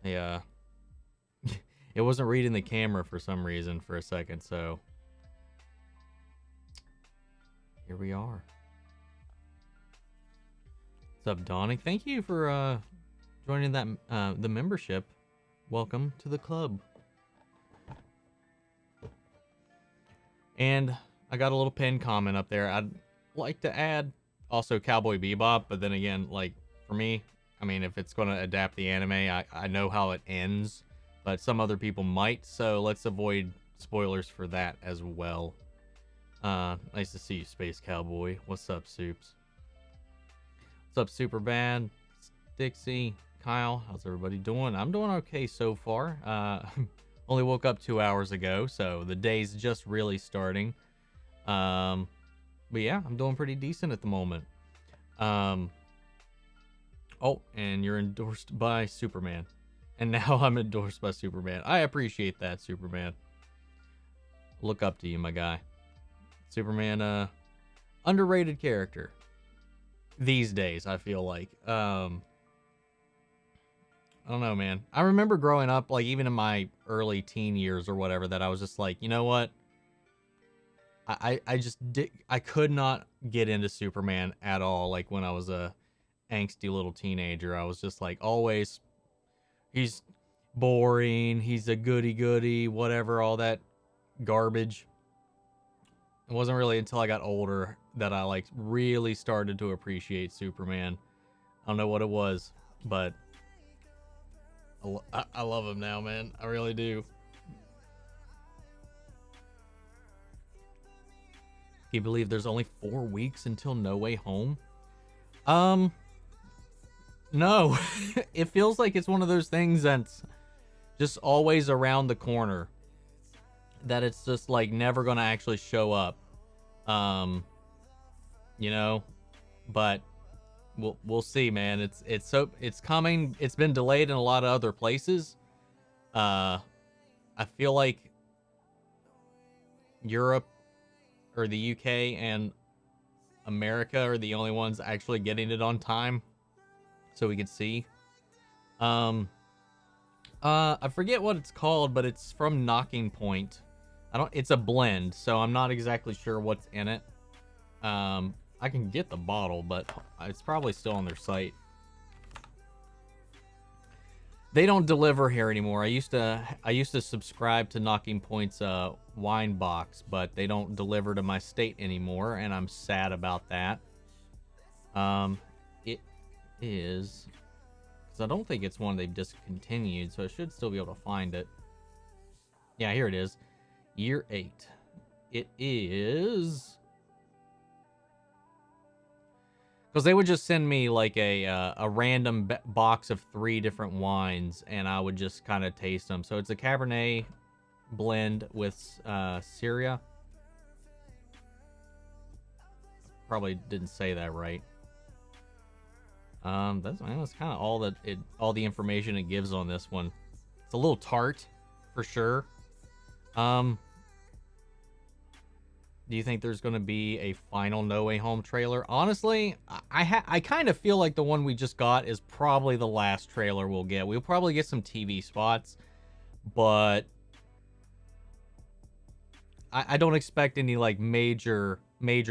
Yeah. It wasn't reading the camera for some reason for a second, so here we are. What's up, Donnie? Thank you for joining that the membership. Welcome to the club. And I got a little pinned comment up there. I'd like to add also Cowboy Bebop, but then again, like for me, I mean, if it's going to adapt the anime, I know how it ends, but some other people might, so let's avoid spoilers for that as well. Nice to see you, Space Cowboy. What's up, Soups? What's up, Superbad? Dixie, Kyle, how's everybody doing? I'm doing okay so far. Only woke up 2 hours ago, so the day's just really starting. But yeah, I'm doing pretty decent at the moment. Oh, and you're endorsed by Superman. And now I'm endorsed by Superman. I appreciate that, Superman. Look up to you, my guy. Superman, underrated character. These days, I feel like. I don't know, man. I remember growing up, like, even in my early teen years or whatever, that I was just like, you know what? I could not get into Superman at all. Like, when I was a angsty little teenager, I was just like, always, he's boring, he's a goody-goody, whatever, all that garbage. It wasn't really until I got older that I, like, really started to appreciate Superman. I don't know what it was, but I love him now, man. I really do. Can you believe there's only 4 weeks until No Way Home? No. It feels like it's one of those things that's just always around the corner. That it's just like never gonna actually show up. You know, but we'll see, man. It's coming. It's been delayed in a lot of other places. I feel like Europe or the UK and America are the only ones actually getting it on time, so we can see. I forget what it's called, but it's from Knocking Point. It's a blend, so I'm not exactly sure what's in it. I can get the bottle, but it's probably still on their site. They don't deliver here anymore. I used to subscribe to Knocking Point's wine box, but they don't deliver to my state anymore, and I'm sad about that. It is, because I don't think it's one they've discontinued, so I should still be able to find it. Yeah, here it is. Year 8. It is, because they would just send me like a random box of 3 different wines, and I would just kind of taste them. So it's a Cabernet blend with Syria. Probably didn't say that right. That's kind of all the information it gives on this one. It's a little tart, for sure. Do you think there's going to be a final No Way Home trailer? Honestly, I kind of feel like the one we just got is probably the last trailer we'll get. We'll probably get some TV spots, but I don't expect any like major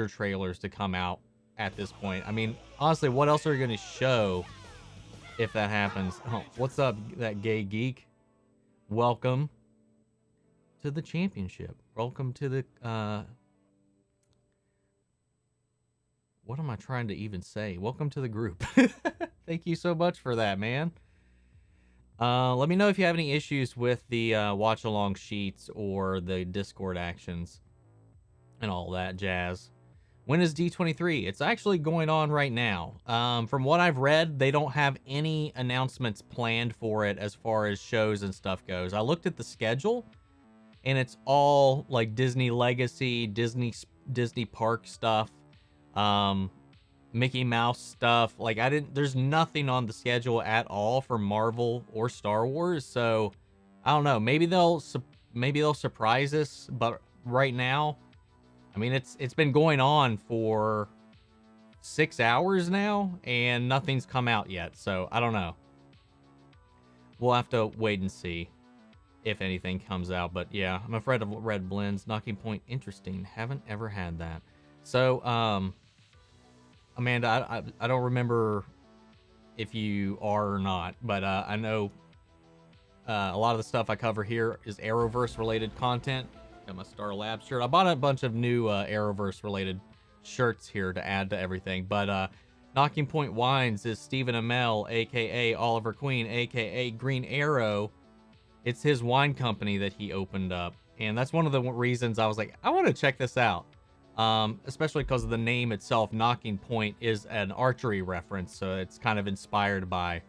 trailers to come out at this point. I mean, honestly, what else are you going to show if that happens? Oh, what's up, that gay geek? Welcome to the championship. Welcome to the what am I trying to even say? Welcome to the group. Thank you so much for that, man. Let me know if you have any issues with the watch along sheets or the Discord actions and all that jazz. When is D23? It's actually going on right now. From what I've read, they don't have any announcements planned for it as far as shows and stuff goes. I looked at the schedule, and it's all like Disney Legacy, Disney Park stuff, Mickey Mouse stuff. Like there's nothing on the schedule at all for Marvel or Star Wars. So I don't know. Maybe they'll surprise us. But right now, I mean, it's been going on for 6 hours now, and nothing's come out yet. So I don't know. we'll have to wait and see if anything comes out. But yeah, I'm afraid of red blends. Knocking Point, interesting. Haven't ever had that. So, Amanda, I don't remember if you are or not, but I know a lot of the stuff I cover here is Arrowverse related content. Got my Star Labs shirt. I bought a bunch of new Arrowverse related shirts here to add to everything. But Knocking Point Wines is Stephen Amell, aka Oliver Queen, aka Green Arrow. It's his wine company that he opened up, and that's one of the reasons I was like, I want to check this out. Especially because of the name itself. Knocking Point is an archery reference, so it's kind of inspired by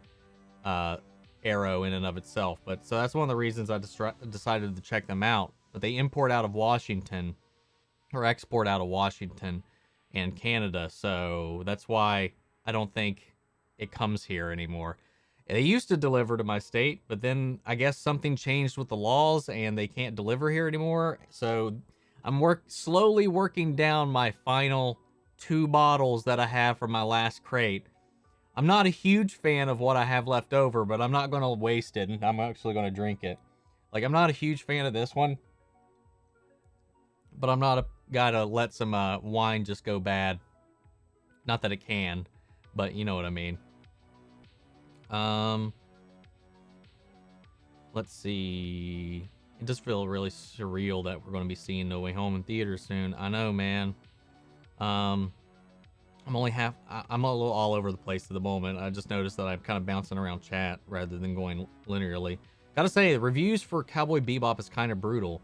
Arrow in and of itself. But so that's one of the reasons I decided to check them out. But they import out of Washington, or export out of Washington and Canada, so that's why I don't think it comes here anymore. They used to deliver to my state, but then I guess something changed with the laws and they can't deliver here anymore. So I'm slowly working down my final 2 bottles that I have from my last crate. I'm not a huge fan of what I have left over, but I'm not going to waste it, and I'm actually going to drink it. Like, I'm not a huge fan of this one, but I'm not a guy to let some wine just go bad. Not that it can, but you know what I mean. Let's see. It does feel really surreal that we're going to be seeing No Way Home in theaters soon. I know, man. I'm a little all over the place at the moment. I just noticed that I'm kind of bouncing around chat rather than going linearly. Gotta say, the reviews for Cowboy Bebop is kind of brutal.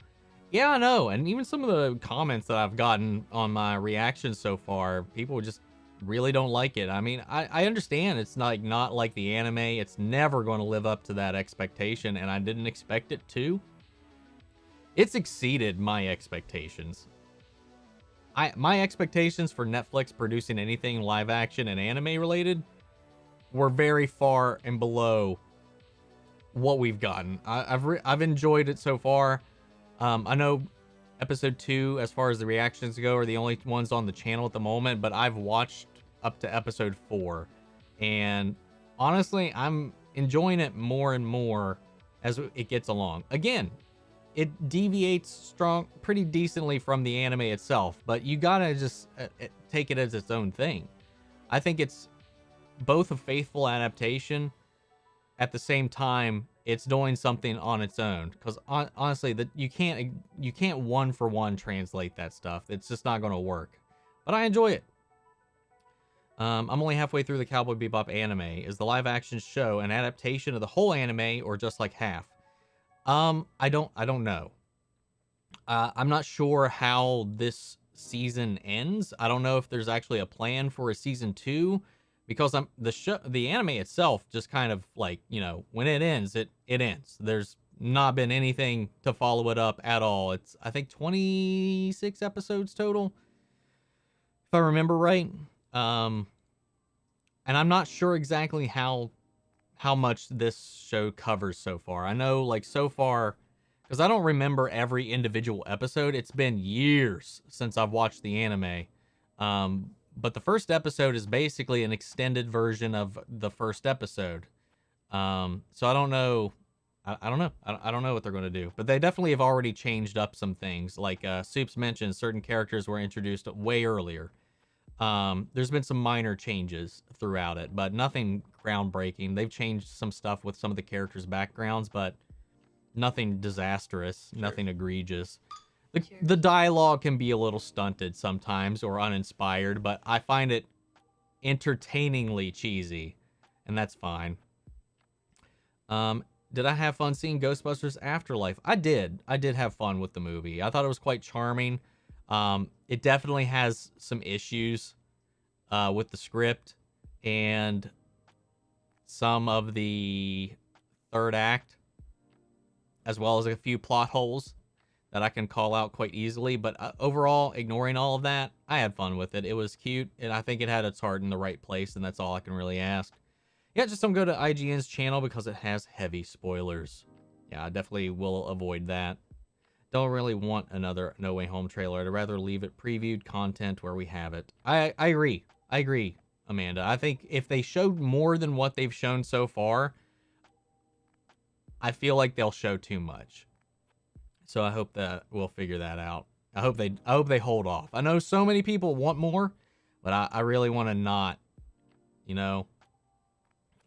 Yeah, I know. And even some of the comments that I've gotten on my reactions so far, people just really don't like it. I mean, I understand it's not like the anime. It's never going to live up to that expectation, and I didn't expect it to. It's exceeded my expectations. My expectations for Netflix producing anything live action and anime related were very far and below what we've gotten. I've enjoyed it so far. I know episode 2, as far as the reactions go, are the only ones on the channel at the moment, but I've watched up to episode 4, and honestly, I'm enjoying it more and more as it gets along. Again, it deviates pretty decently from the anime itself, but you gotta just take it as its own thing. I think it's both a faithful adaptation, at the same time it's doing something on its own, because honestly, that you can't one for one translate that stuff. It's just not going to work. But I enjoy it. I'm only halfway through the Cowboy Bebop anime. Is the live action show an adaptation of the whole anime, or just like half? I don't know. I'm not sure how this season ends. I don't know if there's actually a plan for a season 2, because the anime itself just kind of like, when it ends, it ends. There's not been anything to follow it up at all. It's, I think, 26 episodes total, if I remember right. And I'm not sure exactly how much this show covers so far. I know, like, so far, because I don't remember every individual episode. It's been years since I've watched the anime. But the first episode is basically an extended version of the first episode. So I don't know. I don't know. I don't know what they're going to do. But they definitely have already changed up some things. Like Soups mentioned, certain characters were introduced way earlier. There's been some minor changes throughout it, but nothing groundbreaking. They've changed some stuff with some of the characters' backgrounds, but nothing disastrous, sure. Nothing egregious. The dialogue can be a little stunted sometimes or uninspired, but I find it entertainingly cheesy, and that's fine. Did I have fun seeing Ghostbusters Afterlife? I did. I did have fun with the movie. I thought it was quite charming. It definitely has some issues with the script and some of the third act, as well as a few plot holes that I can call out quite easily. But overall, ignoring all of that, I had fun with it. It was cute, and I think it had its heart in the right place, and that's all I can really ask. Yeah, just don't go to IGN's channel because it has heavy spoilers. Yeah, I definitely will avoid that. Don't really want another No Way Home trailer. I'd rather leave it previewed content where we have it. I agree. I agree, Amanda. I think if they showed more than what they've shown so far, I feel like they'll show too much. So I hope that we'll figure that out. I hope they hold off. I know so many people want more, but I really want to not, you know.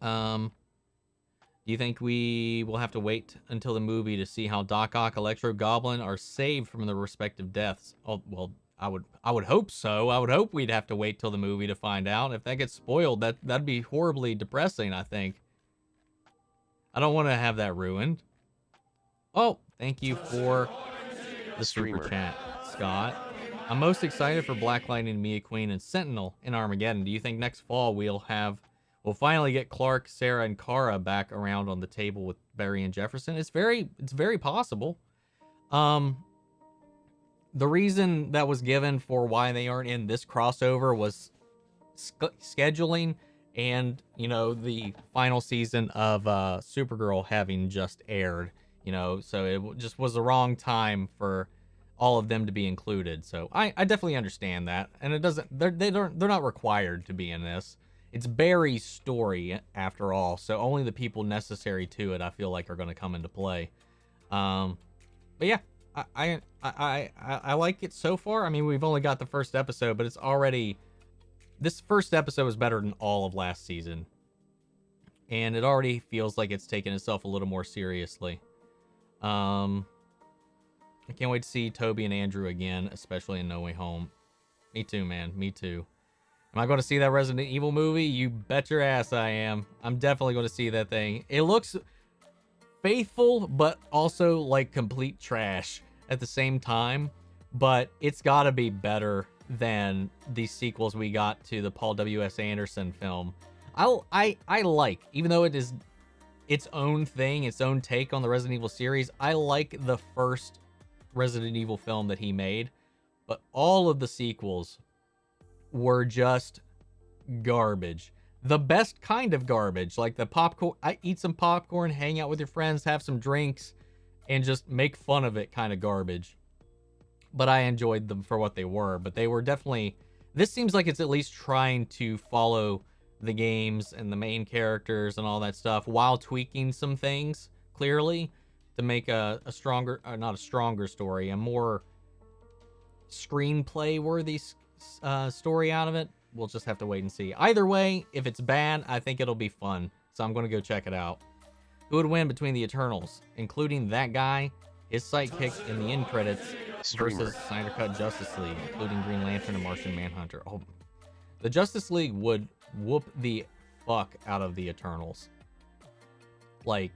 Do you think we will have to wait until the movie to see how Doc Ock, Electro, Goblin are saved from their respective deaths? Oh, well, I would hope so. I would hope we'd have to wait till the movie to find out. If that gets spoiled, that'd be horribly depressing, I think. I don't want to have that ruined. Oh, thank you for the super chat, Scott. I'm most excited for Black Lightning, Mia Queen, and Sentinel in Armageddon. Do you think next fall we'll finally get Clark, Sarah, and Kara back around on the table with Barry and Jefferson? It's very possible. The reason that was given for why they aren't in this crossover was scheduling and, you know, the final season of Supergirl having just aired, you know, so it just was the wrong time for all of them to be included. So I definitely understand that, and it doesn't, they're not required to be in this. It's Barry's story after all, so only the people necessary to it I feel like are going to come into play. But yeah, I like it so far. I mean, we've only got the first episode, but it's already, this first episode was better than all of last season, and it already feels like it's taken itself a little more seriously. I can't wait to see Toby and Andrew again, especially in No Way Home. Me too, man. Me too. Am I going to see that Resident Evil movie? You bet your ass I am. I'm definitely going to see that thing. It looks faithful, but also like complete trash at the same time. But it's got to be better than the sequels we got to the Paul W.S. Anderson film. I like, even though it is its own thing, its own take on the Resident Evil series, I like the first Resident Evil film that he made, but all of the sequels were just garbage. The best kind of garbage, like the popcorn, I eat some popcorn, hang out with your friends, have some drinks, and just make fun of it kind of garbage. But I enjoyed them for what they were, but they were definitely, this seems like it's at least trying to follow the games and the main characters and all that stuff while tweaking some things, clearly, to make a stronger, not a stronger story, a more screenplay-worthy story out of it. We'll just have to wait and see. Either way, if it's bad, I think it'll be fun. So I'm going to go check it out. Who would win between the Eternals, including that guy, his sidekick in the end credits, versus Snyder Cut Justice League, including Green Lantern and Martian Manhunter? Oh, the Justice League would whoop the fuck out of the Eternals. Like,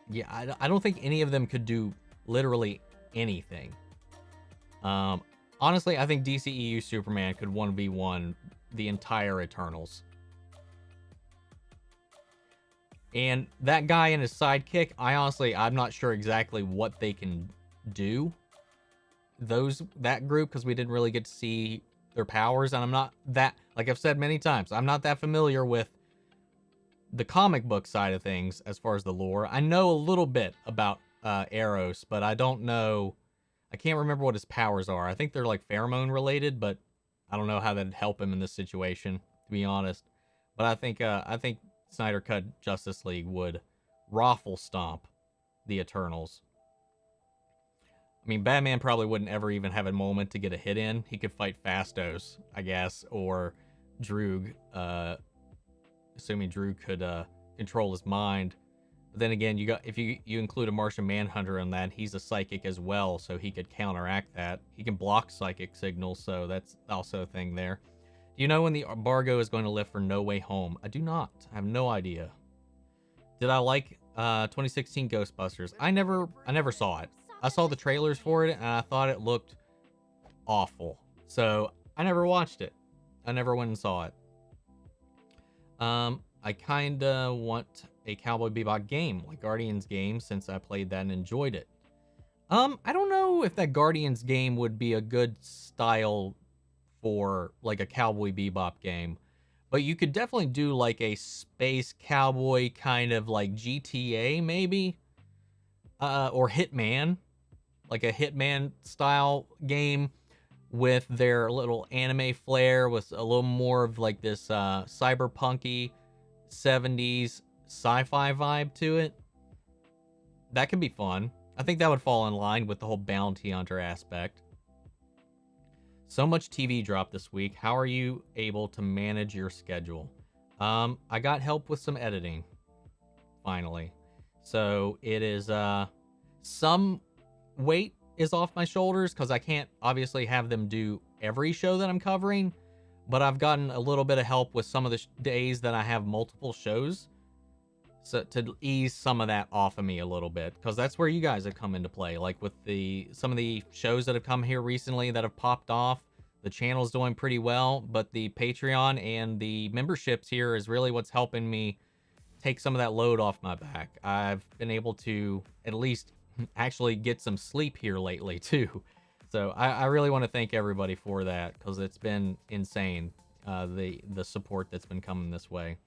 yeah, I don't think any of them could do literally anything. Honestly, I think DCEU Superman could 1v1 the entire Eternals. And that guy and his sidekick, I'm not sure exactly what they can do. That group, because we didn't really get to see their powers, and I'm not that, like I've said many times, I'm not that familiar with the comic book side of things as far as the lore. I know a little bit about Eros, but I don't know, I can't remember what his powers are. I think they're like pheromone related, but I don't know how that'd help him in this situation, to be honest. But I think Snyder Cut Justice League would raffle stomp the Eternals. I mean, Batman probably wouldn't ever even have a moment to get a hit in. He could fight Phastos, I guess, or Droog, assuming Droog could control his mind. But then again, if you include a Martian Manhunter in that, he's a psychic as well, so he could counteract that. He can block psychic signals, so that's also a thing there. Do you know when the embargo is going to lift for No Way Home? I do not. I have no idea. Did I like 2016 Ghostbusters? I never saw it. I saw the trailers for it, and I thought it looked awful. So I never watched it. I never went and saw it. I kinda want a Cowboy Bebop game, like Guardians game, since I played that and enjoyed it. I don't know if that Guardians game would be a good style for like a Cowboy Bebop game, but you could definitely do like a space cowboy kind of like GTA maybe, or Hitman, like a Hitman style game with their little anime flair, with a little more of like this cyberpunky 70s sci-fi vibe to it. That could be fun. I think that would fall in line with the whole bounty hunter aspect. So much TV dropped this week. How are you able to manage your schedule? I got help with some editing, finally. So it is, some weight is off my shoulders because I can't obviously have them do every show that I'm covering, but I've gotten a little bit of help with some of the days that I have multiple shows. So to ease some of that off of me a little bit, because that's where you guys have come into play. Like with some of the shows that have come here recently that have popped off, the channel's doing pretty well, but the Patreon and the memberships here is really what's helping me take some of that load off my back. I've been able to at least actually get some sleep here lately too. So I really want to thank everybody for that, because it's been insane, the support that's been coming this way.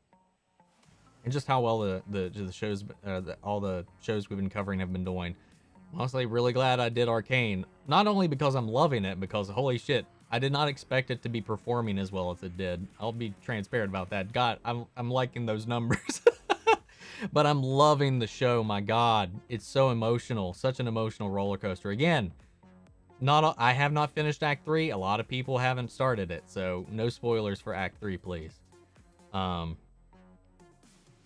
And just how well the shows, all the shows we've been covering have been doing. Honestly, really glad I did Arcane. Not only because I'm loving it, because holy shit, I did not expect it to be performing as well as it did. I'll be transparent about that. God, I'm liking those numbers. But I'm loving the show, my God. It's so emotional. Such an emotional roller coaster. Again, I have not finished Act 3. A lot of people haven't started it, so no spoilers for Act 3, please.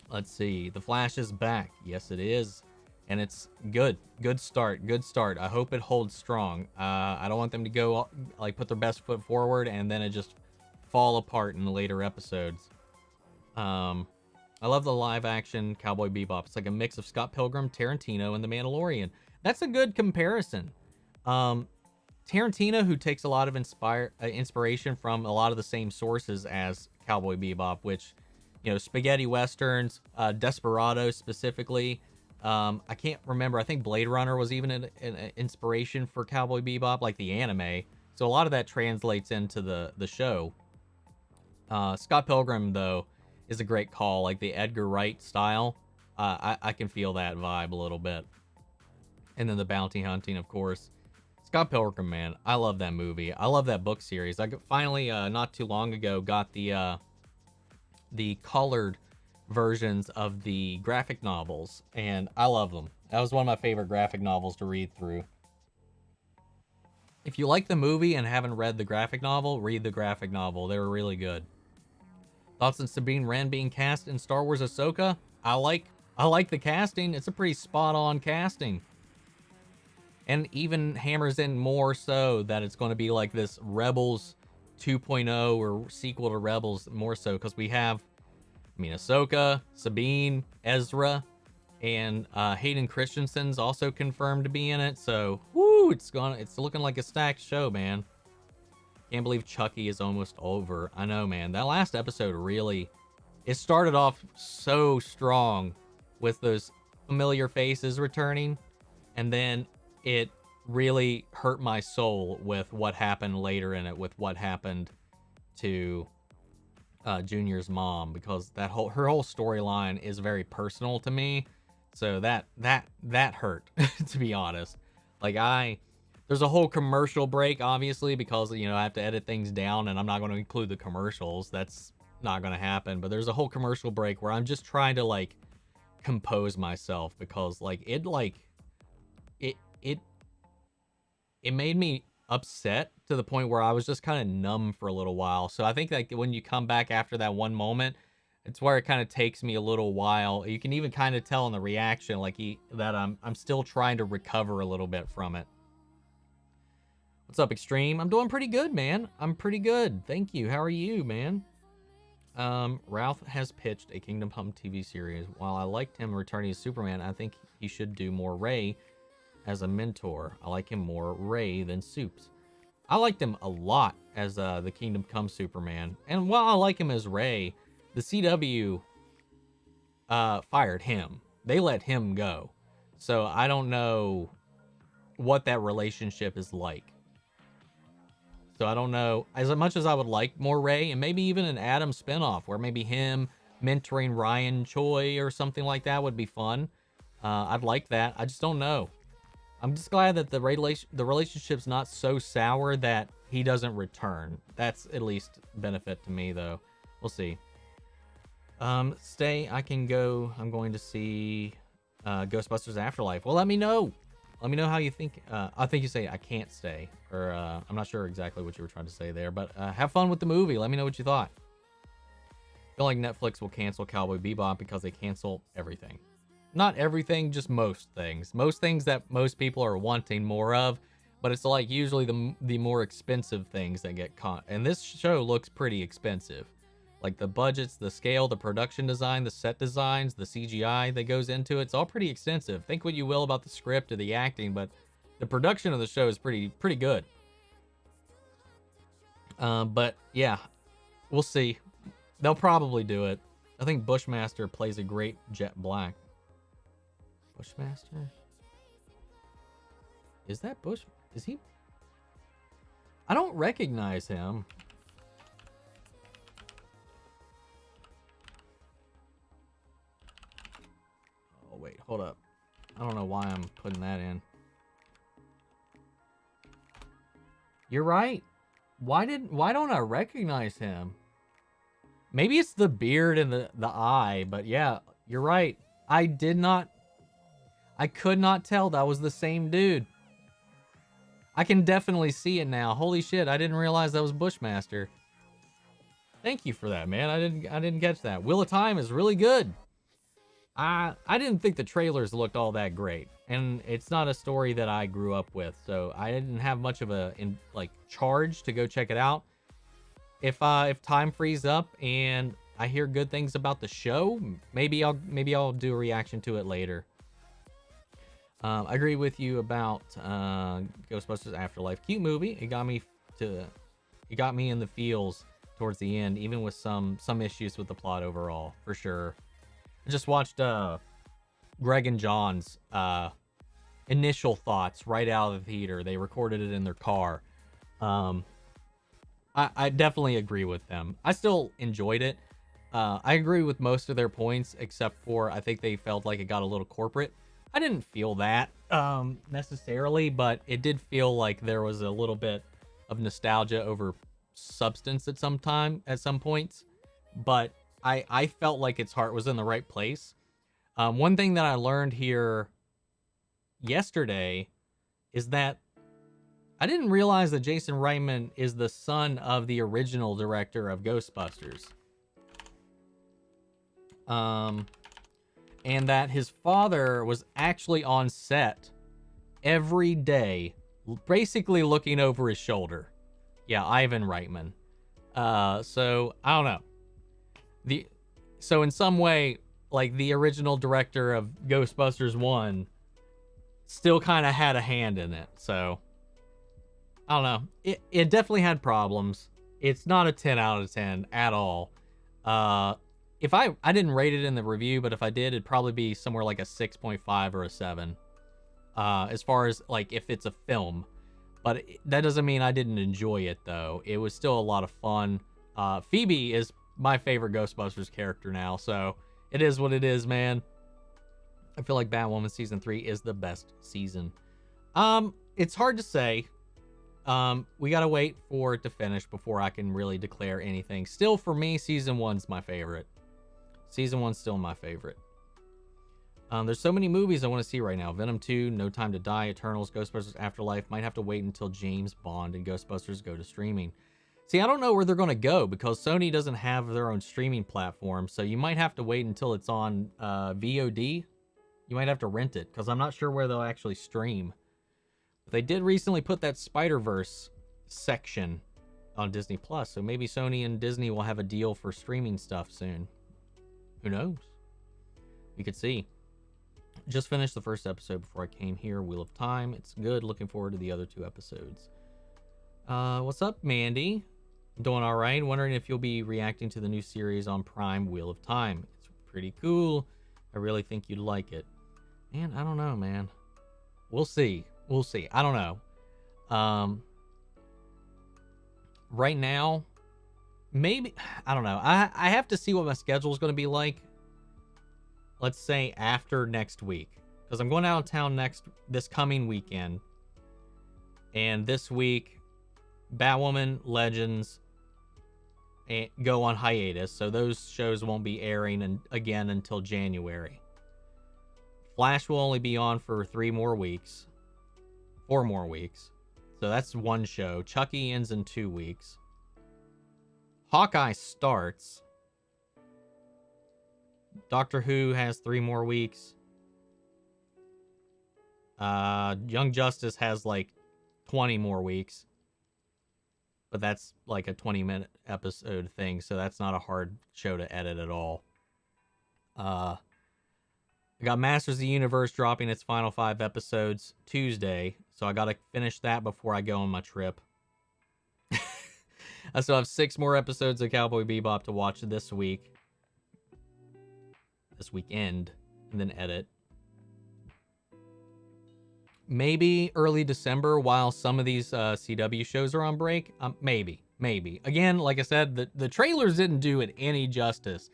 Let's see. The Flash is back. Yes, it is. And it's good. Good start. Good start. I hope it holds strong. I don't want them to go, like, put their best foot forward and then it just fall apart in the later episodes. I love the live action Cowboy Bebop. It's like a mix of Scott Pilgrim, Tarantino, and The Mandalorian. That's a good comparison. Tarantino, who takes a lot of inspiration from a lot of the same sources as Cowboy Bebop, which, you know, spaghetti westerns, Desperados specifically. I can't remember. I think Blade Runner was even an inspiration for Cowboy Bebop, like the anime. So a lot of that translates into the show. Scott Pilgrim, though, is a great call, like the Edgar Wright style. I can feel that vibe a little bit. And then the bounty hunting, of course. Scott Pilgrim, man, I love that movie. I love that book series. I finally, not too long ago, got the colored versions of the graphic novels, and I love them. That was one of my favorite graphic novels to read through. If you like the movie and haven't read the graphic novel, read the graphic novel. They were really good. Thoughts on Sabine Wren being cast in Star Wars Ahsoka? I like the casting. It's a pretty spot-on casting. And even hammers in more so that it's going to be like this Rebels 2.0 or sequel to Rebels more so, because we have, I mean, Ahsoka, Sabine, Ezra, and Hayden Christensen's also confirmed to be in it. So, woo, it's looking like a stacked show, man. Can't believe Chucky is almost over. I know, man. That last episode really, it started off so strong with those familiar faces returning, and then it really hurt my soul with what happened later in it, with what happened to Junior's mom, because her whole storyline is very personal to me. So that hurt, to be honest. Like, there's a whole commercial break, obviously, because, you know, I have to edit things down and I'm not going to include the commercials. That's not going to happen. But there's a whole commercial break where I'm just trying to, like, compose myself, because, like, it made me upset to the point where I was just kind of numb for a little while. So I think, like, when you come back after that one moment, it's where it kind of takes me a little while. You can even kind of tell in the reaction, like, that I'm still trying to recover a little bit from it. What's up, Extreme? I'm doing pretty good, man. I'm pretty good. Thank you. How are you, man? Ralph has pitched a Kingdom Come TV series. While I liked him returning as Superman, I think he should do more Rey as a mentor. I like him more Rey than Supes. I liked him a lot as the Kingdom Come Superman. And while I like him as Rey, the CW fired him. They let him go. So I don't know what that relationship is like. So I don't know. As much as I would like more Rey, and maybe even an Adam spinoff where maybe him mentoring Ryan Choi or something like that would be fun. I'd like that. I just don't know. I'm just glad that the relationship's not so sour that he doesn't return. That's at least benefit to me, though. We'll see. Stay. I can go. I'm going to see Ghostbusters Afterlife. Well, let me know. Let me know how you think. I think you say I can't stay, or I'm not sure exactly what you were trying to say there, but have fun with the movie. Let me know what you thought. I feel like Netflix will cancel Cowboy Bebop because they cancel everything. Not everything, just most things. Most things that most people are wanting more of, but it's like usually the more expensive things that get caught. And this show looks pretty expensive. Like the budgets, the scale, the production design, the set designs, the CGI that goes into it, it's all pretty extensive. Think what you will about the script or the acting, but the production of the show is pretty good. But yeah, we'll see. They'll probably do it. I think Bushmaster plays a great Jet Black. Bushmaster? Is that Bush? Is he? I don't recognize him. Oh, wait, hold up. I don't know why I'm putting that in. You're right. Why don't I recognize him? Maybe it's the beard and the eye, but yeah, you're right. I could not tell that was the same dude. I can definitely see it now. Holy shit, I didn't realize that was Bushmaster. Thank you for that, man. I didn't catch that. Wheel of Time is really good. I didn't think the trailers looked all that great, and it's not a story that I grew up with, so I didn't have much of a charge to go check it out. If time frees up and I hear good things about the show, maybe I'll do a reaction to it later. I agree with you about Ghostbusters Afterlife. Cute movie. It got me in the feels towards the end, even with some issues with the plot overall, for sure. I just watched Greg and John's initial thoughts right out of the theater. They recorded it in their car. I definitely agree with them. I still enjoyed it. I agree with most of their points, except for I think they felt like it got a little corporate. I didn't feel that necessarily, but it did feel like there was a little bit of nostalgia over substance at some points. But I felt like its heart was in the right place. One thing that I learned here yesterday is that I didn't realize that Jason Reitman is the son of the original director of Ghostbusters. And that his father was actually on set every day, basically looking over his shoulder. Yeah, Ivan Reitman. So I don't know. So in some way, like the original director of Ghostbusters 1 still kind of had a hand in it. So I don't know. It definitely had problems. It's not a 10 out of 10 at all. If I didn't rate it in the review, but if I did, it'd probably be somewhere like a 6.5 or a 7. As far as like if it's a film. But that doesn't mean I didn't enjoy it though. It was still a lot of fun. Phoebe is my favorite Ghostbusters character now, so it is what it is, man. I feel like Batwoman season 3 is the best season. It's hard to say. We gotta wait for it to finish before I can really declare anything. Still, for me, season 1's my favorite. Season 1's still my favorite. There's so many movies I want to see right now. Venom 2, No Time to Die, Eternals, Ghostbusters Afterlife. Might have to wait until James Bond and Ghostbusters go to streaming. See, I don't know where they're going to go because Sony doesn't have their own streaming platform. So you might have to wait until it's on VOD. You might have to rent it because I'm not sure where they'll actually stream. But they did recently put that Spider-Verse section on Disney Plus. So maybe Sony and Disney will have a deal for streaming stuff soon. Who knows? We could see. Just finished the first episode before I came here, Wheel of Time. It's good. Looking forward to the other 2 episodes. What's up, Mandy? I'm doing all right. Wondering if you'll be reacting to the new series on Prime, Wheel of Time. It's pretty cool. I really think you'd like it. Man, I don't know, man. We'll see. We'll see. I don't know. Right now, maybe, I don't know. I have to see what my schedule is going to be like. Let's say after next week, because I'm going out of town this coming weekend. And this week, Batwoman, Legends, go on hiatus, so those shows won't be airing again until January. Flash will only be on for 4 more weeks. So that's one show. Chucky ends in 2 weeks. Hawkeye starts. Doctor Who has 3 more weeks. Young Justice has like 20 more weeks. But that's like a 20-minute episode thing, so that's not a hard show to edit at all. I got Masters of the Universe dropping its final 5 episodes Tuesday, so I gotta finish that before I go on my trip. I still have 6 more episodes of Cowboy Bebop to watch this weekend, and then edit. Maybe early December while some of these CW shows are on break. Maybe. Again, like I said, the trailers didn't do it any justice.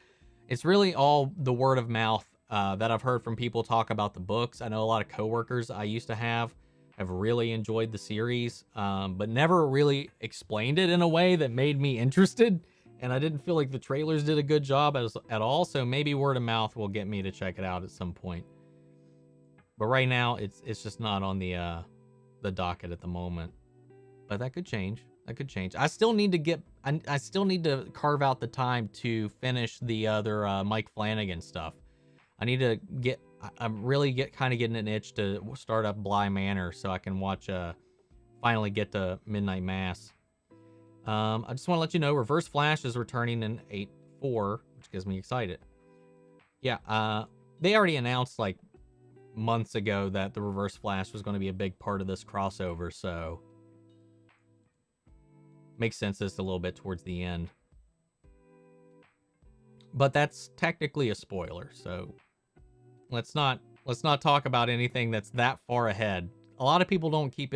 It's really all the word of mouth that I've heard from people talk about the books. I know a lot of coworkers I used to have really enjoyed the series, but never really explained it in a way that made me interested. And I didn't feel like the trailers did a good job at all. So maybe word of mouth will get me to check it out at some point. But right now, it's just not on the docket at the moment. But that could change. I still need to carve out the time to finish the other Mike Flanagan stuff. I need to I'm really getting an itch to start up Bly Manor so I can watch finally get to Midnight Mass. I just want to let you know Reverse Flash is returning in 8.4, which gets me excited. Yeah, they already announced like months ago that the Reverse Flash was going to be a big part of this crossover, so makes sense it's a little bit towards the end. But that's technically a spoiler, so let's not talk about anything that's that far ahead. A lot of people don't keep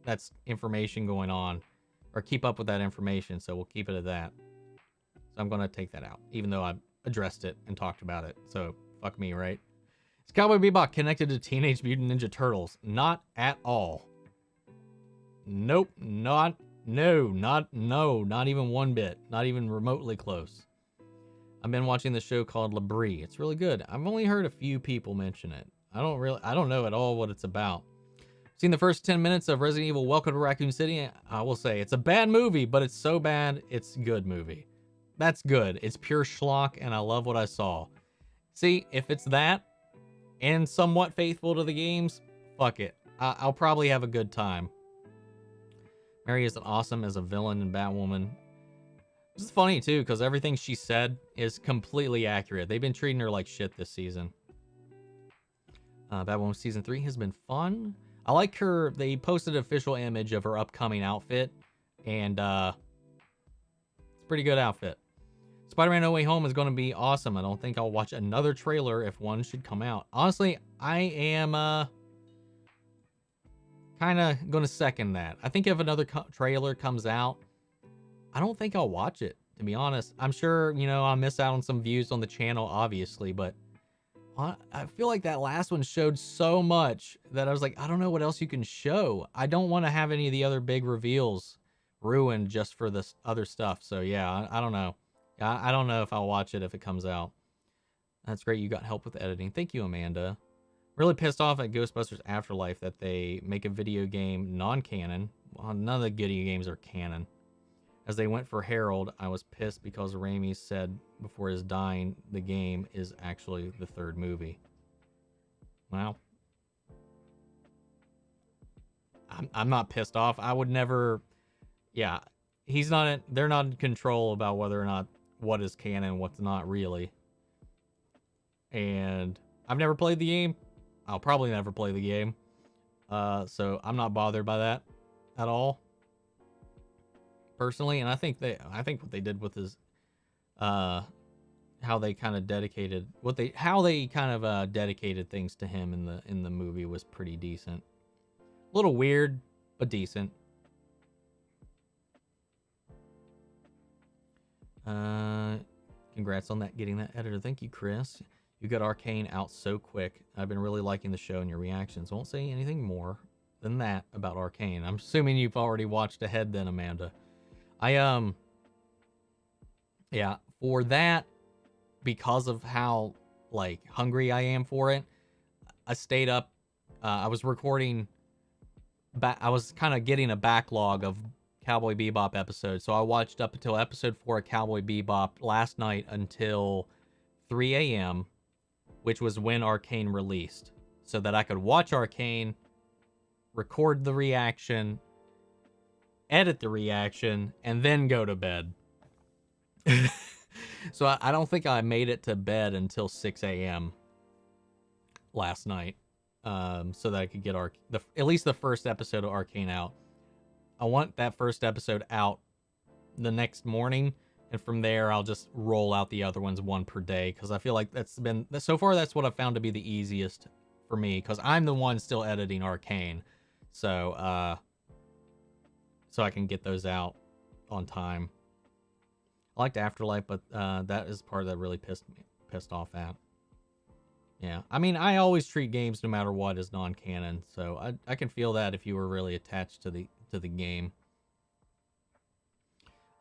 that's information going on or keep up with that information, so we'll keep it at that. So I'm going to take that out, even though I addressed it and talked about it. So fuck me, right? Is Cowboy Bebop connected to Teenage Mutant Ninja Turtles? Not at all. Nope, not even one bit. Not even remotely close. I've been watching the show called Labrie. It's really good. I've only heard a few people mention it. I don't know at all what it's about. Seen the first 10 minutes of Resident Evil Welcome to Raccoon City. I will say it's a bad movie, but it's so bad it's a good movie. That's good. It's pure schlock, and I love what I saw. See, if it's that and somewhat faithful to the games, fuck it. I'll probably have a good time. Mary is awesome as a villain in Batwoman. It's funny, too, because everything she said is completely accurate. They've been treating her like shit this season. Batwoman Season 3 has been fun. I like her. They posted an official image of her upcoming outfit, and it's a pretty good outfit. Spider-Man No Way Home is going to be awesome. I don't think I'll watch another trailer if one should come out. Honestly, I am kind of going to second that. I think if another trailer comes out, I don't think I'll watch it, to be honest. I'm sure, I'll miss out on some views on the channel, obviously, but I feel like that last one showed so much that I was like, I don't know what else you can show. I don't want to have any of the other big reveals ruined just for this other stuff. So yeah, I don't know. I don't know if I'll watch it if it comes out. That's great. You got help with editing. Thank you, Amanda. Really pissed off at Ghostbusters Afterlife that they make a video game non-canon. Well, none of the video games are canon. As they went for Harold, I was pissed because Raimi said before his dying, the game is actually the third movie. Wow. I'm not pissed off. I would never... Yeah, they're not in control about whether or not what is canon and what's not really. And I've never played the game. I'll probably never play the game. So I'm not bothered by that at all. Personally, and I think what they did with his how they kind of dedicated dedicated things to him in the movie was pretty decent. A little weird, but decent. Congrats on getting that editor. Thank you, Chris. You got Arcane out so quick. I've been really liking the show and your reactions. Won't say anything more than that about Arcane. I'm assuming you've already watched ahead then, Amanda. I yeah, for that, because of how like hungry I am for it, I stayed up. I was recording. I was kind of getting a backlog of Cowboy Bebop episodes, so I watched up until episode 4 of Cowboy Bebop last night until 3 a.m., which was when Arcane released, so that I could watch Arcane, record the reaction, edit the reaction, and then go to bed. So I don't think I made it to bed until 6 a.m. last night, so that I could get at least the first episode of Arcane out. I want that first episode out the next morning, and from there I'll just roll out the other ones one per day, because I feel like so far that's what I've found to be the easiest for me, because I'm the one still editing Arcane, so I can get those out on time. I liked Afterlife, but that is part that really pissed off at. Yeah, I mean, I always treat games, no matter what, as non-canon, so I can feel that if you were really attached to the game.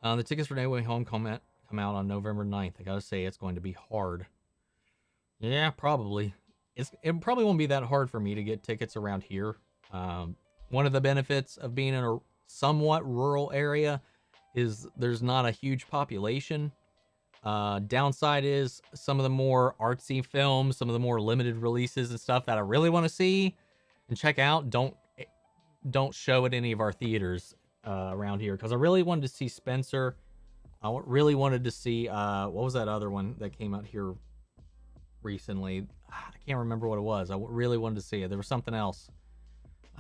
The tickets for No Way Home come out on November 9th. I gotta say, it's going to be hard. Yeah, probably. It probably won't be that hard for me to get tickets around here. One of the benefits of being in a somewhat rural area is there's not a huge population. Downside is some of the more artsy films, some of the more limited releases and stuff that I really want to see and check out don't show at any of our theaters around here, because I really wanted to see Spencer. I really wanted to see what was that other one that came out here recently? I can't remember what it was. I really wanted to see it. There was something else.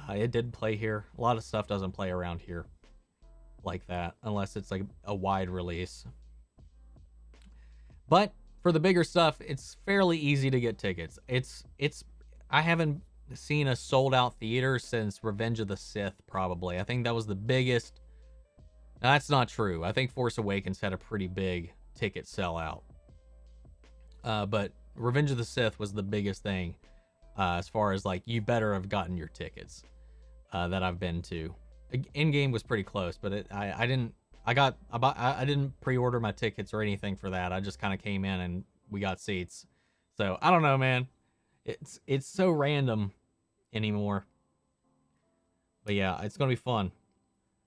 It did play here. A lot of stuff doesn't play around here like that unless it's like a wide release. But for the bigger stuff, it's fairly easy to get tickets. I haven't seen a sold out theater since Revenge of the Sith, probably. I think that was the biggest. Now, that's not true. I think Force Awakens had a pretty big ticket sellout. But Revenge of the Sith was the biggest thing, as far as like, you better have gotten your tickets that I've been to. In-game was pretty close, but I didn't pre-order my tickets or anything for that. I just kind of came in and we got seats. So I don't know, man. It's so random anymore. But yeah, it's gonna be fun.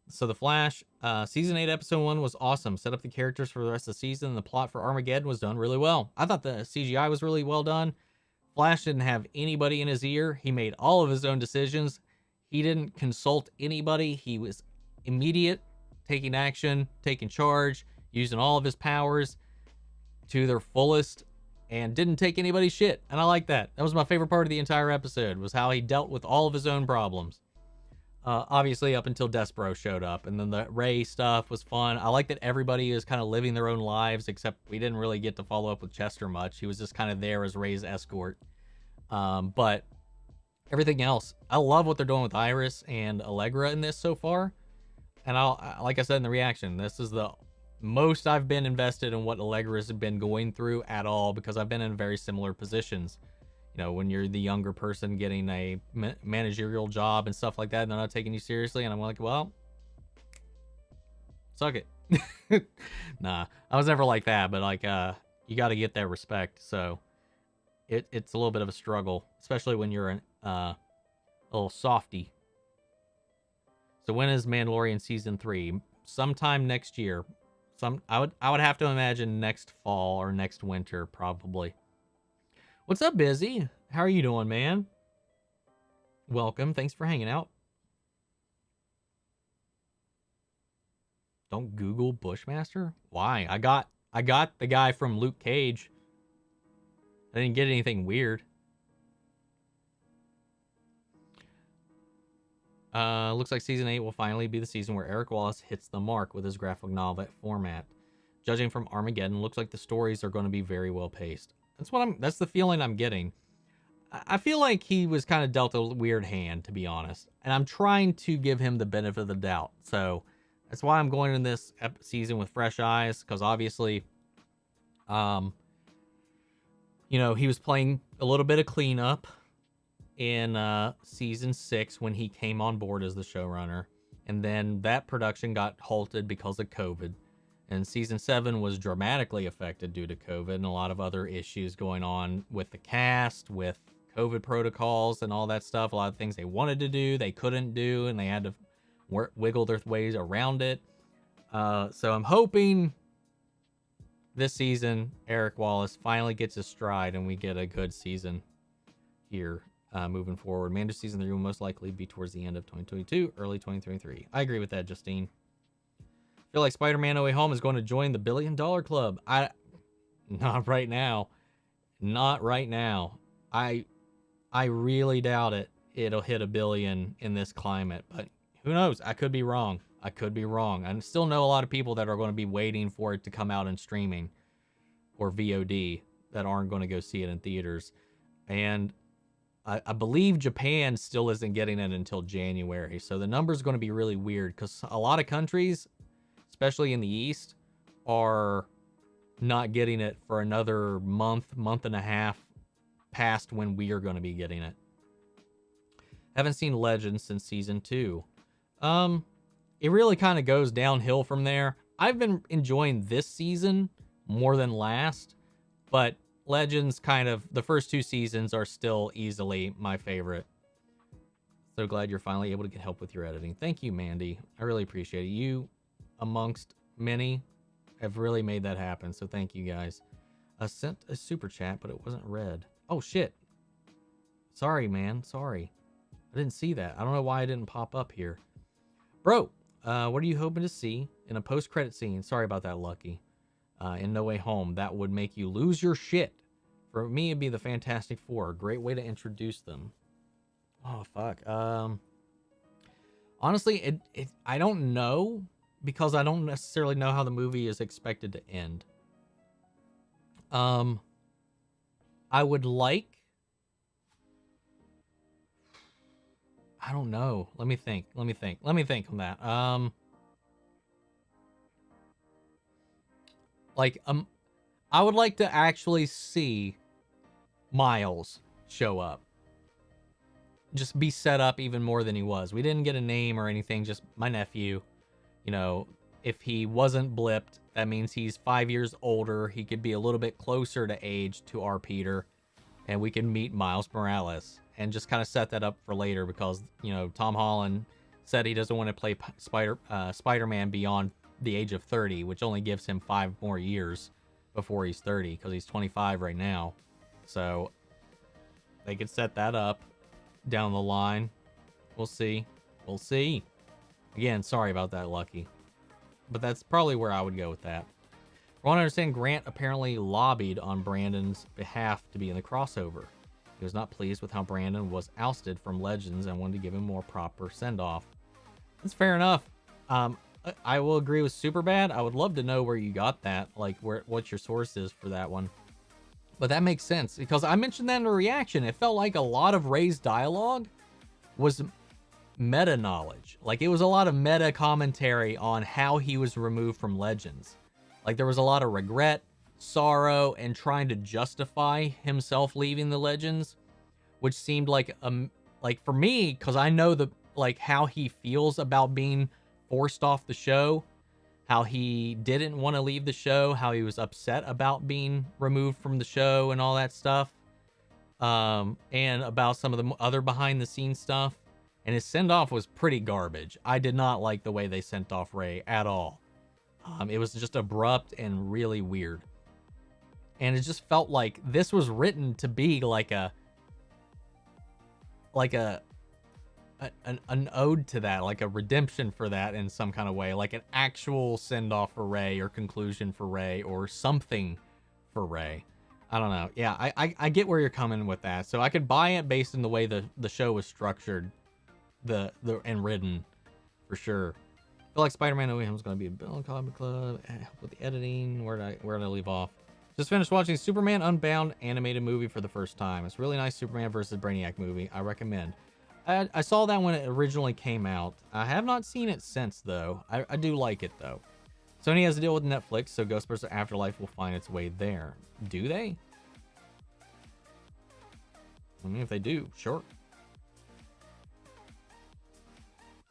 So The Flash, season 8, episode 1 was awesome. Set up the characters for the rest of the season. The plot for Armageddon was done really well. I thought the CGI was really well done. Flash didn't have anybody in his ear. He made all of his own decisions. He didn't consult anybody. He was immediate, taking action, taking charge, using all of his powers to their fullest, and didn't take anybody's shit. And I like that. That was my favorite part of the entire episode, was how he dealt with all of his own problems. Obviously, up until Despero showed up, and then the Ray stuff was fun. I like that everybody is kind of living their own lives, except we didn't really get to follow up with Chester much. He was just kind of there as Ray's escort. But everything else, I love what they're doing with Iris and Allegra in this so far. And like I said in the reaction, this is the most I've been invested in what Allegra's been going through at all, because I've been in very similar positions. You know, when you're the younger person getting a managerial job and stuff like that, and they're not taking you seriously, and I'm like, well, suck it. Nah, I was never like that, but like, you got to get that respect. So it's a little bit of a struggle, especially when you're a little softy. So when is Mandalorian season 3? Sometime next year. I would have to imagine next fall or next winter, probably. What's up, Busy? How are you doing, man? Welcome. Thanks for hanging out. Don't Google Bushmaster? Why? I got the guy from Luke Cage. I didn't get anything weird. Looks like season 8 will finally be the season where Eric Wallace hits the mark with his graphic novel format. Judging from Armageddon, looks like the stories are going to be very well paced. That's the feeling I'm getting. I feel like he was kind of dealt a weird hand, to be honest, and I'm trying to give him the benefit of the doubt. So that's why I'm going in this season with fresh eyes, because obviously, you know, he was playing a little bit of cleanup in season 6 when he came on board as the showrunner, And then that production got halted because of COVID. And season 7 was dramatically affected due to COVID and a lot of other issues going on with the cast, with COVID protocols and all that stuff. A lot of things they wanted to do, they couldn't do, and they had to wiggle their ways around it. So I'm hoping this season Eric Wallace finally gets his stride and we get a good season here moving forward. Mando season 3 will most likely be towards the end of 2022, early 2023. I agree with that, Justine. I feel like Spider-Man No Way Home is going to join the $1 billion club. Not right now. Not right now. I really doubt it. It'll hit $1 billion in this climate, but who knows? I could be wrong. I still know a lot of people that are going to be waiting for it to come out in streaming or VOD that aren't going to go see it in theaters. And I believe Japan still isn't getting it until January. So the number's going to be really weird because a lot of countries, especially in the East, are not getting it for another month and a half past when we are going to be getting it. Haven't seen Legends since season 2. It really kind of goes downhill from there. I've been enjoying this season more than last, but Legends kind of, the first 2 seasons are still easily my favorite. So glad you're finally able to get help with your editing. Thank you, Mandy. I really appreciate it. You, amongst many, have really made that happen. So thank you guys. I sent a super chat, but it wasn't read. Oh, shit. Sorry, man. Sorry. I didn't see that. I don't know why it didn't pop up here. Bro, what are you hoping to see in a post-credit scene? Sorry about that, Lucky. In No Way Home, that would make you lose your shit. For me, it'd be the Fantastic Four. A great way to introduce them. Oh, fuck. Honestly, I don't know, because I don't necessarily know how the movie is expected to end. I would like... I don't know. Let me think on that. I would like to actually see Miles show up. Just be set up even more than he was. We didn't get a name or anything, just my nephew. You know, if he wasn't blipped, that means he's 5 years older. He could be a little bit closer to age to our Peter, and we can meet Miles Morales and just kind of set that up for later because, you know, Tom Holland said he doesn't want to play Spider-Man beyond the age of 30, which only gives him 5 more years before he's 30 because he's 25 right now. So they could set that up down the line. We'll see. Again, sorry about that, Lucky. But that's probably where I would go with that. From what I understand, Grant apparently lobbied on Brandon's behalf to be in the crossover. He was not pleased with how Brandon was ousted from Legends and wanted to give him more proper send-off. That's fair enough. I will agree with Superbad. I would love to know where you got that, like what your source is for that one. But that makes sense because I mentioned that in a reaction. It felt like a lot of Ray's dialogue was meta knowledge. Like it was a lot of meta commentary on how he was removed from Legends. Like there was a lot of regret, sorrow, and trying to justify himself leaving the Legends, which seemed like for me, because I know how he feels about being forced off the show, how he didn't want to leave the show, how he was upset about being removed from the show and all that stuff, and about some of the other behind the scenes stuff. And his send-off was pretty garbage. I did not like the way they sent off Ray at all. It was just abrupt and really weird. And it just felt like this was written to be like an ode to that, like a redemption for that in some kind of way, like an actual send-off for Ray or conclusion for Ray or something for Ray. I don't know. Yeah, I get where you're coming with that. So I could buy it based on the way the show was structured, and written, for sure. I feel like Spider-Man No Way Home is going to be a Bill Comic Club with the editing. Where did I leave off? Just finished watching Superman Unbound animated movie for the first time. It's a really nice Superman versus Brainiac movie. I recommend. I saw that when it originally came out. I have not seen it since, though. I do like it, though. Sony has a deal with Netflix, so Ghostbusters Afterlife will find its way there. Do they? I mean, if they do, sure.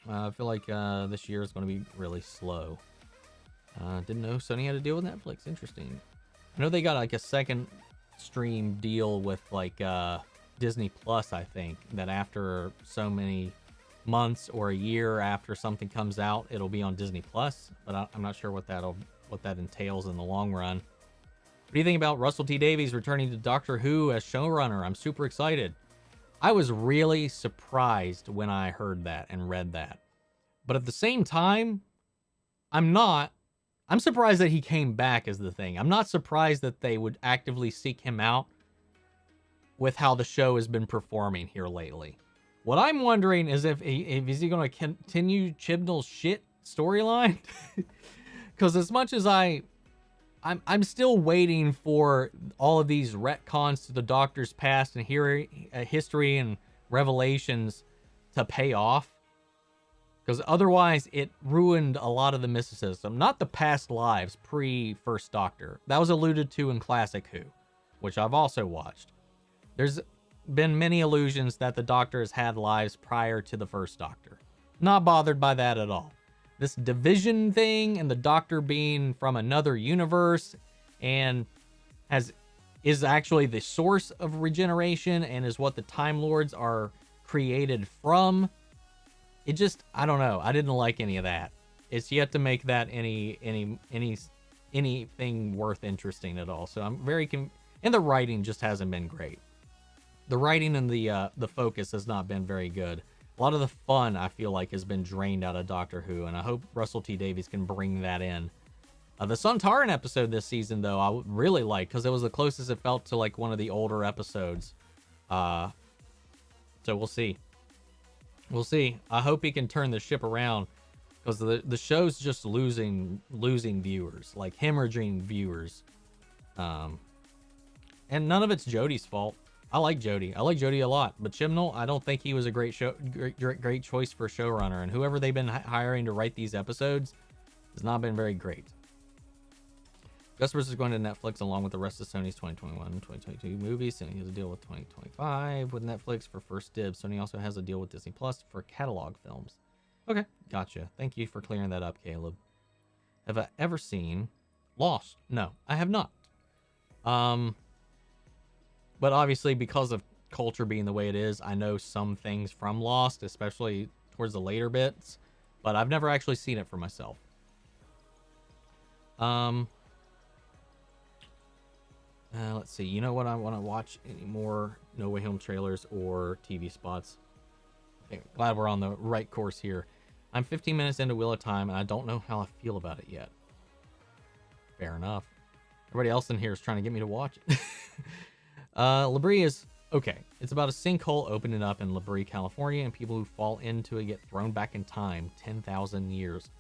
I feel like this year is going to be really slow. Didn't know Sony had to deal with Netflix. Interesting. I know they got like a second stream deal with like Disney Plus, I think, that after so many months or a year after something comes out, it'll be on Disney Plus, but I'm not sure what that entails in the long run. What do you think about Russell T Davies returning to Doctor Who as showrunner? I'm super excited. I was really surprised when I heard that and read that. But at the same time, I'm not. I'm surprised that he came back is the thing. I'm not surprised that they would actively seek him out with how the show has been performing here lately. What I'm wondering is if is he going to continue Chibnall's shit storyline? Because as much as I'm still waiting for all of these retcons to the Doctor's past and history and revelations to pay off. Because otherwise, it ruined a lot of the mysticism. Not the past lives pre-First Doctor. That was alluded to in Classic Who, which I've also watched. There's been many allusions that the Doctor has had lives prior to the First Doctor. Not bothered by that at all. This division thing and the Doctor being from another universe and is actually the source of regeneration and is what the Time Lords are created from. It just, I don't know. I didn't like any of that. It's yet to make that anything worth interesting at all. So I'm very and the writing just hasn't been great. The writing and the focus has not been very good. A lot of the fun, I feel like, has been drained out of Doctor Who, and I hope Russell T Davies can bring that in. The Sontaran episode this season, though, I really like, because it was the closest it felt to like one of the older episodes. So we'll see. We'll see. I hope he can turn the ship around, because the show's just losing viewers, like hemorrhaging viewers. And none of it's Jodie's fault. I like Jodie. I like Jodie a lot, but Chibnall, I don't think he was a great choice for showrunner, and whoever they've been hiring to write these episodes has not been very great. Ghostbusters is going to Netflix along with the rest of Sony's 2021 and 2022 movies. Sony has a deal with 2025 with Netflix for first dibs. Sony also has a deal with Disney Plus for catalog films. Okay, gotcha. Thank you for clearing that up, Caleb. Have I ever seen Lost? No, I have not. But obviously, because of culture being the way it is, I know some things from Lost, especially towards the later bits, but I've never actually seen it for myself. Let's see. You know what I want to watch? Any more No Way Home trailers or TV spots? Okay, glad we're on the right course here. I'm 15 minutes into Wheel of Time, and I don't know how I feel about it yet. Fair enough. Everybody else in here is trying to get me to watch it. Labrie is okay. It's about a sinkhole opening up in Labrie, California, and people who fall into it get thrown back in time 10,000 years.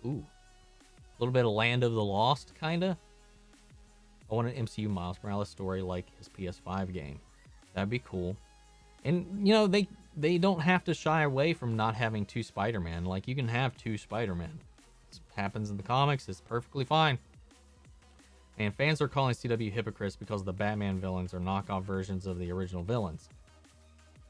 Ooh. A little bit of Land of the Lost, kinda. I want an MCU Miles Morales story like his PS5 game. That'd be cool. And, you know, they don't have to shy away from not having two Spider-Man. Like, you can have two Spider-Man. It happens in the comics. It's perfectly fine. And fans are calling CW hypocrites because the Batman villains are knockoff versions of the original villains.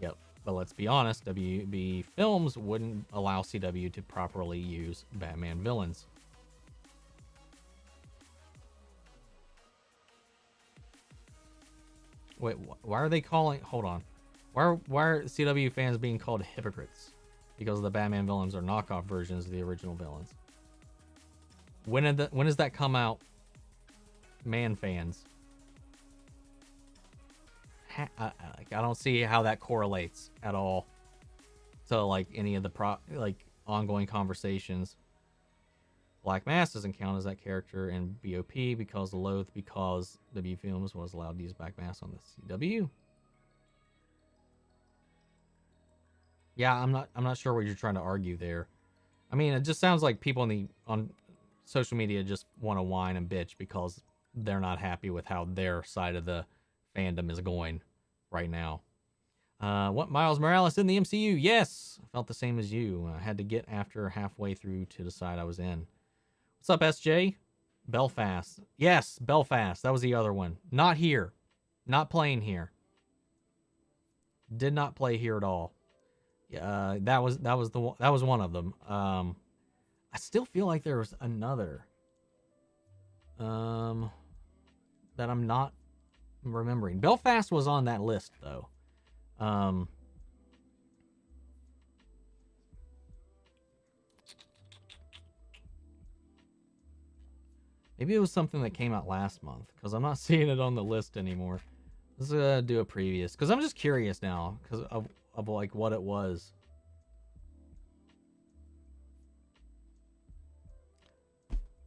Yep. But let's be honest, WB Films wouldn't allow CW to properly use Batman villains. Wait, why are they calling... Hold on. Why are CW fans being called hypocrites? Because the Batman villains are knockoff versions of the original villains. When does that come out? Man fans. I don't see how that correlates at all to like any of the ongoing conversations. Black Mass doesn't count as that character in BOP because W Films was allowed to use Black Mass on the CW. Yeah, I'm not sure what you're trying to argue there. I mean, it just sounds like people on social media just want to whine and bitch because they're not happy with how their side of the fandom is going right now. What Miles Morales in the MCU? Yes, I felt the same as you. I had to get after halfway through to decide I was in. What's up, SJ? Belfast. Yes, Belfast. That was the other one. Not here. Not playing here. Did not play here at all. Yeah, that was one of them. I still feel like there was another um that I'm not remembering. Belfast was on that list though. Um Maybe it was something that came out last month because I'm not seeing it on the list anymore. Let's do a previous because I'm just curious now because of like what it was.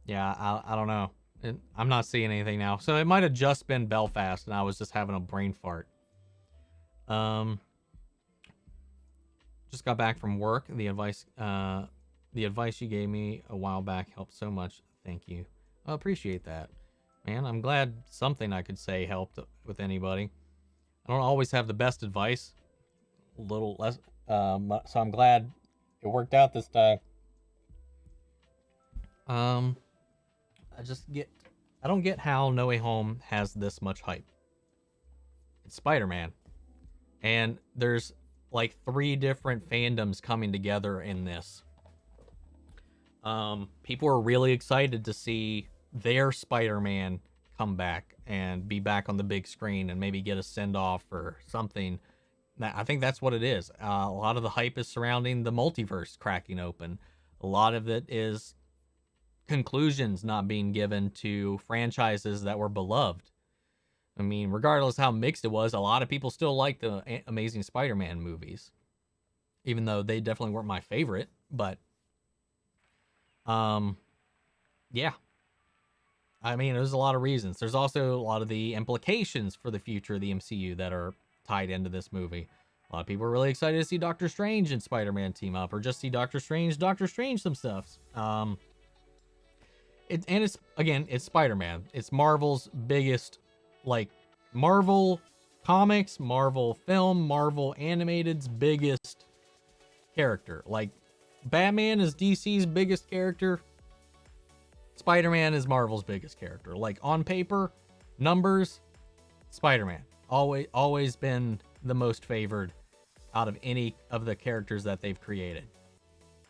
Yeah, I don't know. I'm not seeing anything now, so it might have just been Belfast, and I was just having a brain fart. Um, just got back from work. The advice you gave me a while back helped so much. Thank you. I appreciate that, man. I'm glad something I could say helped with anybody. I don't always have the best advice. A little less, so I'm glad it worked out this time. Um, I don't get how No Way Home has this much hype. It's Spider-Man, and there's like 3 different fandoms coming together in this. People are really excited to see their Spider-Man come back and be back on the big screen and maybe get a send-off or something. I think that's what it is. A lot of the hype is surrounding the multiverse cracking open. A lot of it is conclusions not being given to franchises that were beloved. I mean, regardless how mixed it was, a lot of people still like the Amazing Spider-Man movies, even though they definitely weren't my favorite. But, yeah. I mean, there's a lot of reasons. There's also a lot of the implications for the future of the MCU that are tied into this movie. A lot of people are really excited to see Doctor Strange and Spider-Man team up, or just see Doctor Strange some stuff. It's Spider-Man. It's Marvel's biggest, like, Marvel comics, Marvel film, Marvel animated's biggest character. Like, Batman is DC's biggest character. Spider-Man is Marvel's biggest character. Like, on paper, numbers, Spider-Man. Always been the most favored out of any of the characters that they've created.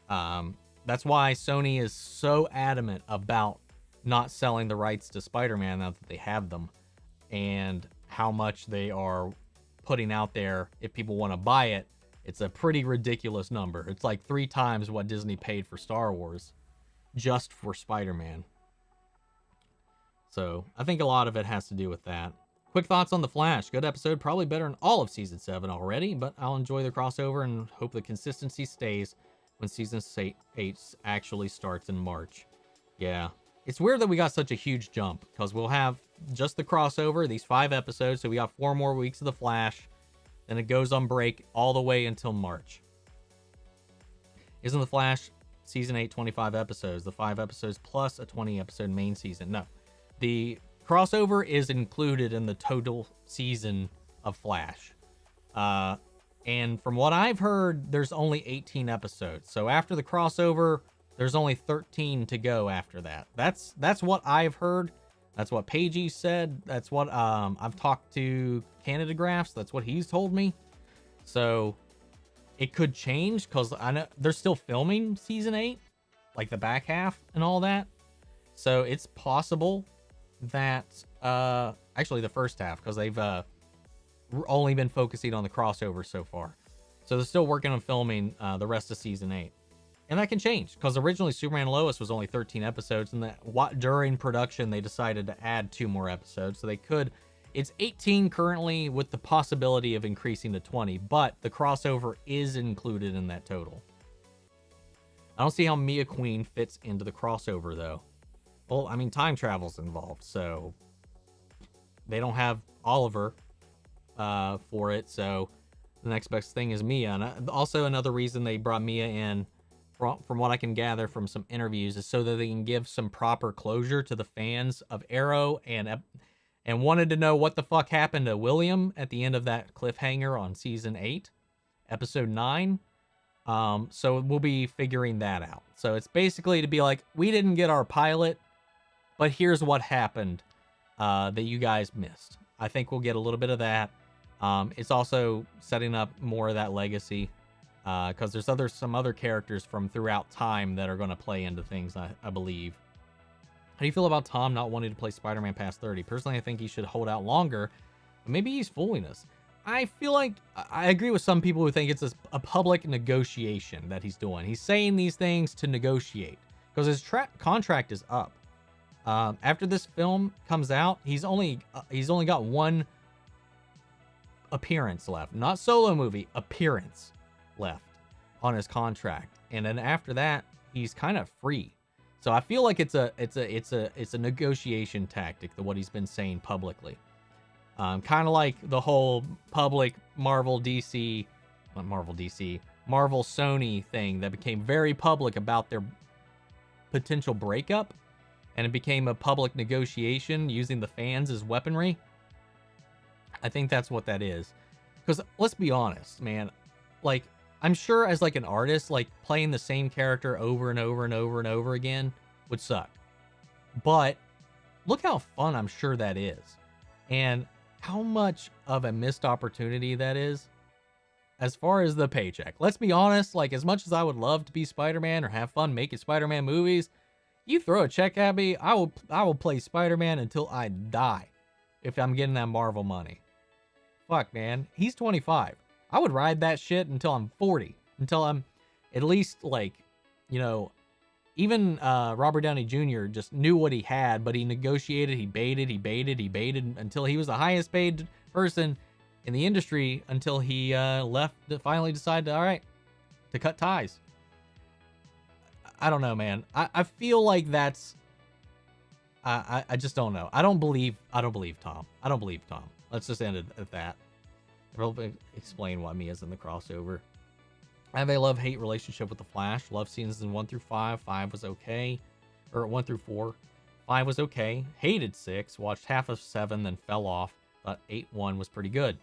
That's why Sony is so adamant about not selling the rights to Spider-Man now that they have them, and how much they are putting out there. If people want to buy it, it's a pretty ridiculous number. It's like 3 times what Disney paid for Star Wars just for Spider-Man. So I think a lot of it has to do with that. Quick thoughts on The Flash. Good episode, probably better than all of Season 7 already, but I'll enjoy the crossover and hope the consistency stays when Season 8 actually starts in March. Yeah. It's weird that we got such a huge jump, because we'll have just the crossover, these 5 episodes, so we got 4 more weeks of The Flash, then it goes on break all the way until March. Isn't The Flash Season 8 25 episodes? The 5 episodes plus a 20-episode main season? No. The crossover is included in the total season of Flash. And from what I've heard, there's only 18 episodes. So after the crossover, there's only 13 to go after that. That's what I've heard. That's what Paigey said. That's what I've talked to Canada Graphs. That's what he's told me. So it could change, because I know they're still filming Season 8, like the back half and all that. So it's possible that actually the first half, because they've only been focusing on the crossover so far. So they're still working on filming the rest of Season 8. And that can change, because originally Superman and Lois was only 13 episodes, and that during production they decided to add 2 more episodes. So they could, it's 18 currently, with the possibility of increasing to 20, but the crossover is included in that total. I don't see how Mia Queen fits into the crossover, though. Well, I mean, time travel's involved, so they don't have Oliver for it, so the next best thing is Mia. And also another reason they brought Mia in, from what I can gather from some interviews, is so that they can give some proper closure to the fans of Arrow, and wanted to know what the fuck happened to William at the end of that cliffhanger on Season 8, Episode 9. So we'll be figuring that out. So it's basically to be like, we didn't get our pilot, but here's what happened that you guys missed. I think we'll get a little bit of that. It's also setting up more of that legacy because there's some other characters from throughout time that are going to play into things, I believe. How do you feel about Tom not wanting to play Spider-Man past 30? Personally, I think he should hold out longer, but maybe he's fooling us. I feel like I agree with some people who think it's a public negotiation that he's doing. He's saying these things to negotiate because his contract is up. After this film comes out, he's only got one appearance left, not solo movie, appearance left on his contract, and then after that, he's kind of free. So I feel like it's a negotiation tactic, what he's been saying publicly. Kind of like the whole public Marvel Sony thing that became very public about their potential breakup, and it became a public negotiation using the fans as weaponry. I think that's what that is. Because let's be honest, man, like, I'm sure as like an artist, like playing the same character over and over and over and over again would suck. But look how fun I'm sure that is. And how much of a missed opportunity that is as far as the paycheck. Let's be honest, like as much as I would love to be Spider-Man or have fun making Spider-Man movies, you throw a check at me, I will play Spider-Man until I die if I'm getting that Marvel money. Fuck, man. He's 25. I would ride that shit until I'm 40. Until I'm at least like, you know, even Robert Downey Jr. just knew what he had, but he negotiated, he baited until he was the highest paid person in the industry until he left to finally decide to, all right, to cut ties. I don't know, man. I feel like that's, I just don't know. I don't believe Tom. I don't believe Tom. Let's just end it at that. I'll explain why Mia's in the crossover. I have a love-hate relationship with The Flash. Love seasons 1 through 5. 5 was okay. Or 1 through 4. 5 was okay. Hated 6. Watched half of 7, then fell off. Thought 8-1 was pretty good.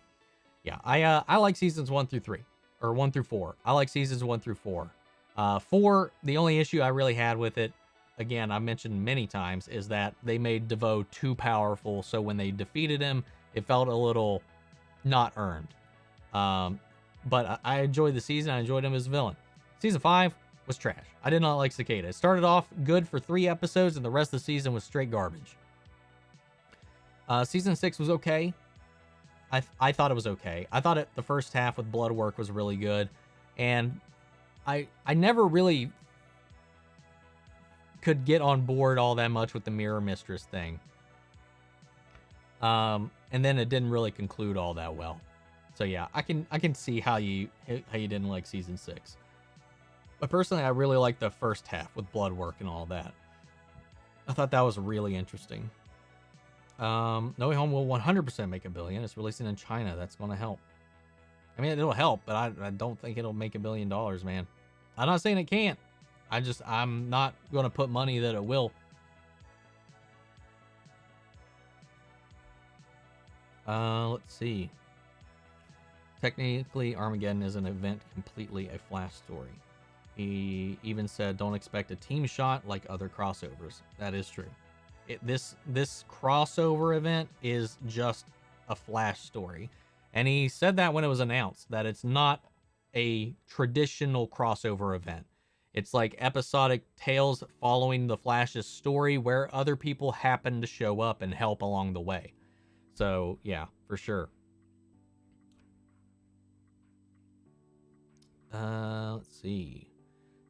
Yeah, I like seasons 1 through 3. Or 1 through 4. I like seasons 1 through 4. 4, the only issue I really had with it, again, I mentioned many times, is that they made DeVoe too powerful, so when they defeated him, it felt a little not earned. But I enjoyed the season. I enjoyed him as a villain. Season 5 was trash. I did not like Cicada. It started off good for 3 episodes, and the rest of the season was straight garbage. Season 6 was okay. I thought it was okay. I thought the first half with Bloodwork was really good, and I never really could get on board all that much with the Mirror Mistress thing. And then it didn't really conclude all that well. So yeah, I can see how you didn't like season 6. But personally, I really liked the first half with Bloodwork and all that. I thought that was really interesting. No Way Home will 100% make $1 billion. It's releasing in China. That's going to help. I mean, it'll help, but I don't think it'll make $1 billion, man. I'm not saying it can't. I'm not going to put money that it will. Let's see. Technically, Armageddon is an event completely a Flash story. He even said, don't expect a team shot like other crossovers. That is true. This crossover event is just a Flash story. And he said that when it was announced, that it's not a traditional crossover event. It's like episodic tales following the Flash's story where other people happen to show up and help along the way. So, yeah, for sure. Let's see.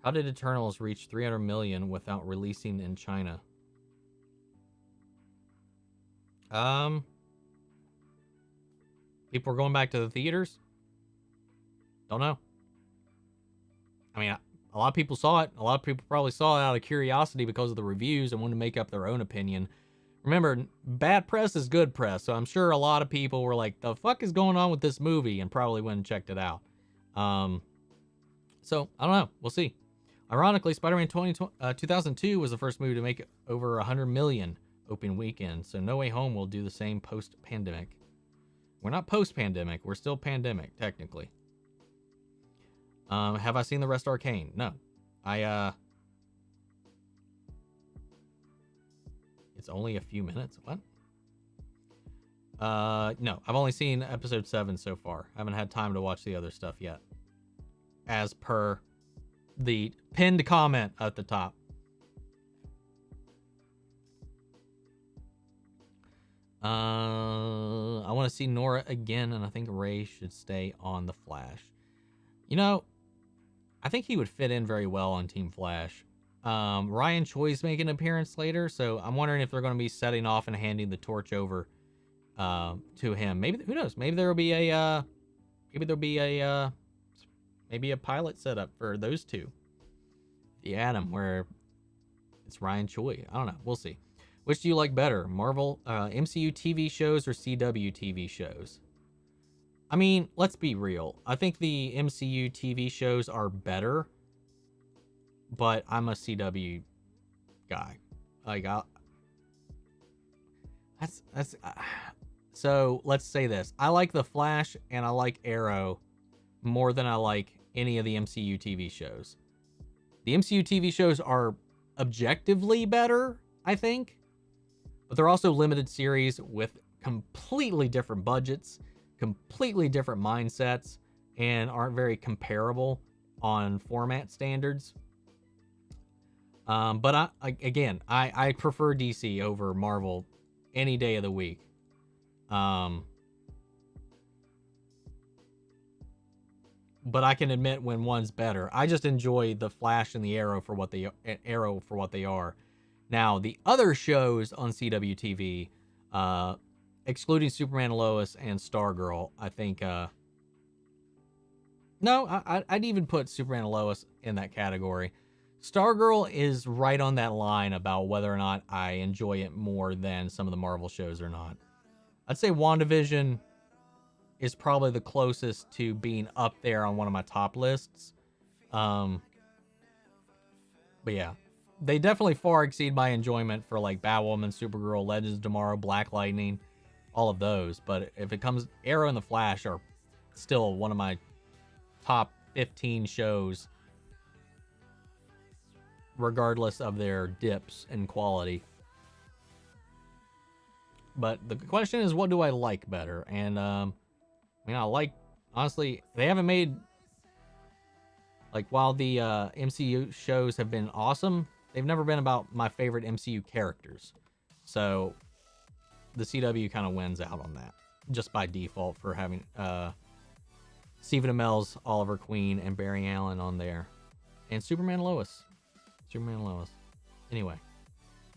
How did Eternals reach 300 million without releasing in China? People are going back to the theaters? Don't know. I mean, a lot of people saw it. A lot of people probably saw it out of curiosity because of the reviews and wanted to make up their own opinion. Remember, bad press is good press, so I'm sure a lot of people were like, the fuck is going on with this movie? And probably went and checked it out. So, I don't know. We'll see. Ironically, Spider-Man 2002 was the first movie to make over 100 million opening weekend, so No Way Home will do the same post-pandemic. We're not post-pandemic. We're still pandemic, technically. Have I seen the rest of Arcane? No. It's only a few minutes. What? No. I've only seen episode 7 so far. I haven't had time to watch the other stuff yet. as per the pinned comment at the top. I want to see Nora again, and I think Ray should stay on the Flash. You know, I think he would fit in very well on Team Flash. Ryan Choi's making an appearance later, so I'm wondering if they're going to be setting off and handing the torch over to him. Maybe, who knows? Maybe there'll be a maybe a pilot setup for those two. The Atom, where it's Ryan Choi. I don't know. We'll see. Which do you like better, Marvel, MCU TV shows or CW TV shows? I mean, let's be real. I think the MCU TV shows are better, but I'm a CW guy. Like, so let's say this. I like The Flash and I like Arrow more than I like any of the MCU TV shows. The MCU TV shows are objectively better, I think, but they're also limited series with completely different budgets, completely different mindsets, and aren't very comparable on format standards. But I prefer DC over Marvel any day of the week. But I can admit when one's better. I just enjoy the Flash and the Arrow for what they are. Now, the other shows on CW TV, excluding Superman and Lois and Stargirl, I think I'd even put Superman and Lois in that category. Stargirl is right on that line about whether or not I enjoy it more than some of the Marvel shows or not. I'd say WandaVision is probably the closest to being up there on one of my top lists. But yeah, they definitely far exceed my enjoyment for like Batwoman, Supergirl, Legends of Tomorrow, Black Lightning, all of those. But if it comes, Arrow and The Flash are still one of my top 15 shows, regardless of their dips in quality. But the question is, what do I like better? And I like, honestly, they haven't made, like, while the MCU shows have been awesome, they've never been about my favorite MCU characters. So the CW kind of wins out on that, just by default, for having Stephen Amell's Oliver Queen and Barry Allen on there. And Superman Lois. Anyway,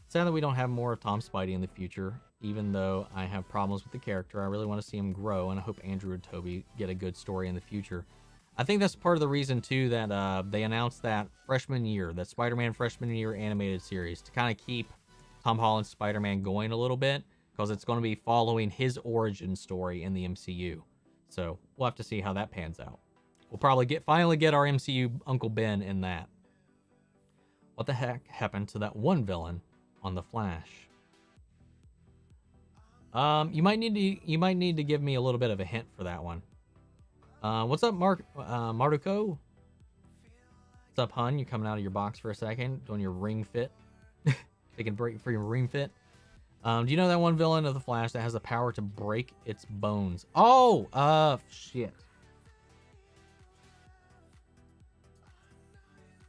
sad that we don't have more of Tom Spidey in the future. Even though I have problems with the character, I really want to see him grow, and I hope Andrew and Toby get a good story in the future. I think that's part of the reason, too, that they announced that that Spider-Man Freshman Year animated series, to kind of keep Tom Holland's Spider-Man going a little bit, because it's going to be following his origin story in the MCU. So we'll have to see how that pans out. We'll probably finally get our MCU Uncle Ben in that. What the heck happened to that one villain on The Flash? You might need to give me a little bit of a hint for that one. What's up, Marduko? What's up, hun? You coming out of your box for a second, doing your ring fit, taking a break for your ring fit. Do you know that one villain of the Flash that has the power to break its bones? Oh, shit.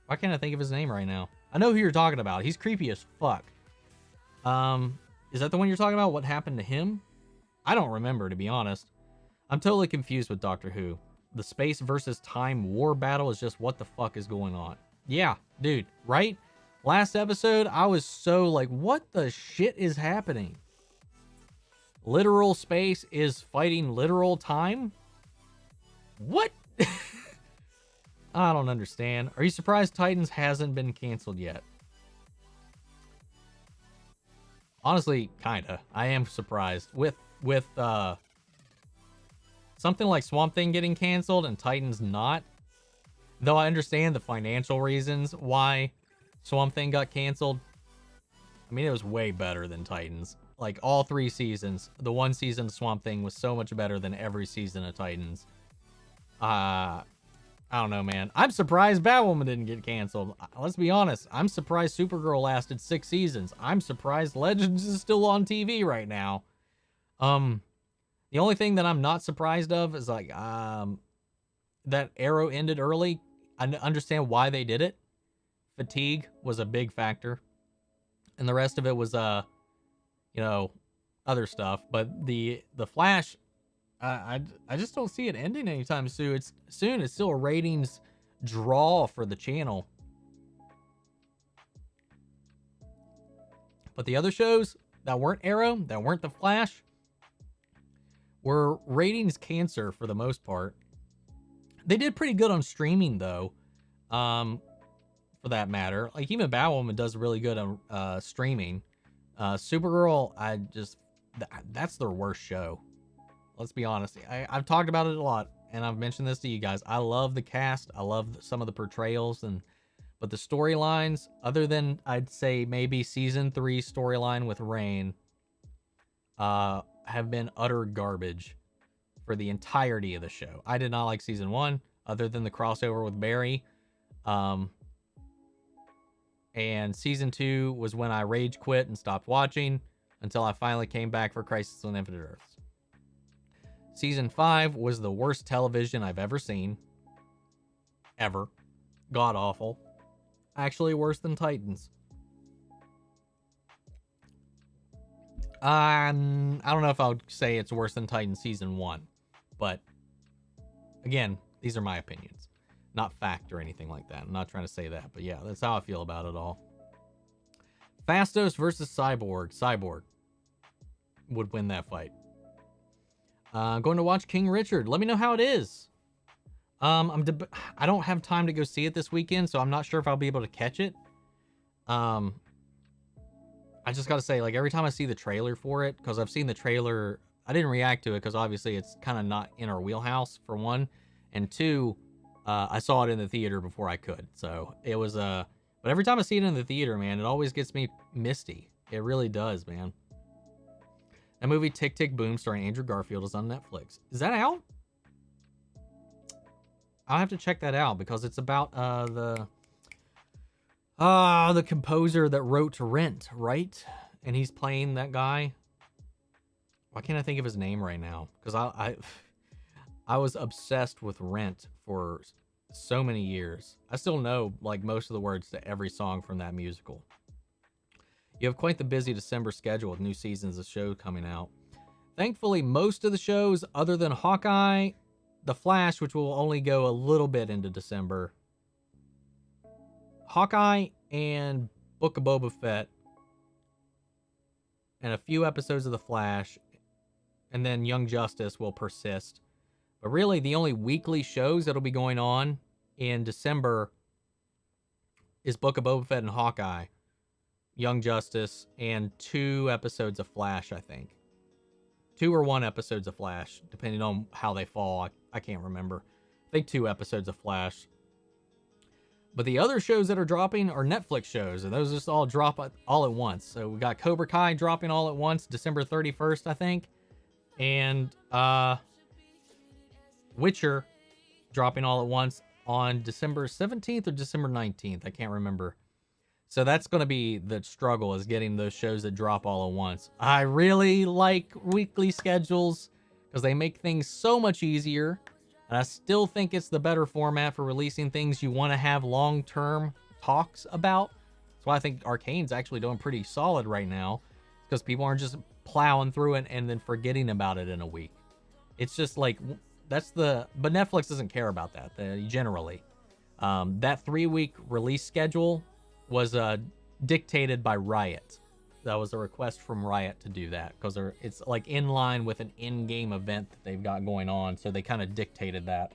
Why can't I think of his name right now? I know who you're talking about. He's creepy as fuck. Is that the one you're talking about? What happened to him? I don't remember, to be honest. I'm totally confused with Doctor Who. The space versus time war battle is just what the fuck is going on. Yeah, dude, right? Last episode, I was so like, what the shit is happening? Literal space is fighting literal time? What? I don't understand. Are you surprised Titans hasn't been canceled yet? Honestly, kinda. I am surprised with something like Swamp Thing getting canceled and Titans not. Though I understand the financial reasons why Swamp Thing got canceled. I mean, it was way better than Titans. Like, all 3 seasons. The one season of Swamp Thing was so much better than every season of Titans. I don't know, man. I'm surprised Batwoman didn't get canceled. Let's be honest. I'm surprised Supergirl lasted 6 seasons. I'm surprised Legends is still on TV right now. The only thing that I'm not surprised of is, like, that Arrow ended early. understand why they did it. Fatigue was a big factor, and the rest of it was other stuff. But the Flash, I just don't see it ending anytime soon. It's still a ratings draw for the channel. But the other shows that weren't Arrow, that weren't the Flash, were ratings cancer for the most part. They did pretty good on streaming though, for that matter. Like even Batwoman does really good on streaming. Supergirl, that's their worst show. Let's be honest. I've talked about it a lot, and I've mentioned this to you guys. I love the cast. I love some of the portrayals, but the storylines, other than I'd say maybe season 3 storyline with Rain, have been utter garbage for the entirety of the show. I did not like season 1, other than the crossover with Barry. And season 2 was when I rage quit and stopped watching until I finally came back for Crisis on Infinite Earths. Season 5 was the worst television I've ever seen. Ever. God awful. Actually worse than Titans. I don't know if I would say it's worse than Titans season 1, but again, these are my opinions, not fact or anything like that. I'm not trying to say that, but yeah, that's how I feel about it all. Phastos versus Cyborg. Cyborg would win that fight. I'm going to watch King Richard. Let me know how it is. I don't have time to go see it this weekend, so I'm not sure if I'll be able to catch it. I just got to say, like, every time I see the trailer for it, because I've seen the trailer, I didn't react to it because obviously it's kind of not in our wheelhouse, for one. And two, I saw it in the theater before I could. So it was, but every time I see it in the theater, man, it always gets me misty. It really does, man. That movie, Tick, Tick, Boom, starring Andrew Garfield, is on Netflix. Is that out? I'll have to check that out because it's about the composer that wrote Rent, right? And he's playing that guy. Why can't I think of his name right now? Because I was obsessed with Rent for so many years. I still know like most of the words to every song from that musical. You have quite the busy December schedule with new seasons of shows coming out. Thankfully, most of the shows, other than Hawkeye, The Flash, which will only go a little bit into December, Hawkeye and Book of Boba Fett, and a few episodes of The Flash, and then Young Justice will persist. But really, the only weekly shows that'll be going on in December is Book of Boba Fett and Hawkeye, Young Justice, and 2 episodes of Flash, I think. 2 or 1 episodes of Flash, depending on how they fall. I can't remember. I think 2 episodes of Flash. But the other shows that are dropping are Netflix shows, and those just all drop all at once. So we got Cobra Kai dropping all at once, December 31st, I think. And Witcher dropping all at once on December 17th or December 19th. I can't remember. So that's going to be the struggle, is getting those shows that drop all at once. I really like weekly schedules because they make things so much easier. And I still think it's the better format for releasing things you want to have long-term talks about. That's why I think Arcane's actually doing pretty solid right now, because people aren't just plowing through it and then forgetting about it in a week. It's just like, but Netflix doesn't care about that generally. That 3-week release schedule was dictated by Riot. That was a request from Riot to do that because it's like in line with an in-game event that they've got going on, so they kind of dictated that.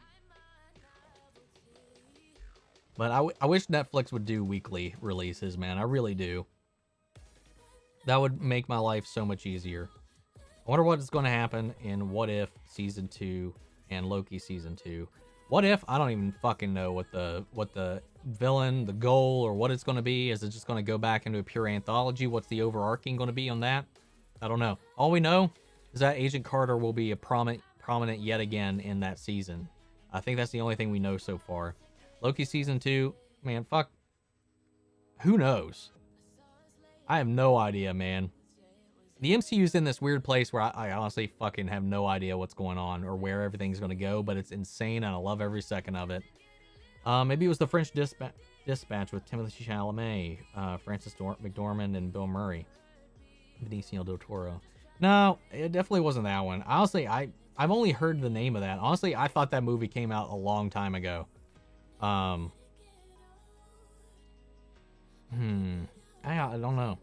But I wish Netflix would do weekly releases, man. I really do. That would make my life so much easier. I wonder what's going to happen in What If Season 2 and Loki Season 2. What If? I don't even fucking know what the villain, the goal, or what it's going to be. Is it just going to go back into a pure anthology? What's the overarching going to be on that? I don't know. All we know is that Agent Carter will be a prominent yet again in that season. I think that's the only thing we know so far. Loki Season 2, man, fuck. Who knows? I have no idea, man. The MCU's in this weird place where I honestly fucking have no idea what's going on or where everything's going to go, but it's insane and I love every second of it. Maybe it was the French Dispatch with Timothée Chalamet, Francis McDormand, and Bill Murray. Benicio del Toro. No, it definitely wasn't that one. Honestly, I've only heard the name of that. Honestly, I thought that movie came out a long time ago. I don't know.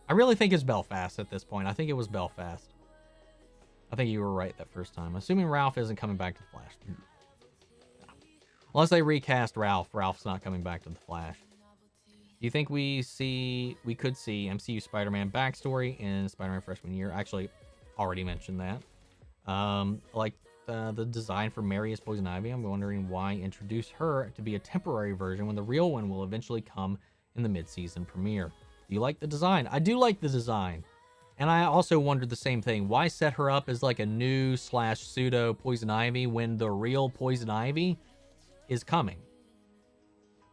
I really think it's Belfast at this point. I think it was Belfast. I think you were right that first time. Assuming Ralph isn't coming back to the Flash. No. Unless they recast Ralph. Ralph's not coming back to the Flash. Do you think we could see MCU Spider-Man backstory in Spider-Man freshman year? Actually, already mentioned that. Like the design for Mary as Poison Ivy. I'm wondering why introduce her to be a temporary version when the real one will eventually come in the mid-season premiere. Do you like the design? I do like the design. And I also wondered the same thing. Why set her up as like a new / pseudo Poison Ivy when the real Poison Ivy is coming?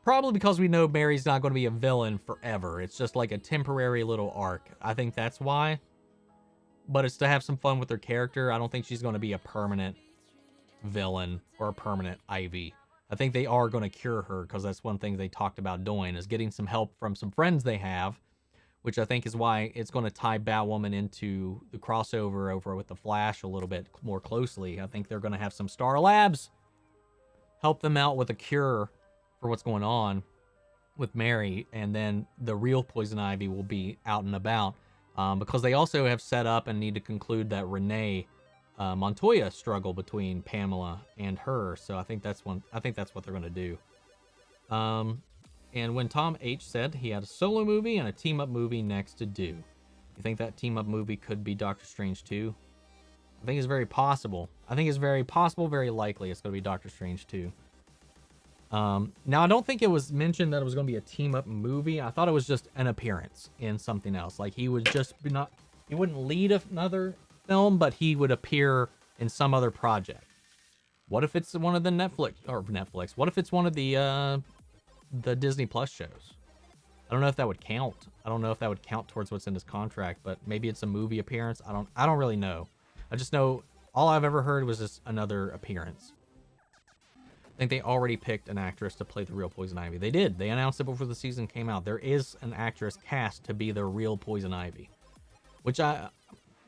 Probably because we know Mary's not going to be a villain forever. It's just like a temporary little arc. I think that's why. But it's to have some fun with her character. I don't think she's going to be a permanent villain or a permanent Ivy. I think they are going to cure her because that's one thing they talked about doing, is getting some help from some friends they have, which I think is why it's going to tie Batwoman into the crossover over with the Flash a little bit more closely. I think they're going to have some Star Labs help them out with a cure for what's going on with Mary, and then the real Poison Ivy will be out and about, because they also have set up and need to conclude that Renee Montoya struggle between Pamela and her. So I think that's what they're going to do. And when Tom H said he had a solo movie and a team-up movie next to do, you think that team-up movie could be Doctor Strange 2? I think it's very possible. Very likely it's going to be Doctor Strange 2. Now, I don't think it was mentioned that it was going to be a team-up movie. I thought it was just an appearance in something else. Like, he would just he wouldn't lead another film, but he would appear in some other project. What if it's one of the Netflix? What if it's one of the Disney Plus shows? I don't know if that would count. I don't know if that would count towards what's in his contract, but maybe it's a movie appearance. I don't really know. I just know all I've ever heard was just another appearance. I think they already picked an actress to play the real Poison Ivy. They did. They announced it before the season came out. There is an actress cast to be the real Poison Ivy. Which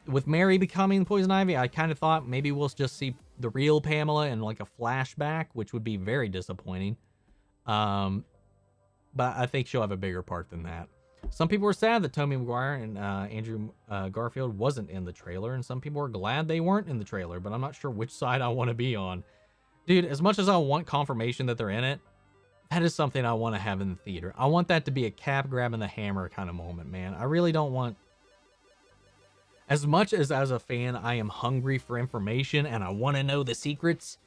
with Mary becoming Poison Ivy, I kind of thought maybe we'll just see the real Pamela in like a flashback, which would be very disappointing. But I think she'll have a bigger part than that. Some people were sad that Tobey Maguire and Andrew Garfield wasn't in the trailer, and some people were glad they weren't in the trailer, but I'm not sure which side I want to be on. Dude, as much as I want confirmation that they're in it, that is something I want to have in the theater. I want that to be a cap grabbing the hammer kind of moment, man. I really don't want... As much as a fan, I am hungry for information and I want to know the secrets,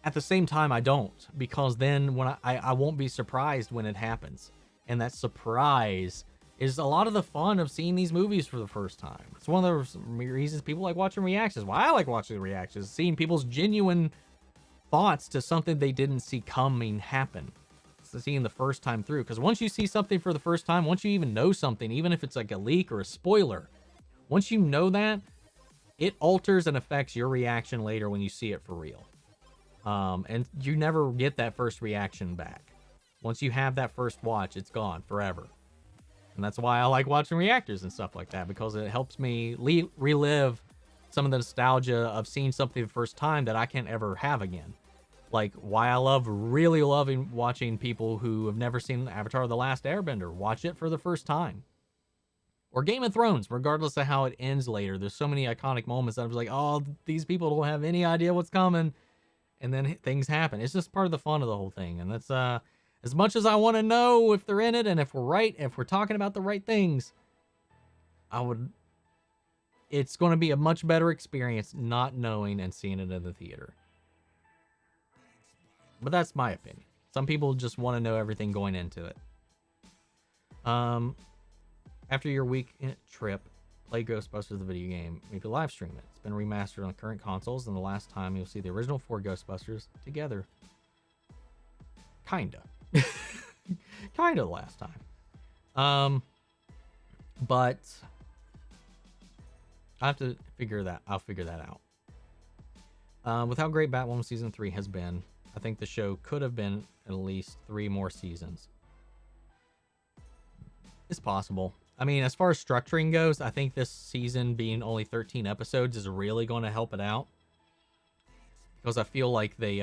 at the same time, I don't. Because then when I won't be surprised when it happens. And that surprise is a lot of the fun of seeing these movies for the first time. It's one of the reasons people like watching reactions. Why I like watching the reactions. Seeing people's genuine thoughts to something they didn't see coming happen. So seeing the first time through. Because once you see something for the first time, once you even know something, even if it's like a leak or a spoiler, once you know that, it alters and affects your reaction later when you see it for real. And you never get that first reaction back. Once you have that first watch, it's gone forever. And that's why I like watching reactors and stuff like that, because it helps me relive some of the nostalgia of seeing something the first time that I can't ever have again. Like why I really loving watching people who have never seen Avatar: The Last Airbender watch it for the first time. Or Game of Thrones, regardless of how it ends later. There's so many iconic moments that I'm just like, oh, these people don't have any idea what's coming. And then things happen. It's just part of the fun of the whole thing. And that's as much as I want to know if they're in it and if we're right, if we're talking about the right things, it's going to be a much better experience not knowing and seeing it in the theater. But that's my opinion. Some people just want to know everything going into it. After your week trip, play Ghostbusters the video game. Maybe live stream it. It's been remastered on current consoles, and the last time you'll see the original 4 Ghostbusters together. Kinda. Kinda the last time. But I have to figure that. I'll figure that out. With how great Batwoman Season 3 has been, I think the show could have been at least 3 more seasons. It's possible. I mean, as far as structuring goes, I think this season being only 13 episodes is really going to help it out. Because I feel like they've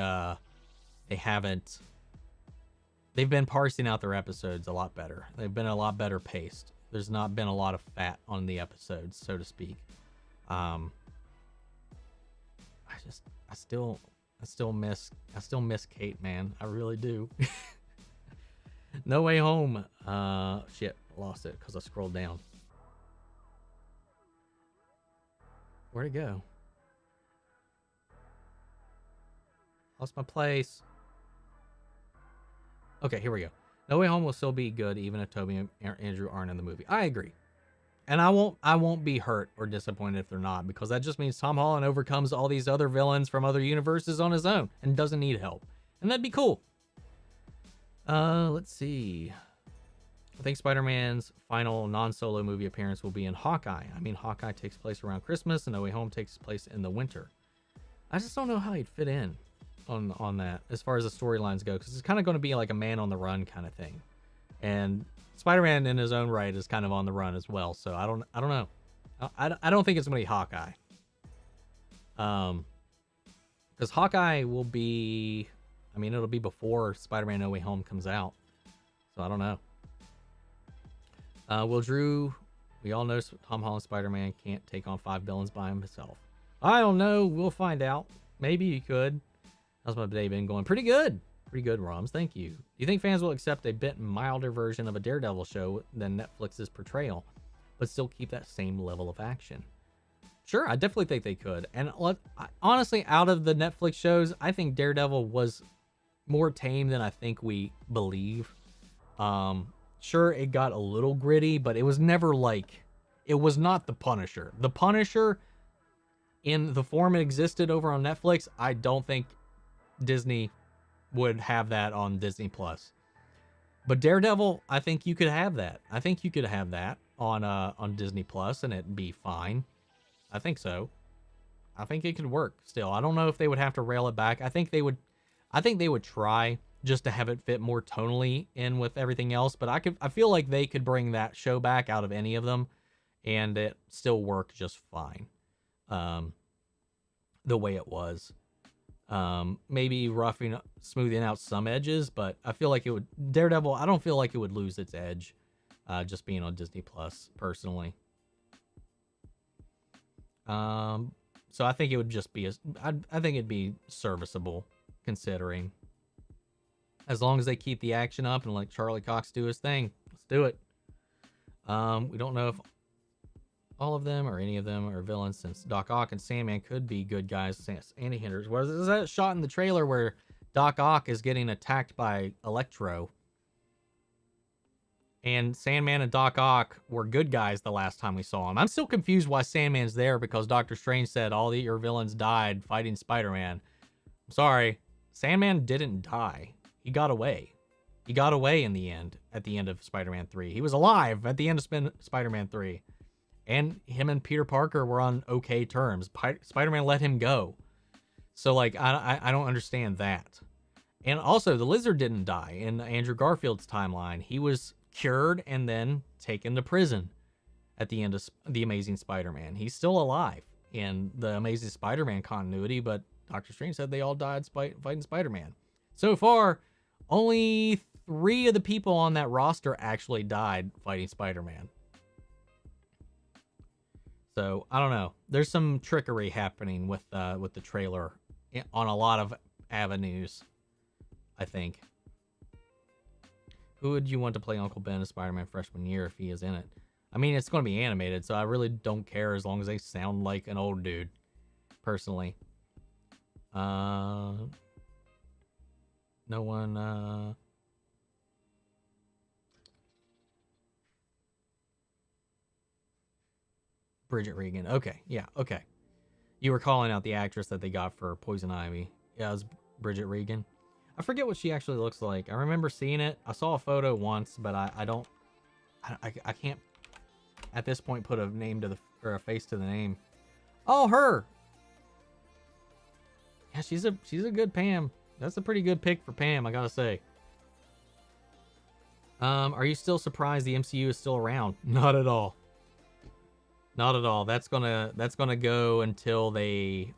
been parsing out their episodes a lot better. They've been a lot better paced. There's not been a lot of fat on the episodes, so to speak. I still miss Kate, man. I really do. No Way Home. Shit, lost it because I scrolled down. Where'd it go? Lost my place. Okay, here we go. No Way Home will still be good even if Toby and Andrew aren't in the movie. I agree. And I won't be hurt or disappointed if they're not, because that just means Tom Holland overcomes all these other villains from other universes on his own and doesn't need help. And that'd be cool. Let's see. I think Spider-Man's final non-solo movie appearance will be in Hawkeye. I mean, Hawkeye takes place around Christmas and No Way Home takes place in the winter. I just don't know how he'd fit in on that as far as the storylines go, because it's kind of going to be like a man on the run kind of thing, and Spider-Man in his own right is kind of on the run as well. So I don't know. I don't think it's going to be Hawkeye, because Hawkeye will be, I mean, it'll be before Spider-Man No Way Home comes out, so I don't know. Will Drew, we all know Tom Holland Spider-Man can't take on 5 villains by himself. I don't know. We'll find out. Maybe he could. How's my day been going? Pretty good. Pretty good, Roms. Thank you. Do you think fans will accept a bit milder version of a Daredevil show than Netflix's portrayal, but still keep that same level of action? Sure, I definitely think they could. And honestly, out of the Netflix shows, I think Daredevil was more tame than I think we believe. Sure, it got a little gritty, but it was never like, it was not The Punisher. The Punisher, in the form it existed over on Netflix, I don't think Disney would have that on Disney Plus. But Daredevil, I think you could have that. I think you could have that on Disney Plus and it'd be fine. I think so. I think it could work still. I don't know if they would have to rail it back. I think they would try just to have it fit more tonally in with everything else, but I feel like they could bring that show back out of any of them and it still work just fine. The way it was. Maybe smoothing out some edges, but I feel like Daredevil, I don't feel like it would lose its edge just being on Disney Plus, personally. So I think it would just be I think it'd be serviceable, considering, as long as they keep the action up and let Charlie Cox do his thing. Let's do it. We don't know if all of them or any of them are villains, since Doc Ock and Sandman could be good guys. Anti-hinders. Was that shot in the trailer where Doc Ock is getting attacked by Electro? And Sandman and Doc Ock were good guys the last time we saw him. I'm still confused why Sandman's there, because Doctor Strange said all your villains died fighting Spider-Man. I'm sorry. Sandman didn't die. He got away. He got away in the end, at the end of Spider-Man 3. He was alive at the end of Spider-Man 3. And him and Peter Parker were on okay terms. Spider-Man let him go. So, like, I don't understand that. And also, the Lizard didn't die in Andrew Garfield's timeline. He was cured and then taken to prison at the end of The Amazing Spider-Man. He's still alive in the Amazing Spider-Man continuity, but Doctor Strange said they all died fighting Spider-Man. So far, only 3 of the people on that roster actually died fighting Spider-Man. So, I don't know. There's some trickery happening with the trailer on a lot of avenues, I think. Who would you want to play Uncle Ben in Spider-Man freshman year if he is in it? I mean, it's going to be animated, so I really don't care as long as they sound like an old dude, personally. No one... Bridget Regan. Okay, yeah, okay. You were calling out the actress that they got for Poison Ivy. Yeah, it was Bridget Regan. I forget what she actually looks like. I remember seeing it. I saw a photo once, but I can't at this point put a name to or a face to the name. Oh, her. Yeah, she's a good Pam. That's a pretty good pick for Pam, I gotta say. Are you still surprised the MCU is still around? Not at all. Not at all. That's gonna go until they,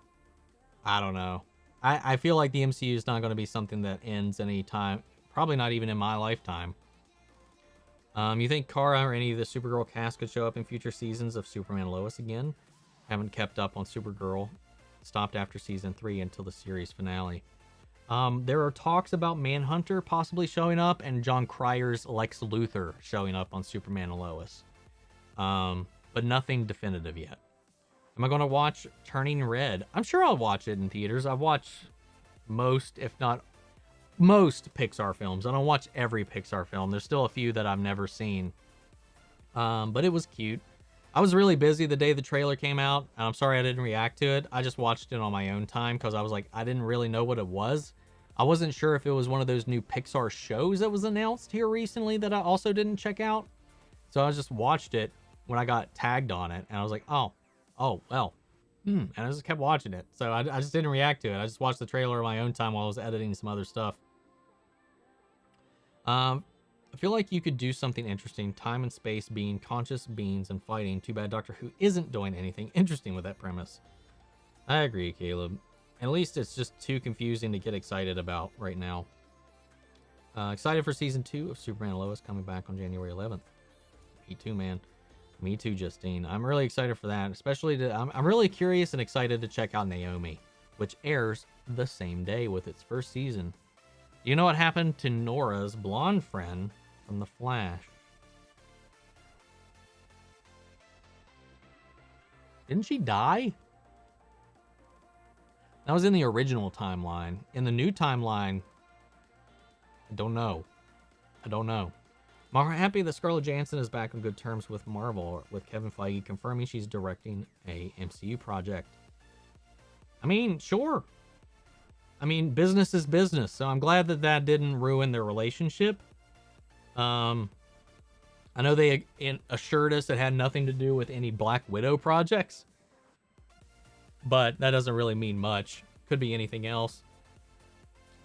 I don't know. I feel like the MCU is not gonna be something that ends anytime. Probably not even in my lifetime. You think Kara or any of the Supergirl cast could show up in future seasons of Superman and Lois again? Haven't kept up on Supergirl. Stopped after season 3 until the series finale. There are talks about Manhunter possibly showing up and John Cryer's Lex Luthor showing up on Superman and Lois. But nothing definitive yet. Am I going to watch Turning Red? I'm sure I'll watch it in theaters. I've watched most, if not most, Pixar films. I don't watch every Pixar film. There's still a few that I've never seen. But it was cute. I was really busy the day the trailer came out, and I'm sorry I didn't react to it. I just watched it on my own time because I was like, I didn't really know what it was. I wasn't sure if it was one of those new Pixar shows that was announced here recently that I also didn't check out. So I just watched it when I got tagged on it, and I was like, oh, well. And I just kept watching it. So I just didn't react to it. I just watched the trailer on my own time while I was editing some other stuff. I feel like you could do something interesting. Time and space being conscious beings and fighting. Too bad Doctor Who isn't doing anything interesting with that premise. I agree, Caleb. At least it's just too confusing to get excited about right now. Excited for season 2 of Superman and Lois coming back on January 11th. Me too, man. Me too, Justine. I'm really excited for that. Especially I'm really curious and excited to check out Naomi, which airs the same day with its first season. You know what happened to Nora's blonde friend from The Flash? Didn't she die? That was in the original timeline. In the new timeline, I don't know. I'm happy that Scarlett Johansson is back on good terms with Marvel, with Kevin Feige confirming she's directing a MCU project. I mean, sure. I mean, business is business, so I'm glad that that didn't ruin their relationship. I know they assured us it had nothing to do with any Black Widow projects, but that doesn't really mean much. Could be anything else.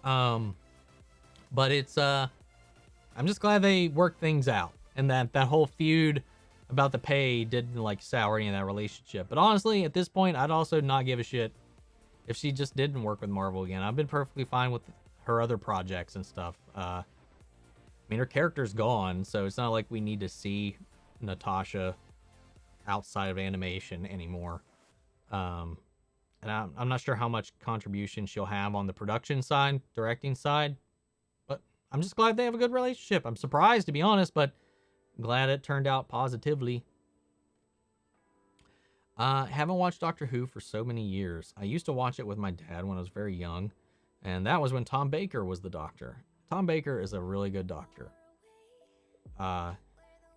But it's I'm just glad they worked things out, and that whole feud about the pay didn't like sour any of that relationship. But honestly, at this point, I'd also not give a shit if she just didn't work with Marvel again. I've been perfectly fine with her other projects and stuff. I mean, her character's gone, so it's not like we need to see Natasha outside of animation anymore. And I'm not sure how much contribution she'll have on the production side, directing side, but I'm just glad they have a good relationship. I'm surprised, to be honest, but glad it turned out positively. Haven't watched Doctor Who for so many years. I used to watch it with my dad when I was very young, and that was when Tom Baker was the Doctor. Tom Baker is a really good Doctor. Out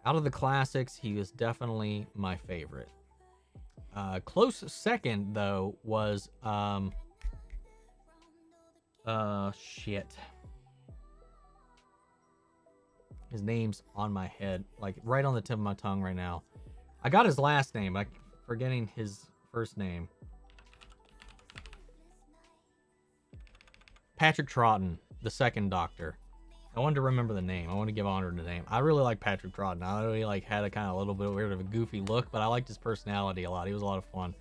of the classics, he was definitely my favorite. Close second, though, was, shit. His name's on my head, like right on the tip of my tongue right now. I got his last name, I'm forgetting his first name. Patrick Troughton, the second Doctor. I wanted to remember the name. I want to give honor to the name. I really like Patrick Troughton. I know he like had a kind of a little bit weird of a goofy look, but I liked his personality a lot. He was a lot of fun.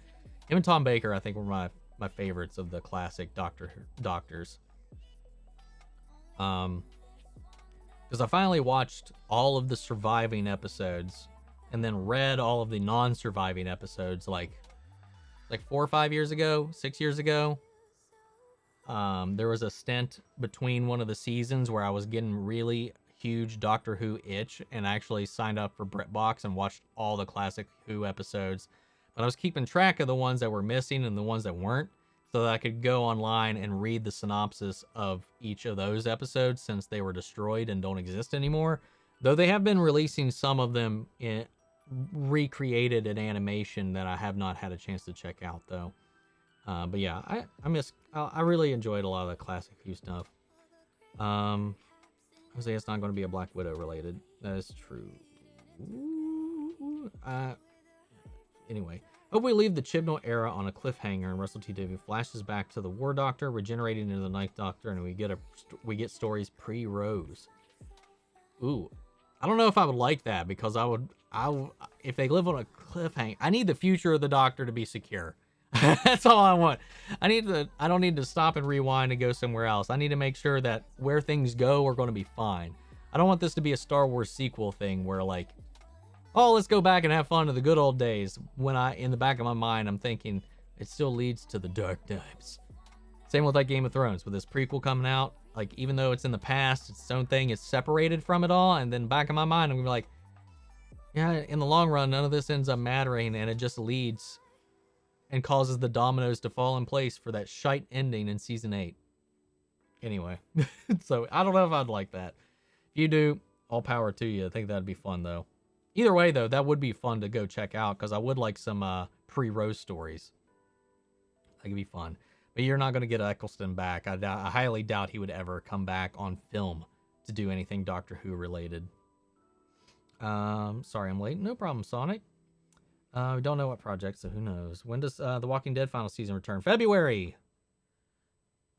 Him and Tom Baker, I think, were my favorites of the classic Doctors. Because I finally watched all of the surviving episodes and then read all of the non-surviving episodes like 4 or 5 years ago, 6 years ago. There was a stint between one of the seasons where I was getting really huge Doctor Who itch and actually signed up for BritBox and watched all the classic Who episodes. But I was keeping track of the ones that were missing and the ones that weren't, so that I could go online and read the synopsis of each of those episodes since they were destroyed and don't exist anymore. Though they have been releasing some of them recreated in animation that I have not had a chance to check out, though. But yeah, I really enjoyed a lot of the classic Who stuff. I say it's not going to be a Black Widow related. That is true. Anyway, Hope we leave the Chibnall era on a cliffhanger and Russell T Davies flashes back to the War Doctor, regenerating into the Ninth Doctor, and we get stories pre-Rose. Ooh, I don't know if I would like that, because if they live on a cliffhanger, I need the future of the Doctor to be secure. That's all I want. I don't need to stop and rewind and go somewhere else. I need to make sure that where things go are going to be fine. I don't want this to be a Star Wars sequel thing where, like, oh, let's go back and have fun to the good old days, when in the back of my mind, I'm thinking it still leads to the dark times. Same with like Game of Thrones, with this prequel coming out. Like, even though it's in the past, it's its own thing, it's separated from it all. And then back in my mind, I'm gonna be like, yeah, in the long run, none of this ends up mattering, and it just leads and causes the dominoes to fall in place for that shite ending in season 8. Anyway, so I don't know if I'd like that. If you do, all power to you. I think that'd be fun, though. Either way, though, that would be fun to go check out, because I would like some pre-Rose stories. That could be fun. But you're not going to get Eccleston back. I highly doubt he would ever come back on film to do anything Doctor Who related. Sorry I'm late. No problem, Sonic. We don't know what project, so who knows. When does The Walking Dead final season return? February!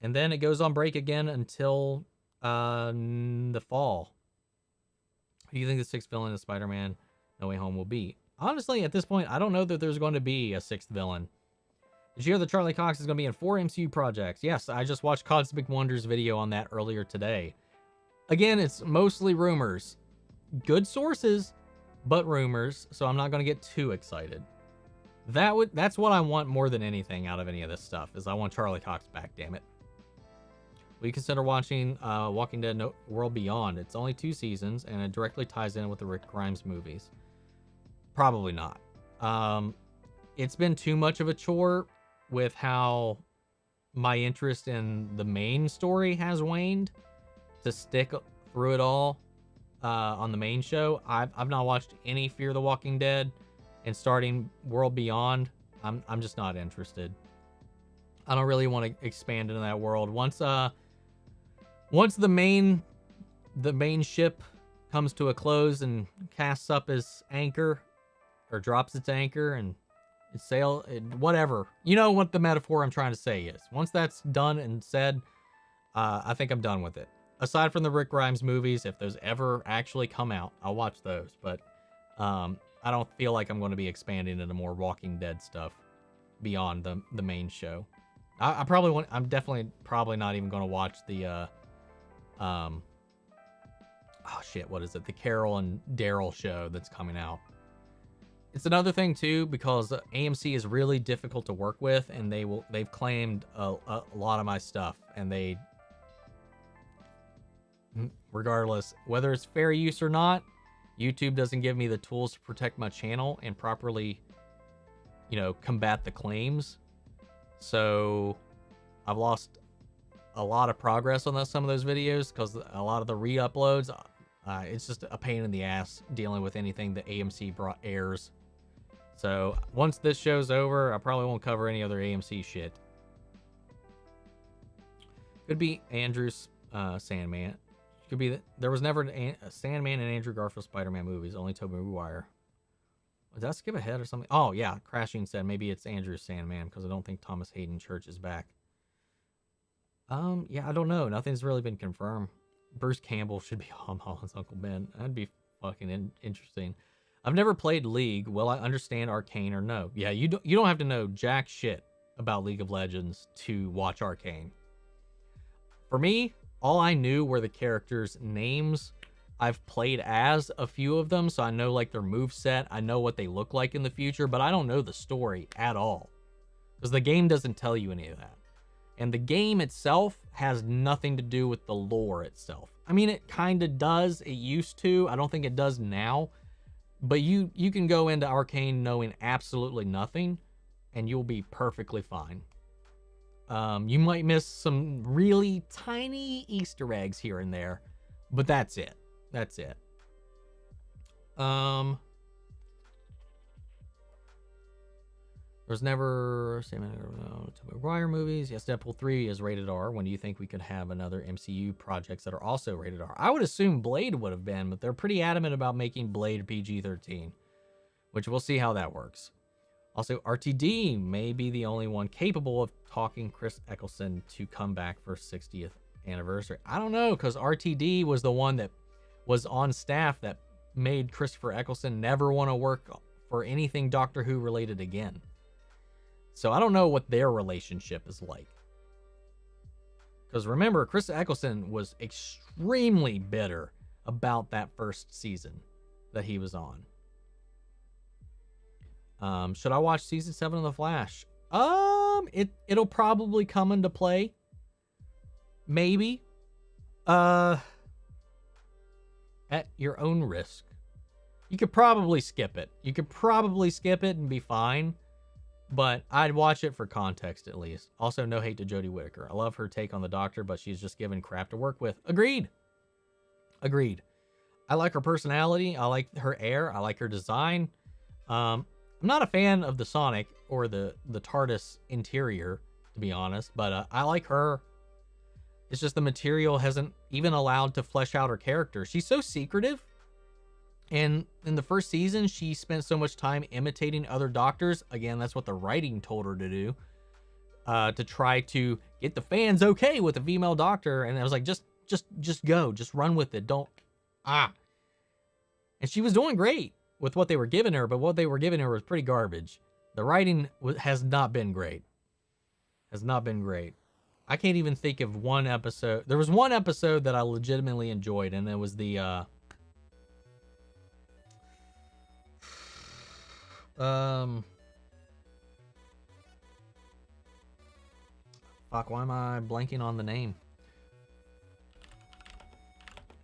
And then it goes on break again until the fall. Who do you think the sixth villain of Spider-Man No Way Home will be? Honestly, at this point, I don't know that there's going to be a sixth villain. Did you hear that Charlie Cox is going to be in 4 MCU projects? Yes, I just watched Cosmic Wonders video on that earlier today. Again, it's mostly rumors. Good sources, but rumors, so I'm not going to get too excited. That's what I want more than anything out of any of this stuff, is I want Charlie Cox back, damn it. Will you consider watching Walking Dead World Beyond? It's only 2 seasons, and it directly ties in with the Rick Grimes movies. Probably not. It's been too much of a chore with how my interest in the main story has waned to stick through it all on the main show. I've not watched any Fear the Walking Dead, and starting World Beyond, I'm just not interested. I don't really want to expand into that world. Once the main ship comes to a close and casts up its anchor, or drops its anchor, and whatever. You know what the metaphor I'm trying to say is. Once that's done and said, I think I'm done with it. Aside from the Rick Grimes movies, if those ever actually come out, I'll watch those. But I don't feel like I'm going to be expanding into more Walking Dead stuff beyond the main show. I'm definitely probably not even going to watch the oh shit, what is it? The Carol and Daryl show that's coming out. It's another thing too, because AMC is really difficult to work with, and they've claimed a lot of my stuff, and regardless whether it's fair use or not, YouTube doesn't give me the tools to protect my channel and properly, combat the claims. So I've lost a lot of progress on some of those videos, because a lot of the re-uploads, it's just a pain in the ass dealing with anything that AMC airs. So once this show's over, I probably won't cover any other AMC shit. Could be Andrew's Sandman. Could be there was never a Sandman and Andrew Garfield Spider-Man movies, only Tobey Maguire. Did I skip ahead or something? Oh yeah, Crashing said maybe it's Andrew's Sandman, because I don't think Thomas Hayden Church is back. Yeah, I don't know. Nothing's really been confirmed. Bruce Campbell should be Tom Holland's Uncle Ben. That'd be fucking interesting. I've never played League. Will I understand Arcane or no? Yeah, you don't have to know jack shit about League of Legends to watch Arcane. For me, all I knew were the characters' names. I've played as a few of them, so I know like their moveset. I know what they look like in the future, but I don't know the story at all, because the game doesn't tell you any of that. And the game itself has nothing to do with the lore itself. I mean, it kind of does. It used to. I don't think it does now. But you can go into Arcane knowing absolutely nothing, and you'll be perfectly fine. You might miss some really tiny Easter eggs here and there, but that's it. That's it. There's never Tobey Maguire movies. Yes, Deadpool 3 is rated R. When do you think we could have another MCU projects that are also rated R? I would assume Blade would have been, but they're pretty adamant about making Blade PG-13, which we'll see how that works. Also, RTD may be the only one capable of talking Chris Eccleston to come back for 60th anniversary. I don't know, because RTD was the one that was on staff that made Christopher Eccleston never want to work for anything Doctor Who related again. So I don't know what their relationship is like. Because remember, Chris Eccleston was extremely bitter about that first season that he was on. Should I watch season 7 of The Flash? It'll probably come into play. Maybe. At your own risk. You could probably skip it. You could probably skip it and be fine. But I'd watch it for context at least. Also, no hate to Jodie Whittaker. I love her take on the Doctor, but she's just given crap to work with. Agreed. I like her personality. I like her air. I like her design. I'm not a fan of the Sonic or the TARDIS interior, to be honest, but I like her. It's just the material hasn't even allowed to flesh out her character. She's so secretive. And in the first season, she spent so much time imitating other doctors. Again, that's what the writing told her to do. To try to get the fans okay with a female doctor. And I was like, just go. Just run with it. Don't. And she was doing great with what they were giving her. But what they were giving her was pretty garbage. The writing has not been great. I can't even think of one episode. There was one episode that I legitimately enjoyed. And it was the... Fuck, why am I blanking on the name?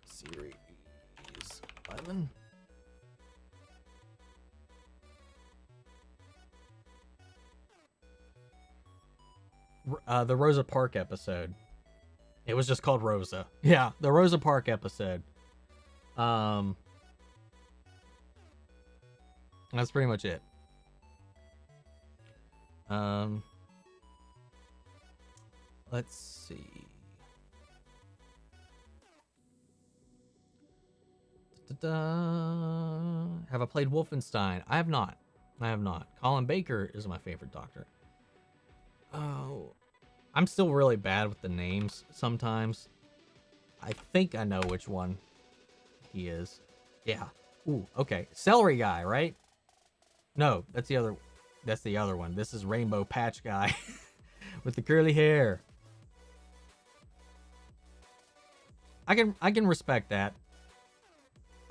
Series 11? The Rosa Parks episode. It was just called Rosa. Yeah, the Rosa Parks episode. That's pretty much it. Let's see. Have I played Wolfenstein? I have not. Colin Baker is my favorite Doctor. Oh, I'm still really bad with the names sometimes. I think I know which one he is. Yeah. Ooh, okay. Celery guy, right? No, that's the other one. This is Rainbow Patch guy with the curly hair. I can respect that.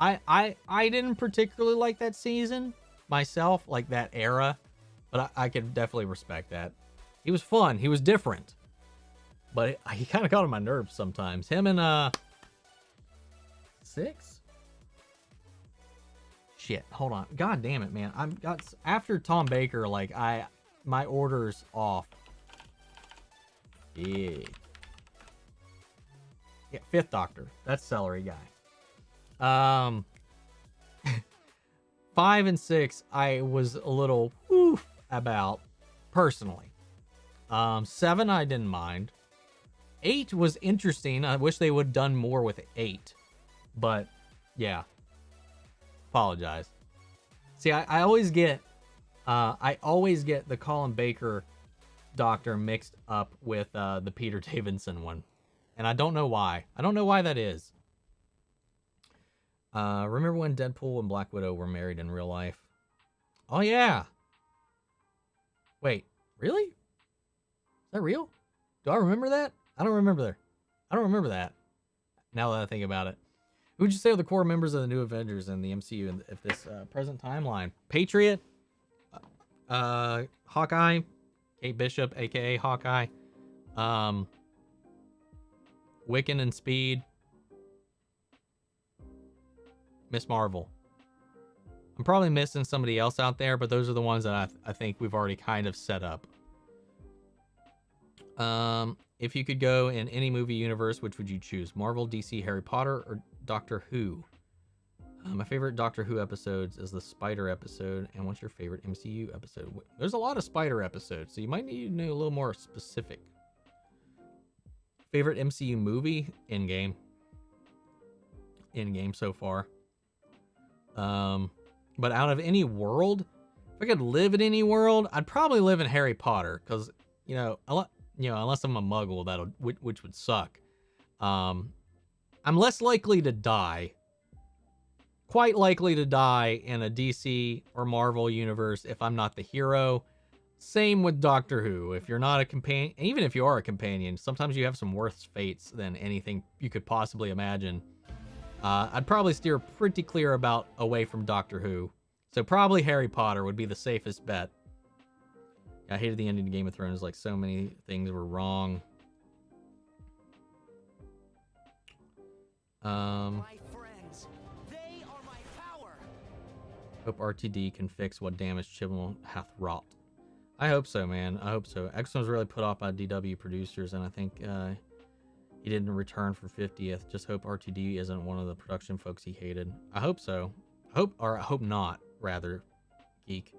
I didn't particularly like that season myself, like that era, but I can definitely respect that. He was fun. He was different, but he kind of got on my nerves sometimes. Him and 6. Shit, hold on. God damn it, man. I'm got after Tom Baker. Like my order's off. Yeah. 5th Doctor. That's Celery guy. 5 and 6, I was a little about personally. 7, I didn't mind. 8 was interesting. I wish they would have done more with 8, but yeah. Apologize. See, I always get the Colin Baker Doctor mixed up with the Peter Davidson one, and I don't know why. I don't know why that is. Remember when Deadpool and Black Widow were married in real life? Oh yeah. Wait, really? Is that real? Do I remember that? I don't remember that. Now that I think about it. Who would you say are the core members of the new Avengers in the MCU in this present timeline? Patriot, Hawkeye, Kate Bishop, aka Hawkeye, Wiccan and Speed, Miss Marvel. I'm probably missing somebody else out there, but those are the ones that I think we've already kind of set up. If you could go in any movie universe, which would you choose? Marvel, DC, Harry Potter, or Doctor Who? My favorite Doctor Who episodes is the Spider episode. And what's your favorite MCU episode? There's a lot of Spider episodes, so you might need to know a little more specific. Favorite MCU movie? Endgame. Endgame so far. But out of any world, If I could live in any world, I'd probably live in Harry Potter, because unless I'm a Muggle, which would suck. I'm less likely to die. Quite likely to die in a DC or Marvel universe if I'm not the hero. Same with Doctor Who. If you're not a companion, even if you are a companion, sometimes you have some worse fates than anything you could possibly imagine. I'd probably steer pretty clear away from Doctor Who. So probably Harry Potter would be the safest bet. I hated the ending of Game of Thrones. Like, so many things were wrong. My friends, they are my power. Hope RTD can fix what damage Chibnall hath wrought. I hope so, man. I hope so. X was really put off by DW producers, and I think he didn't return for 50th. Just hope RTD isn't one of the production folks he hated. I hope so. I hope not, rather, Geek.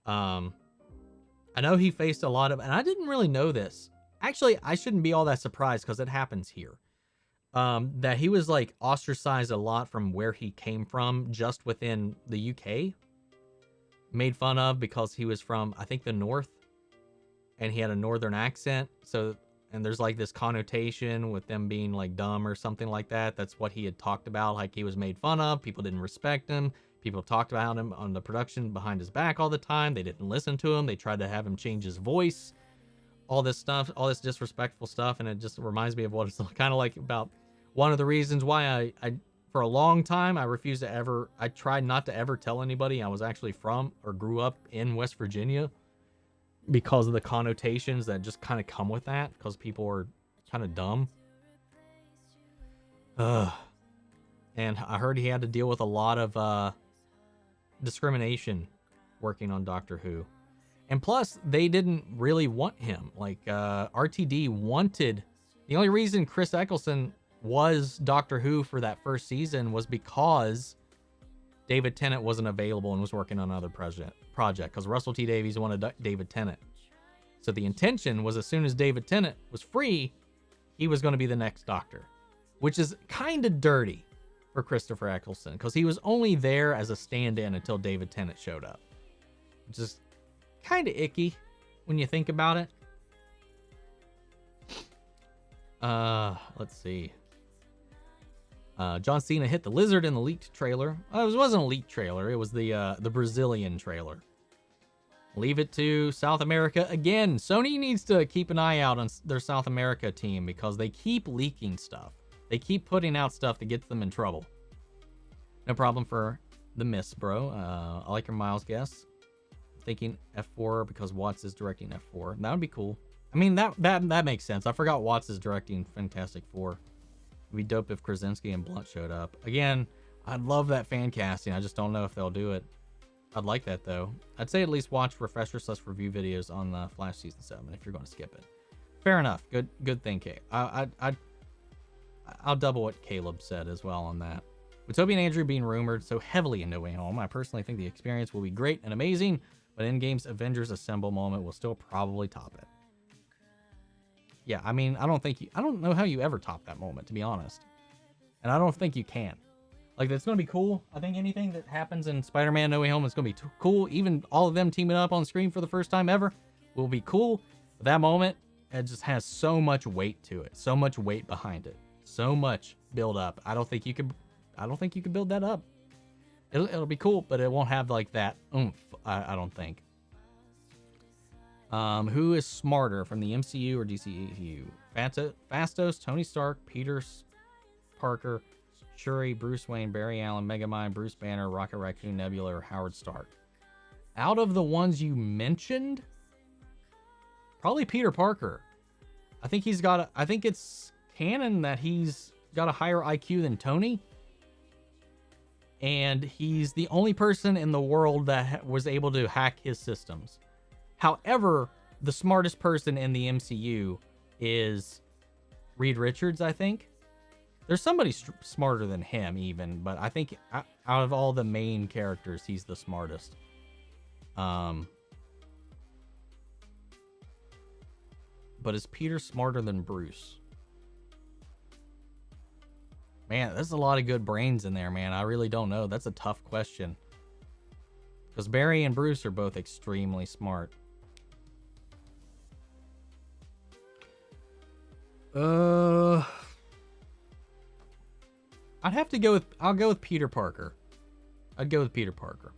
I know he faced a lot of, and I didn't really know this. Actually, I shouldn't be all that surprised because it happens here. That he was like ostracized a lot from where he came from, just within the UK. Made fun of because he was from, I think, the North, and he had a Northern accent. So, and there's like this connotation with them being like dumb or something like that. That's what he had talked about. Like, he was made fun of. People didn't respect him. People talked about him on the production behind his back all the time. They didn't listen to him. They tried to have him change his voice. All this stuff, all this disrespectful stuff. And it just reminds me of what it's kind of like about one of the reasons why I for a long time, I tried not to ever tell anybody I was actually from or grew up in West Virginia, because of the connotations that just kind of come with that, because people are kind of dumb. And I heard he had to deal with a lot of discrimination working on Doctor Who. And plus, they didn't really want him. Like, RTD wanted... The only reason Chris Eccleston was Doctor Who for that first season was because David Tennant wasn't available and was working on another project, because Russell T Davies wanted David Tennant. So the intention was, as soon as David Tennant was free, he was going to be the next Doctor, which is kind of dirty for Christopher Eccleston, because he was only there as a stand-in until David Tennant showed up, which is kind of icky when you think about it. Let's see. John Cena hit the lizard in the leaked trailer. It wasn't a leaked trailer. It was the Brazilian trailer. Leave it to South America again. Sony needs to keep an eye out on their South America team, because they keep leaking stuff. They keep putting out stuff that gets them in trouble. No problem for the miss, bro. I like your Miles guess. Thinking F4 because Watts is directing F4. That would be cool. I mean, that makes sense. I forgot Watts is directing Fantastic Four. It'd be dope if Krasinski and Blunt showed up. Again, I'd love that fan casting. I just don't know if they'll do it. I'd like that, though. I'd say at least watch refresher/review videos on the Flash Season 7 if you're going to skip it. Fair enough. Good thing, Kay. I'll double what Caleb said as well on that. With Toby and Andrew being rumored so heavily in No Way Home, I personally think the experience will be great and amazing, but Endgame's Avengers Assemble moment will still probably top it. Yeah, I mean, I don't know how you ever top that moment, to be honest. And I don't think you can. Like, it's going to be cool. I think anything that happens in Spider-Man No Way Home is going to be cool. Even all of them teaming up on screen for the first time ever will be cool. But that moment, it just has so much weight to it. So much weight behind it. So much build up. I don't think you could build that up. It'll be cool, but it won't have like that oomph, I don't think. Who is smarter from the MCU or DCU? Fastos, Tony Stark, Peter Parker, Shuri, Bruce Wayne, Barry Allen, Megamind, Bruce Banner, Rocket Raccoon, Nebula, or Howard Stark? Out of the ones you mentioned, probably Peter Parker. I think it's canon that he's got a higher IQ than Tony. And he's the only person in the world that was able to hack his systems. However, the smartest person in the MCU is Reed Richards, I think. There's somebody smarter than him even, but I think out of all the main characters, he's the smartest. But is Peter smarter than Bruce? Man, there's a lot of good brains in there, man. I really don't know. That's a tough question. Because Barry and Bruce are both extremely smart. I'd have to go with, I'll go with Peter Parker. I'd go with Peter Parker.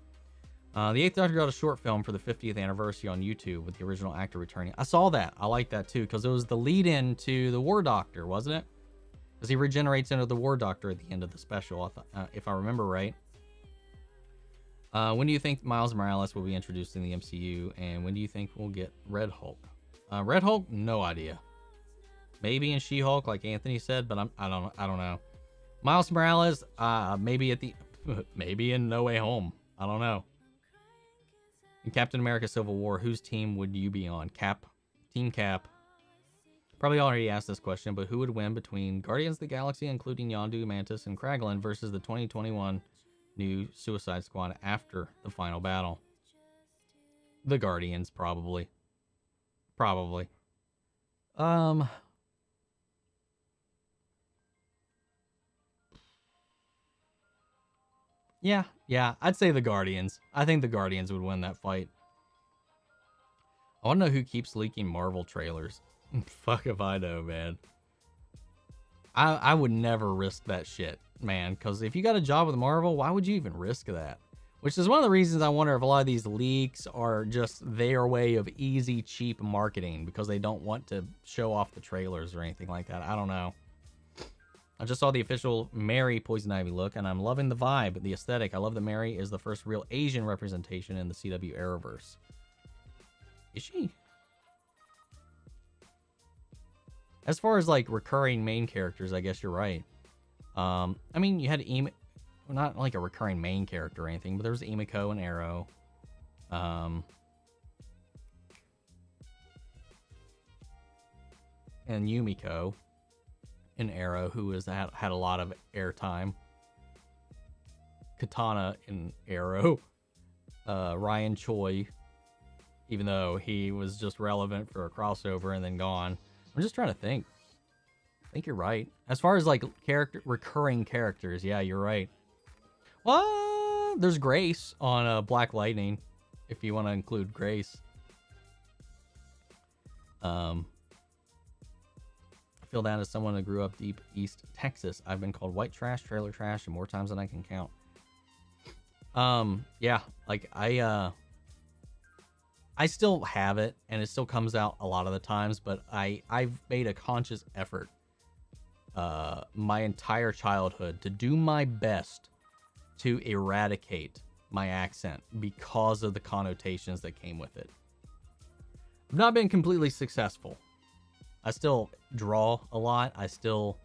The Eighth Doctor got a short film for the 50th anniversary on YouTube with the original actor returning. I saw that. I like that too, because it was the lead-in to the War Doctor, wasn't it? Because he regenerates into the War Doctor at the end of the special, I thought, if I remember right. When do you think Miles Morales will be introduced in the MCU, and when do you think we'll get Red Hulk? Red Hulk, no idea. Maybe in She-Hulk, like Anthony said, but I don't know. Miles Morales, maybe in No Way Home. I don't know. In Captain America: Civil War, whose team would you be on? Cap, Team Cap. Probably already asked this question, but who would win between Guardians of the Galaxy, including Yondu, Mantis, and Kraglin, versus the 2021 new Suicide Squad after the final battle? The Guardians, probably. Probably. Yeah, I'd say the Guardians. I think the Guardians would win that fight. I want to know who keeps leaking Marvel trailers. Fuck if I know, man. I would never risk that shit, man, because if you got a job with Marvel, why would you even risk that? Which is one of the reasons I wonder if a lot of these leaks are just their way of easy, cheap marketing, because they don't want to show off the trailers or anything like that. I don't know. I just saw the official Mary Poison Ivy look, and I'm loving the vibe, the aesthetic. I love that Mary is the first real Asian representation in the CW Arrowverse. Is she? As far as, like, recurring main characters, I guess you're right. I mean, you had not like a recurring main character or anything, but there was Emiko and Arrow. And Yumiko in Arrow, who had a lot of airtime. Katana in Arrow. Ryan Choi, even though he was just relevant for a crossover and then gone. I'm just trying to think. I think you're right. As far as like recurring characters, yeah, you're right. Well, there's Grace on Black Lightning, if you want to include Grace. I feel down as someone who grew up deep East Texas. I've been called white trash, trailer trash, and more times than I can count. Yeah, like I still have it, and it still comes out a lot of the times, but I've made a conscious effort my entire childhood to do my best to eradicate my accent because of the connotations that came with it. I've not been completely successful. I still draw a lot. I still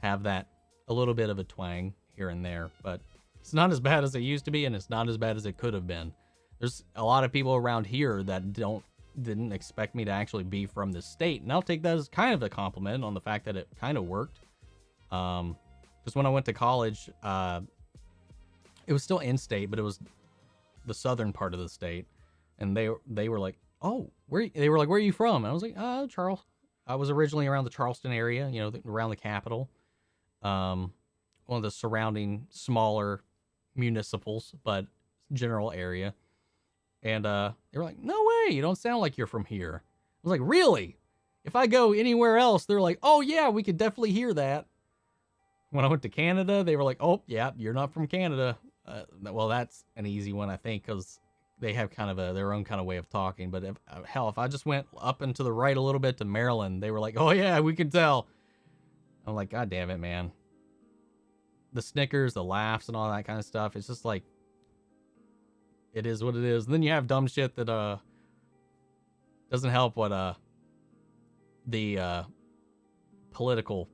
have that a little bit of a twang here and there, but it's not as bad as it used to be, and it's not as bad as it could have been. There's a lot of people around here that didn't expect me to actually be from this state, and I'll take that as kind of a compliment on the fact that it kind of worked. Because when I went to college, it was still in-state, but it was the southern part of the state, and they were like, "Oh, where?" They were like, "Where are you from?" And I was like, Charles. I was originally around the Charleston area, you know, around the capital, one of the surrounding smaller municipals, but general area. And they were like, "No way, you don't sound like you're from here." I was like, "Really? If I go anywhere else, they're like, oh yeah, we could definitely hear that." When I went to Canada, they were like, "Oh yeah, you're not from Canada." Well, that's an easy one, I think, because they have kind of their own kind of way of talking. But if I just went up and to the right a little bit to Maryland, they were like, "Oh yeah, we can tell." I'm like, God damn it, man. The snickers, the laughs, and all that kind of stuff. It's just like, it is what it is. And then you have dumb shit that doesn't help what the political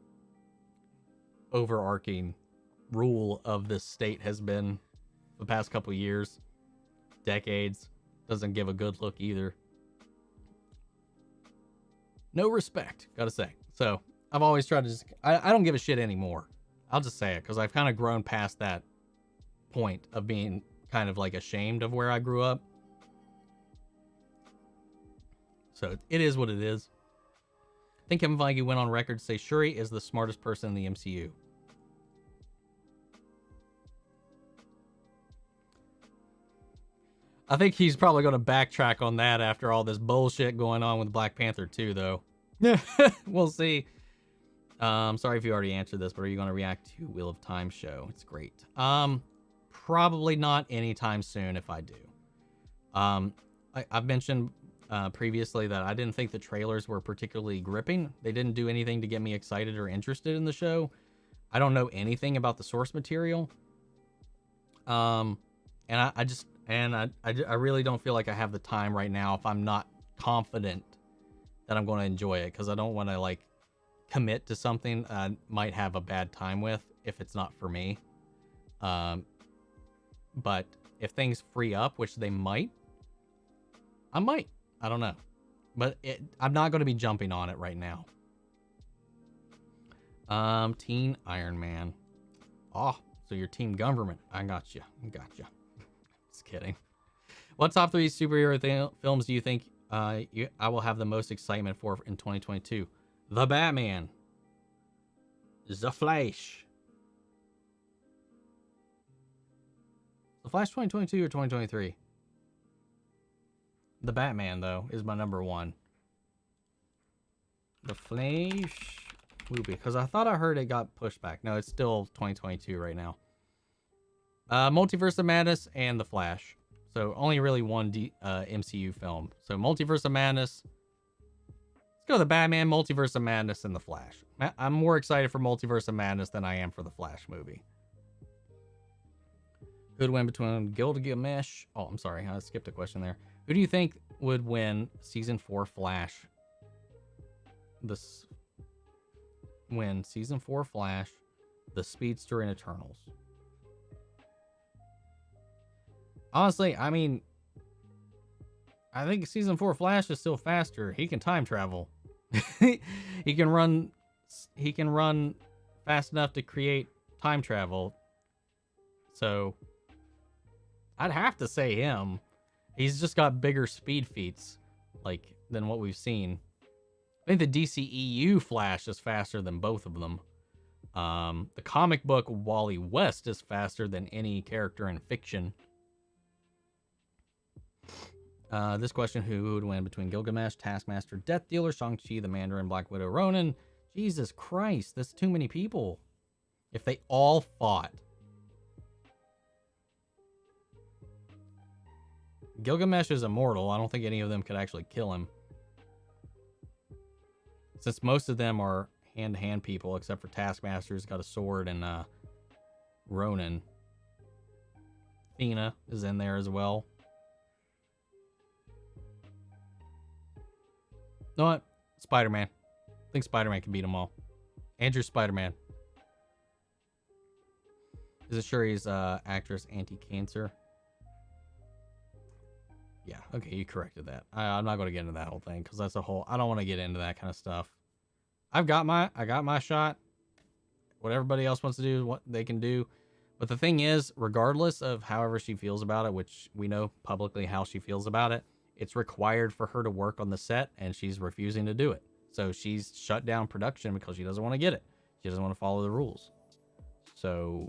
overarching rule of this state has been the past couple years, decades. Doesn't give a good look either. No respect, gotta say. So I've always tried to just, I don't give a shit anymore. I'll just say it, because I've kind of grown past that point of being kind of like ashamed of where I grew up. So it is what it is. I think Kevin Feige went on record to say Shuri is the smartest person in the MCU. I think he's probably going to backtrack on that after all this bullshit going on with Black Panther 2, though. We'll see. Sorry if you already answered this, but are you going to react to Wheel of Time show? It's great. Probably not anytime soon if I do. I've mentioned previously that I didn't think the trailers were particularly gripping. They didn't do anything to get me excited or interested in the show. I don't know anything about the source material. And I really don't feel like I have the time right now if I'm not confident that I'm going to enjoy it, because I don't want to like commit to something I might have a bad time with if it's not for me. But if things free up, which they might, I might. I don't know. But I'm not going to be jumping on it right now. Teen Iron Man. Oh, so you're Team Government. I got you. Just kidding. What top 3 superhero films do you think I will have the most excitement for in 2022? The Batman. The Flash. The Flash 2022 or 2023? The Batman, though, is my number 1. The Flash movie, because I thought I heard it got pushed back. No, it's still 2022 right now. Multiverse of Madness and The Flash. So only really one MCU film. So Multiverse of Madness. Let's go the Batman, Multiverse of Madness, and The Flash. I'm more excited for Multiverse of Madness than I am for The Flash movie. Who'd win between Gilgamesh? Oh, I'm sorry. I skipped a question there. Who do you think would win Season 4 Flash? Season 4 Flash, The Speedster, and Eternals. Honestly, I mean, I think Season 4 Flash is still faster. He can time travel. He can run fast enough to create time travel. So I'd have to say him. He's just got bigger speed feats like than what we've seen. I think the DCEU Flash is faster than both of them. The comic book Wally West is faster than any character in fiction. This question, who would win between Gilgamesh, Taskmaster, Death Dealer, Shang-Chi, the Mandarin, Black Widow, Ronan? Jesus Christ, that's too many people. If they all fought. Gilgamesh is immortal. I don't think any of them could actually kill him. Since most of them are hand-to-hand people, except for Taskmaster, who's got a sword, and Ronan. Athena is in there as well. You know what? Spider-Man. I think Spider-Man can beat them all. Andrew Spider-Man. Is it sure he's actress anti-cancer? Yeah, okay, you corrected that. I'm not going to get into that whole thing because that's a whole. I don't want to get into that kind of stuff. I got my shot. What everybody else wants to do, what they can do. But the thing is, regardless of however she feels about it, which we know publicly how she feels about it, it's required for her to work on the set, and she's refusing to do it. So she's shut down production because she doesn't want to get it. She doesn't want to follow the rules. So,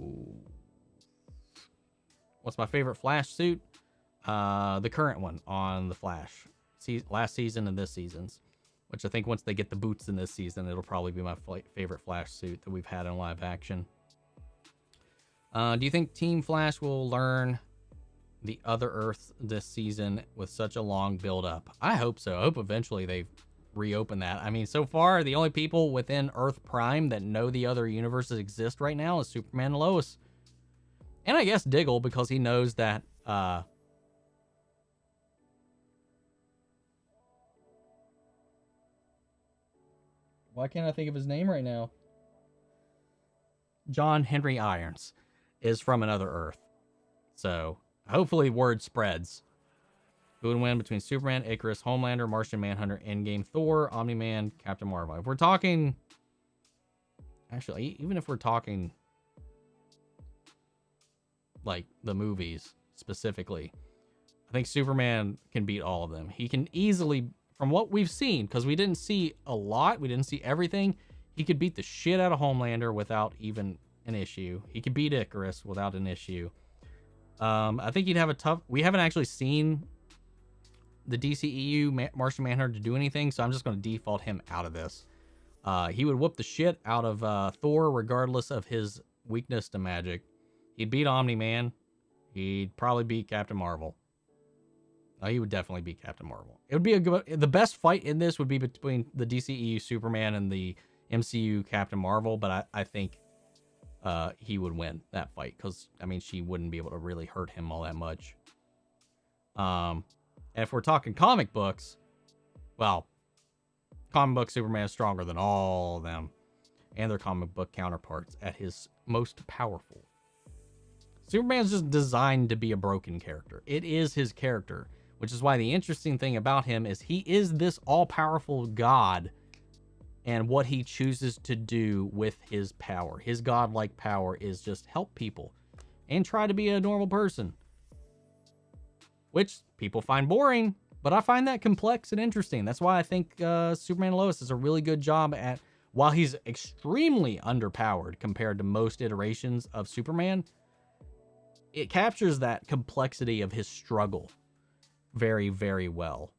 what's my favorite Flash suit? The current one on the Flash. Last season and this season's. Which I think once they get the boots in this season, it'll probably be my favorite Flash suit that we've had in live action. Do you think Team Flash will learn the other Earths this season with such a long build-up? I hope so. I hope eventually they reopen that. I mean, so far, the only people within Earth Prime that know the other universes exist right now is Superman and Lois. And I guess Diggle, because he knows that... Why can't I think of his name right now? John Henry Irons is from another Earth. So, hopefully word spreads. Who would win between Superman, Icarus, Homelander, Martian Manhunter, Endgame, Thor, Omni-Man, Captain Marvel? If we're talking... Actually, even if we're talking... like, the movies, specifically. I think Superman can beat all of them. He can easily... From what we've seen, because we didn't see a lot, we didn't see everything, he could beat the shit out of Homelander without even an issue. He could beat Icarus without an issue. I think he'd have a tough. We haven't actually seen the DCEU Martian Manhunter to do anything, so I'm just going to default him out of this. He would whoop the shit out of Thor regardless of his weakness to magic. He'd beat Omni-Man. He'd probably beat Captain Marvel. He would definitely beat Captain Marvel. It would be the best fight in this would be between the DCEU Superman and the MCU Captain Marvel, but I think he would win that fight because, I mean, she wouldn't be able to really hurt him all that much. And if we're talking comic books, well, comic book Superman is stronger than all of them and their comic book counterparts at his most powerful. Superman's just designed to be a broken character. It is his character, which is why the interesting thing about him is he is this all-powerful god, and what he chooses to do with his power, his godlike power, is just help people and try to be a normal person, which people find boring, but I find that complex and interesting. That's why I think Superman and Lois does a really good job at, while he's extremely underpowered compared to most iterations of Superman, it captures that complexity of his struggle very, very well.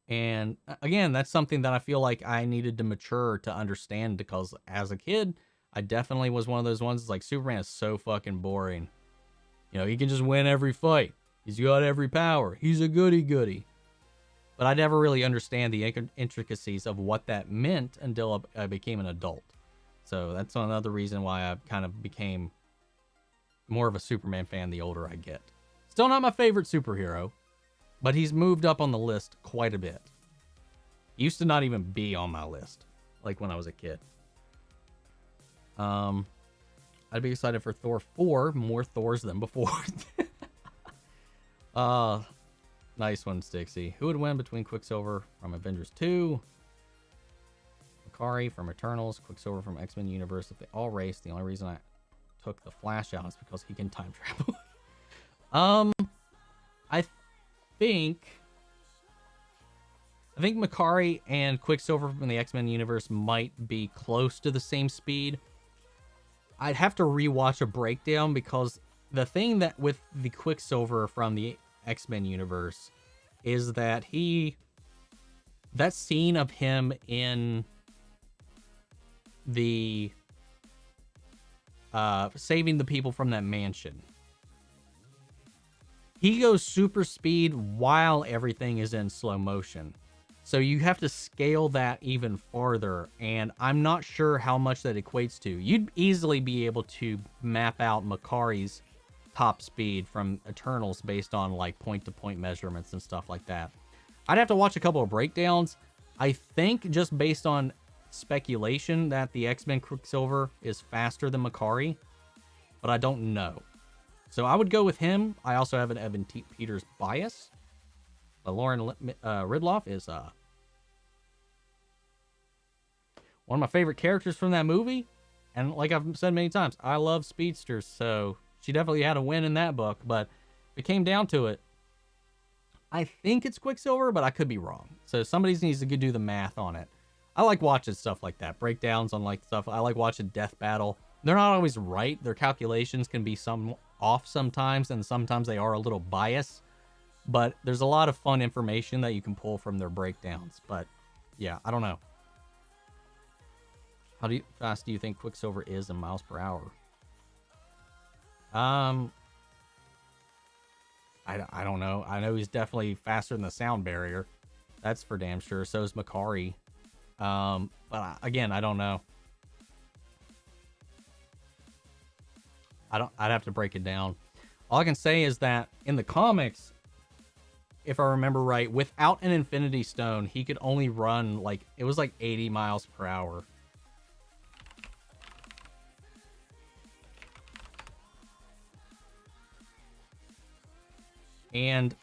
And again, that's something that I feel like I needed to mature to understand, because as a kid, I definitely was one of those ones like, Superman is so fucking boring. You know, he can just win every fight. He's got every power. He's a goody-goody. But I never really understand the intricacies of what that meant until I became an adult. So that's another reason why I kind of became more of a Superman fan the older I get. Still not my favorite superhero, but he's moved up on the list quite a bit. He used to not even be on my list, like when I was a kid. I'd be excited for Thor 4, more Thors than before. Nice one, Stixie. Who would win between Quicksilver from Avengers 2, Makari from Eternals, Quicksilver from X-Men Universe? If they all race, the only reason I took the Flash out is because he can time travel. I think Makari and Quicksilver from the X-Men universe might be close to the same speed. I'd have to rewatch a breakdown, because the thing that with the Quicksilver from the X-Men universe is that that scene of him in the saving the people from that mansion, he goes super speed while everything is in slow motion. So you have to scale that even farther, and I'm not sure how much that equates to. You'd easily be able to map out Makari's top speed from Eternals based on like point-to-point measurements and stuff like that. I'd have to watch a couple of breakdowns. I think just based on speculation that the X-Men Quicksilver is faster than Makari, but I don't know. So I would go with him. I also have an Evan Peters bias. But Lauren Ridloff is one of my favorite characters from that movie. And like I've said many times, I love speedsters. So she definitely had a win in that book. But if it came down to it, I think it's Quicksilver, but I could be wrong. So somebody needs to do the math on it. I like watching stuff like that. Breakdowns on like stuff. I like watching Death Battle. They're not always right. Their calculations can be some off sometimes, and sometimes they are a little biased. But there's a lot of fun information that you can pull from their breakdowns. But yeah, I don't know. How fast do you think Quicksilver is in miles per hour? I don't know. I know he's definitely faster than the sound barrier. That's for damn sure. So is Makari. But again, I don't know. I'd have to break it down. All I can say is that in the comics, if I remember right, without an Infinity Stone, he could only run like, it was like 80 miles per hour. And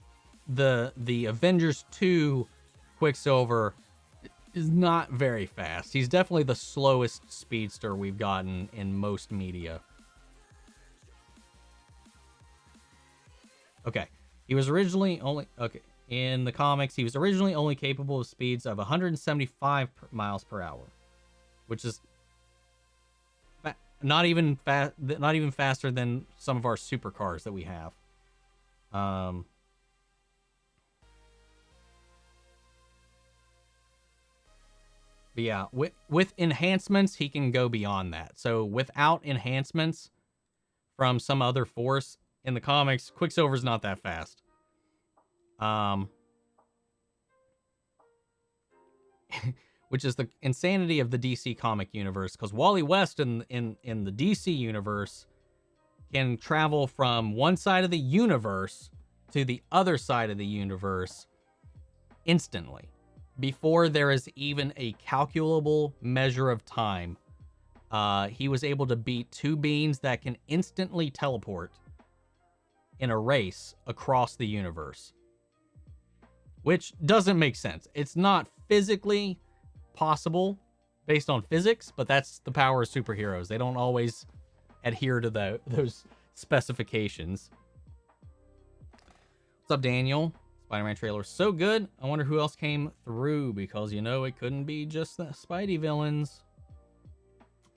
the Avengers 2 Quicksilver is not very fast. He's definitely the slowest speedster we've gotten in most media. Okay. He was originally only... Okay. In the comics, he was originally only capable of speeds of 175 miles per hour. Which is... not even faster than some of our supercars that we have. But yeah, with enhancements, he can go beyond that. So without enhancements from some other force in the comics, Quicksilver's not that fast. Which is the insanity of the DC comic universe, because Wally West in the DC universe can travel from one side of the universe to the other side of the universe instantly, before there is even a calculable measure of time. He was able to beat two beings that can instantly teleport in a race across the universe, which doesn't make sense. It's not physically possible based on physics, but that's the power of superheroes. They don't always adhere to those specifications. What's up, Daniel? Spider-Man trailer so good. I wonder who else came through, because you know it couldn't be just the Spidey villains.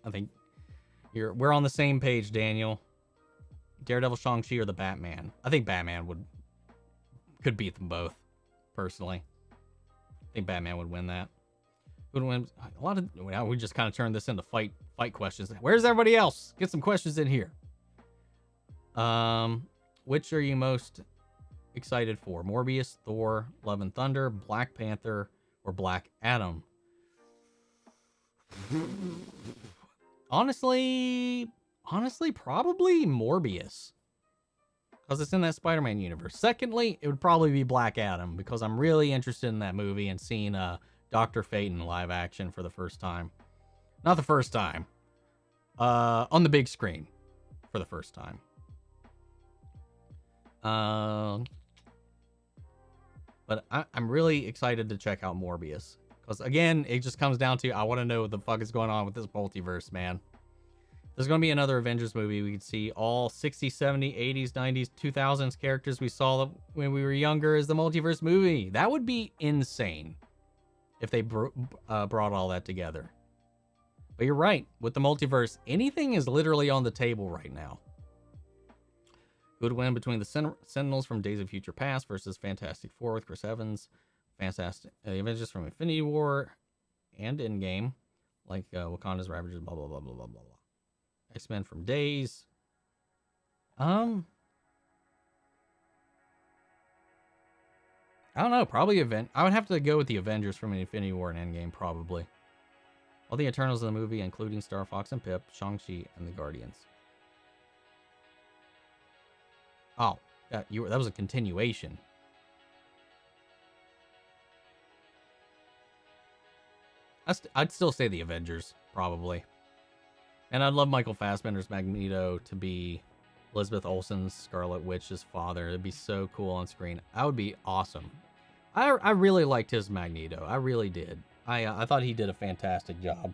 I think we're on the same page, Daniel. Daredevil, Shang-Chi, or the Batman? I think Batman could beat them both, personally. I think Batman would win that. Who would win? A lot of we just kind of turned this into fight questions. Where's everybody else? Get some questions in here. Which are you most excited for? Morbius, Thor, Love and Thunder, Black Panther, or Black Adam? Honestly, probably Morbius, because it's in that Spider-Man universe. Secondly, it would probably be Black Adam, because I'm really interested in that movie and seeing Dr. Fate in live action for the first time. Not the first time. On the big screen for the first time. But I'm really excited to check out Morbius, because again, it just comes down to I want to know what the fuck is going on with this multiverse, man. There's going to be another Avengers movie. We could see all 60s, 70s, 80s, 90s, 2000s characters we saw when we were younger as the multiverse movie. That would be insane if they brought all that together. But you're right. With the multiverse, anything is literally on the table right now. Who would win between the Sentinels from Days of Future Past versus Fantastic Four with Chris Evans, Fantastic Avengers from Infinity War and Endgame, like Wakanda's Ravagers, blah, blah, blah, blah, blah, blah. X-Men from Days. I don't know. Probably I would have to go with the Avengers from Infinity War and Endgame, probably. All the Eternals in the movie, including Star Fox and Pip, Shang-Chi, and the Guardians. Oh, that was a continuation. I'd still say the Avengers, probably. And I'd love Michael Fassbender's Magneto to be Elizabeth Olsen's Scarlet Witch's father. It'd be so cool on screen. That would be awesome. I really liked his Magneto. I really did. I thought he did a fantastic job.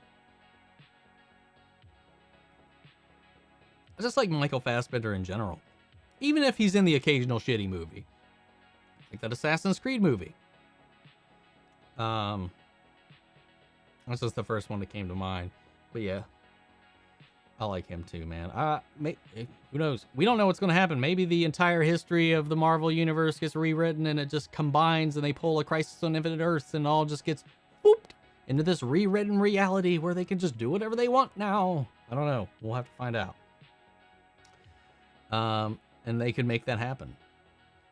I just like Michael Fassbender in general. Even if he's in the occasional shitty movie. Like that Assassin's Creed movie. This was the first one that came to mind. But yeah. I like him too, man. Who knows? We don't know what's going to happen. Maybe the entire history of the Marvel Universe gets rewritten and it just combines and they pull a Crisis on Infinite Earths and all just gets whooped into this rewritten reality where they can just do whatever they want now. I don't know. We'll have to find out. And they could make that happen.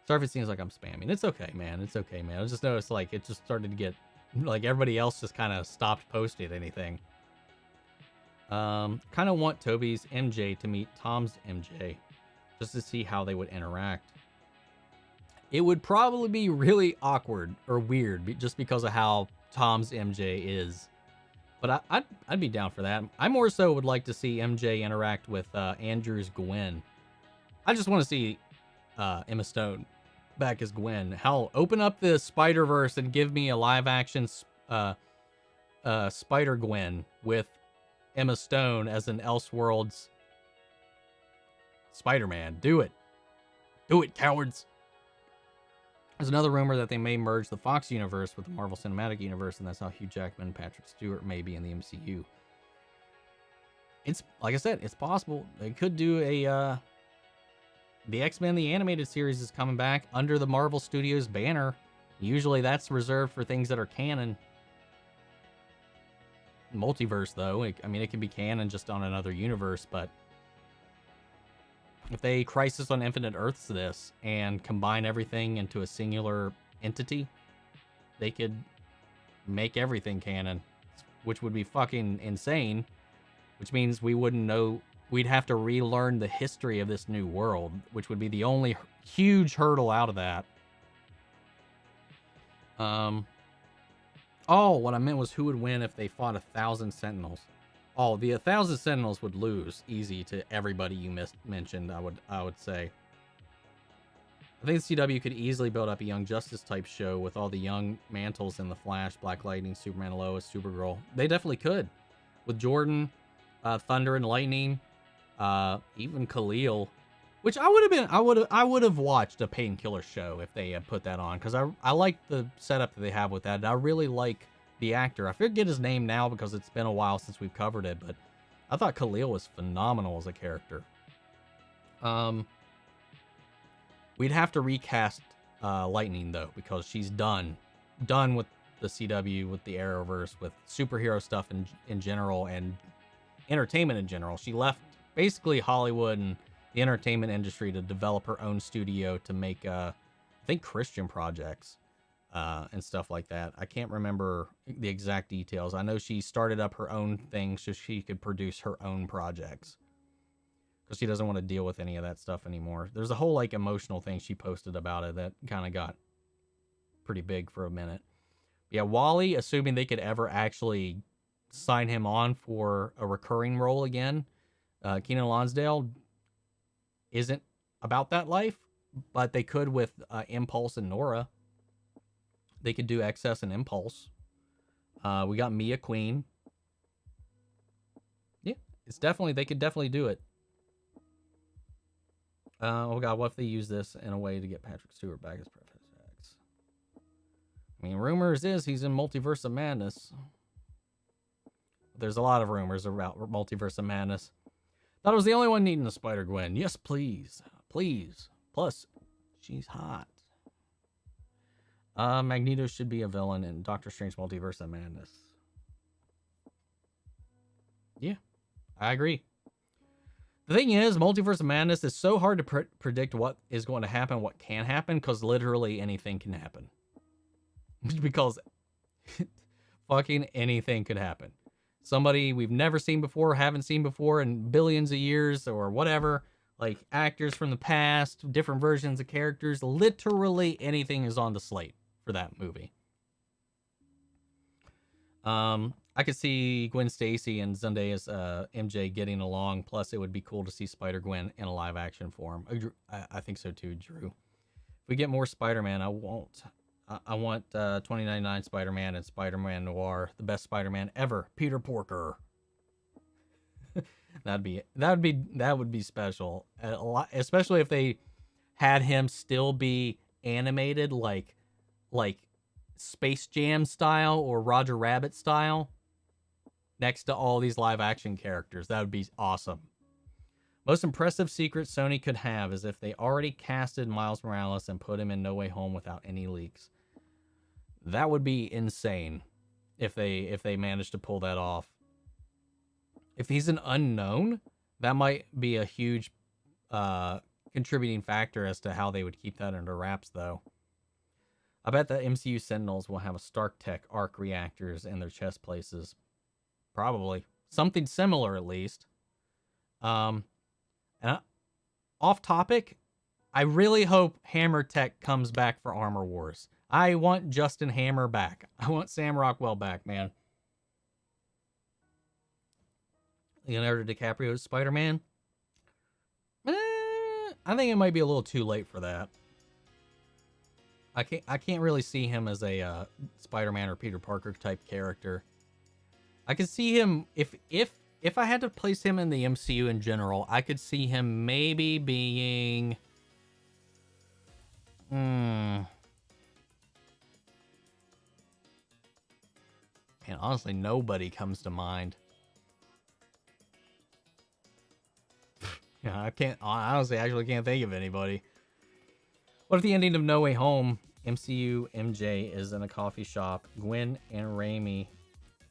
Sorry if it seems like I'm spamming. It's okay, man. It's okay, man. I just noticed like it just started to get like everybody else just kind of stopped posting anything. Kind of want Toby's MJ to meet Tom's MJ just to see how they would interact. It would probably be really awkward or weird just because of how Tom's MJ is. But I'd be down for that. I more so would like to see MJ interact with Andrew's Gwen. I just want to see Emma Stone back as Gwen. Hell, open up the Spider-Verse and give me a live-action Spider-Gwen with Emma Stone as an Elseworlds Spider-Man. Do it. Do it, cowards. There's another rumor that they may merge the Fox universe with the Marvel Cinematic Universe, and that's how Hugh Jackman and Patrick Stewart may be in the MCU. It's like I said, it's possible they could do a the X-Men the animated series is coming back under the Marvel Studios banner. Usually that's reserved for things that are canon. Multiverse though, I mean, it can be canon just on another universe, but if they Crisis on Infinite Earths this and combine everything into a singular entity, they could make everything canon, which would be fucking insane, which means we wouldn't know. We'd have to relearn the history of this new world, which would be the only huge hurdle out of that. Oh, what I meant was who would win if they fought 1,000 Sentinels. Oh, the 1,000 Sentinels would lose easy to everybody you mentioned, I would say. I think the CW could easily build up a Young Justice type show with all the young mantles in the Flash, Black Lightning, Superman, Lois, Supergirl. They definitely could. With Jordan, Thunder and Lightning, even Khalil, which I would have watched a Painkiller show if they had put that on, because I like the setup that they have with that. And I really like the actor. I forget his name now because it's been a while since we've covered it, but I thought Khalil was phenomenal as a character. We'd have to recast Lightning though, because she's done with the CW, with the Arrowverse, with superhero stuff in general and entertainment in general. She left basically Hollywood and the entertainment industry to develop her own studio to make I think Christian projects and stuff like that. I can't remember the exact details. I know she started up her own thing so she could produce her own projects, because she doesn't want to deal with any of that stuff anymore. There's a whole like emotional thing she posted about it that kind of got pretty big for a minute. Yeah, Wally, assuming they could ever actually sign him on for a recurring role again. Kenan Lonsdale isn't about that life, but they could with Impulse and Nora. They could do Excess and Impulse. We got Mia Queen. Yeah, they could definitely do it. Oh god, what if they use this in a way to get Patrick Stewart back as Professor X? I mean, rumors is he's in Multiverse of Madness. There's a lot of rumors about Multiverse of Madness. Thought I was the only one needing a Spider-Gwen. Yes, please. Please. Plus, she's hot. Magneto should be a villain in Doctor Strange Multiverse of Madness. Yeah, I agree. The thing is, Multiverse of Madness is so hard to predict what is going to happen, what can happen, because literally anything can happen. Because fucking anything could happen. Somebody we've never seen before, haven't seen before in billions of years or whatever, like actors from the past, different versions of characters, literally anything is on the slate for that movie. I could see Gwen Stacy and Zendaya's MJ getting along, plus it would be cool to see Spider-Gwen in a live action form. I think so too, Drew. If we get more Spider-Man, I want 2099 Spider-Man and Spider-Man Noir, the best Spider-Man ever, Peter Porker. that would be special. A lot, especially if they had him still be animated like Space Jam style or Roger Rabbit style next to all these live action characters. That would be awesome. Most impressive secret Sony could have is if they already casted Miles Morales and put him in No Way Home without any leaks. That would be insane if they managed to pull that off. If he's an unknown, that might be a huge contributing factor as to how they would keep that under wraps, though. I bet the MCU Sentinels will have a Stark Tech arc reactors in their chest places. Probably. Something similar, at least. And off topic, I really hope Hammer Tech comes back for Armor Wars. I want Justin Hammer back. I want Sam Rockwell back, man. Leonardo DiCaprio's Spider-Man? I think it might be a little too late for that. I can't really see him as a Spider-Man or Peter Parker type character. I could see him if I had to place him in the MCU in general, I could see him maybe being and honestly, nobody comes to mind. I honestly actually can't think of anybody. What if the ending of No Way Home, MCU MJ is in a coffee shop, Gwen and Raimi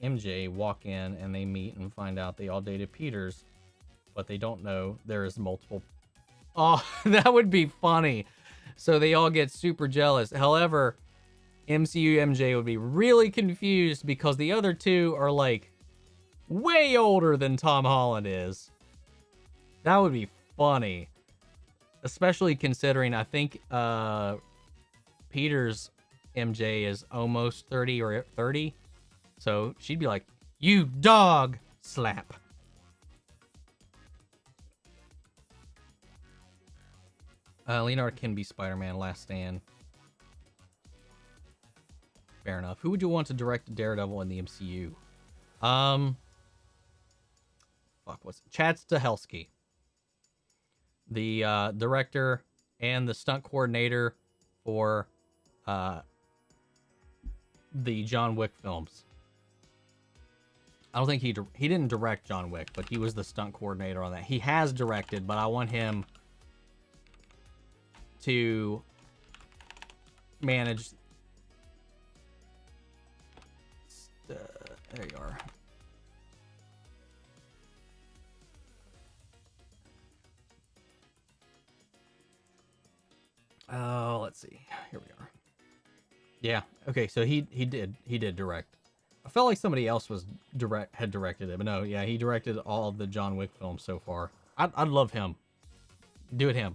MJ walk in and they meet and find out they all dated Peters, but they don't know there is multiple. Oh, that would be funny. So they all get super jealous. However, MCU MJ would be really confused because the other two are like way older than Tom Holland is. That would be funny. Especially considering I think Peter's MJ is almost 30 or 30. So she'd be like, "You dog!" Slap. Leonard can be Spider-Man Last Stand. Fair enough. Who would you want to direct Daredevil in the MCU? What's it? Chad Stahelski. The director and the stunt coordinator for the John Wick films. I don't think he didn't direct John Wick, but he was the stunt coordinator on that. He has directed, but I want him to manage. There you are. Oh, let's see. Here we are. Yeah. Okay. So he did direct. I felt like somebody else had directed it, but no. Yeah, he directed all of the John Wick films so far. I'd love him. Do it him.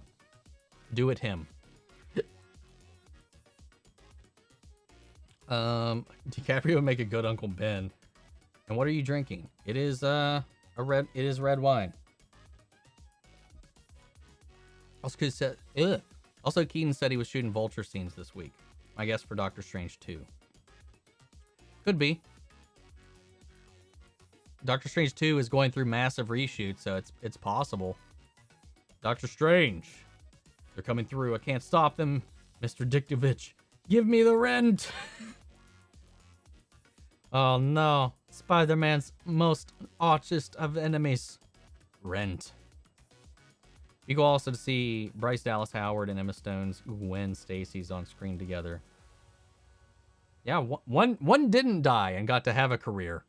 DiCaprio would make a good Uncle Ben. And what are you drinking? It is red wine. Also, Keaton said he was shooting Vulture scenes this week. I guess for Doctor Strange 2. Could be. Doctor Strange 2 is going through massive reshoots, so it's possible. Doctor Strange. They're coming through. I can't stop them. Mr. Diktovich. Give me the rent. Oh no. Spider-Man's most archest of enemies. Rent. You go also to see Bryce Dallas Howard and Emma Stone's Gwen Stacy's on screen together. Yeah, one didn't die and got to have a career.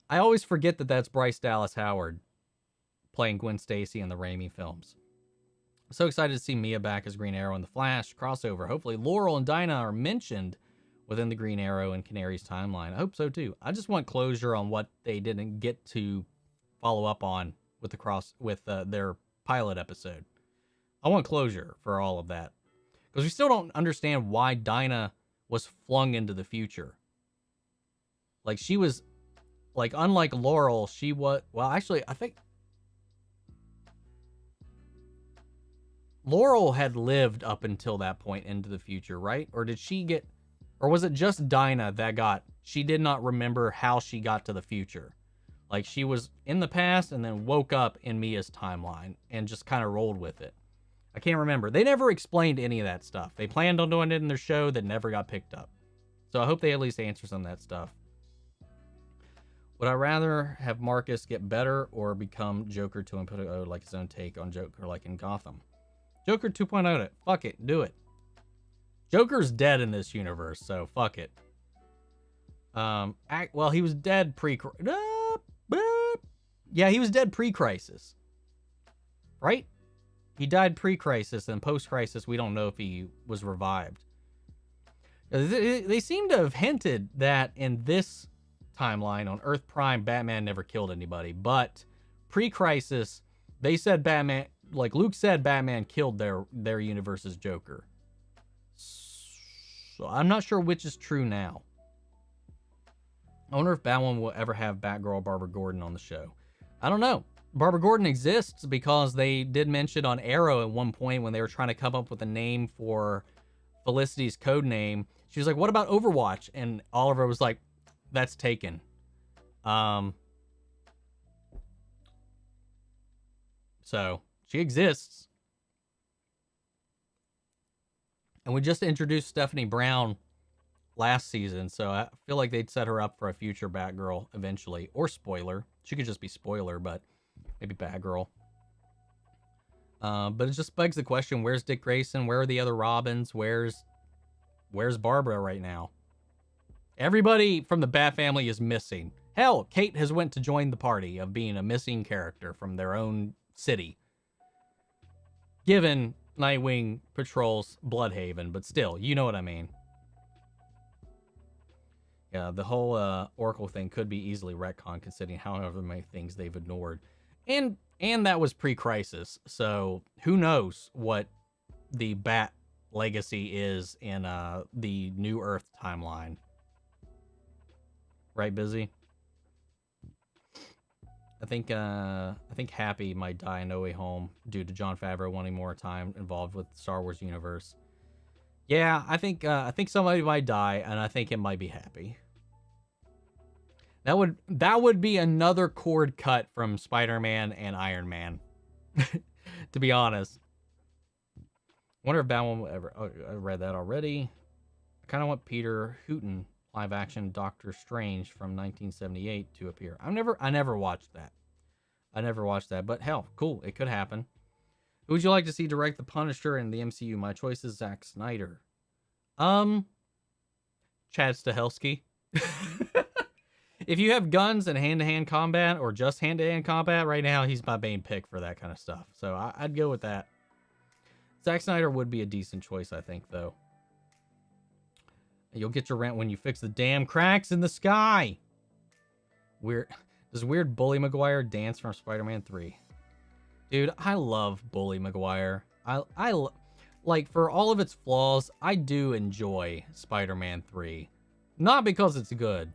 I always forget that that's Bryce Dallas Howard playing Gwen Stacy in the Raimi films. I'm so excited to see Mia back as Green Arrow in the Flash crossover. Hopefully Laurel and Dinah are mentioned within the Green Arrow and Canary's timeline. I hope so too. I just want closure on what they didn't get to follow up on with their pilot episode. I want closure for all of that. Because we still don't understand why Dinah was flung into the future. Like, she was, like, unlike Laurel, she was, well, actually, I think Laurel had lived up until that point into the future, right? Or did she get, or was it just Dinah that she did not remember how she got to the future? Like, she was in the past and then woke up in Mia's timeline and just kind of rolled with it. I can't remember. They never explained any of that stuff. They planned on doing it in their show that never got picked up. So I hope they at least answer some of that stuff. Would I rather have Marcus get better or become Joker 2.0, like his own take on Joker, like in Gotham? Joker 2.0 it. Fuck it. Do it. Joker's dead in this universe, so fuck it. Well, he was dead yeah, he was dead pre-Crisis. Right? He died pre-Crisis, and post-Crisis, we don't know if he was revived. They seem to have hinted that in this timeline on Earth Prime, Batman never killed anybody. But pre-Crisis, they said Batman, like Luke said, Batman killed their universe's Joker. So I'm not sure which is true now. I wonder if Batwoman will ever have Batgirl Barbara Gordon on the show. I don't know. Barbara Gordon exists because they did mention on Arrow at one point when they were trying to come up with a name for Felicity's code name. She was like, what about Overwatch? And Oliver was like, that's taken. So she exists. And we just introduced Stephanie Brown last season, so I feel like they'd set her up for a future Batgirl eventually. Or Spoiler. She could just be Spoiler, but maybe Batgirl. But it just begs the question: where's Dick Grayson? Where are the other Robins? Where's Barbara right now? Everybody from the Bat family is missing. Hell, Kate has went to join the party of being a missing character from their own city. Given Nightwing patrols Bloodhaven, but still, you know what I mean. Yeah, the whole Oracle thing could be easily retconned considering however many things they've ignored. And that was pre-Crisis, so who knows what the Bat legacy is in the New Earth timeline. Right, Busy? I think Happy might die in No Way Home due to Jon Favreau wanting more time involved with the Star Wars universe. Yeah, I think somebody might die, and I think it might be Happy. That would be another cord cut from Spider-Man and Iron Man. To be honest. Wonder if Batman will ever... Oh, I read that already. I kind of want Peter Hooton live-action Doctor Strange from 1978 to appear. I never watched that. But hell, cool. It could happen. Who would you like to see direct the Punisher in the MCU? My choice is Zack Snyder. Chad Stahelski. If you have guns and hand-to-hand combat, or just hand-to-hand combat, right now he's my main pick for that kind of stuff. So I'd go with that. Zack Snyder would be a decent choice, I think, though. You'll get your rent when you fix the damn cracks in the sky. Does weird Bully Maguire dance from Spider-Man 3? Dude, I love Bully Maguire. Like, for all of its flaws, I do enjoy Spider-Man 3. Not because it's good,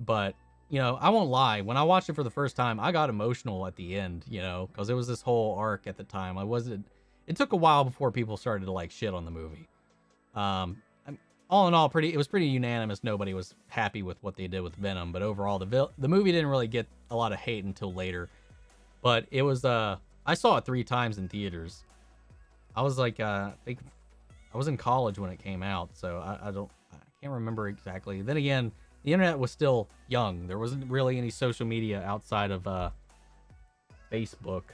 but, you know, I won't lie. When I watched it for the first time, I got emotional at the end, you know, because it was this whole arc at the time. It took a while before people started to, like, shit on the movie. All in all, it was pretty unanimous. Nobody was happy with what they did with Venom, but overall, the movie didn't really get a lot of hate until later. But it was, I saw it 3 times in theaters. I was like, I think I was in college when it came out, so I can't remember exactly. Then again, the internet was still young. There wasn't really any social media outside of Facebook,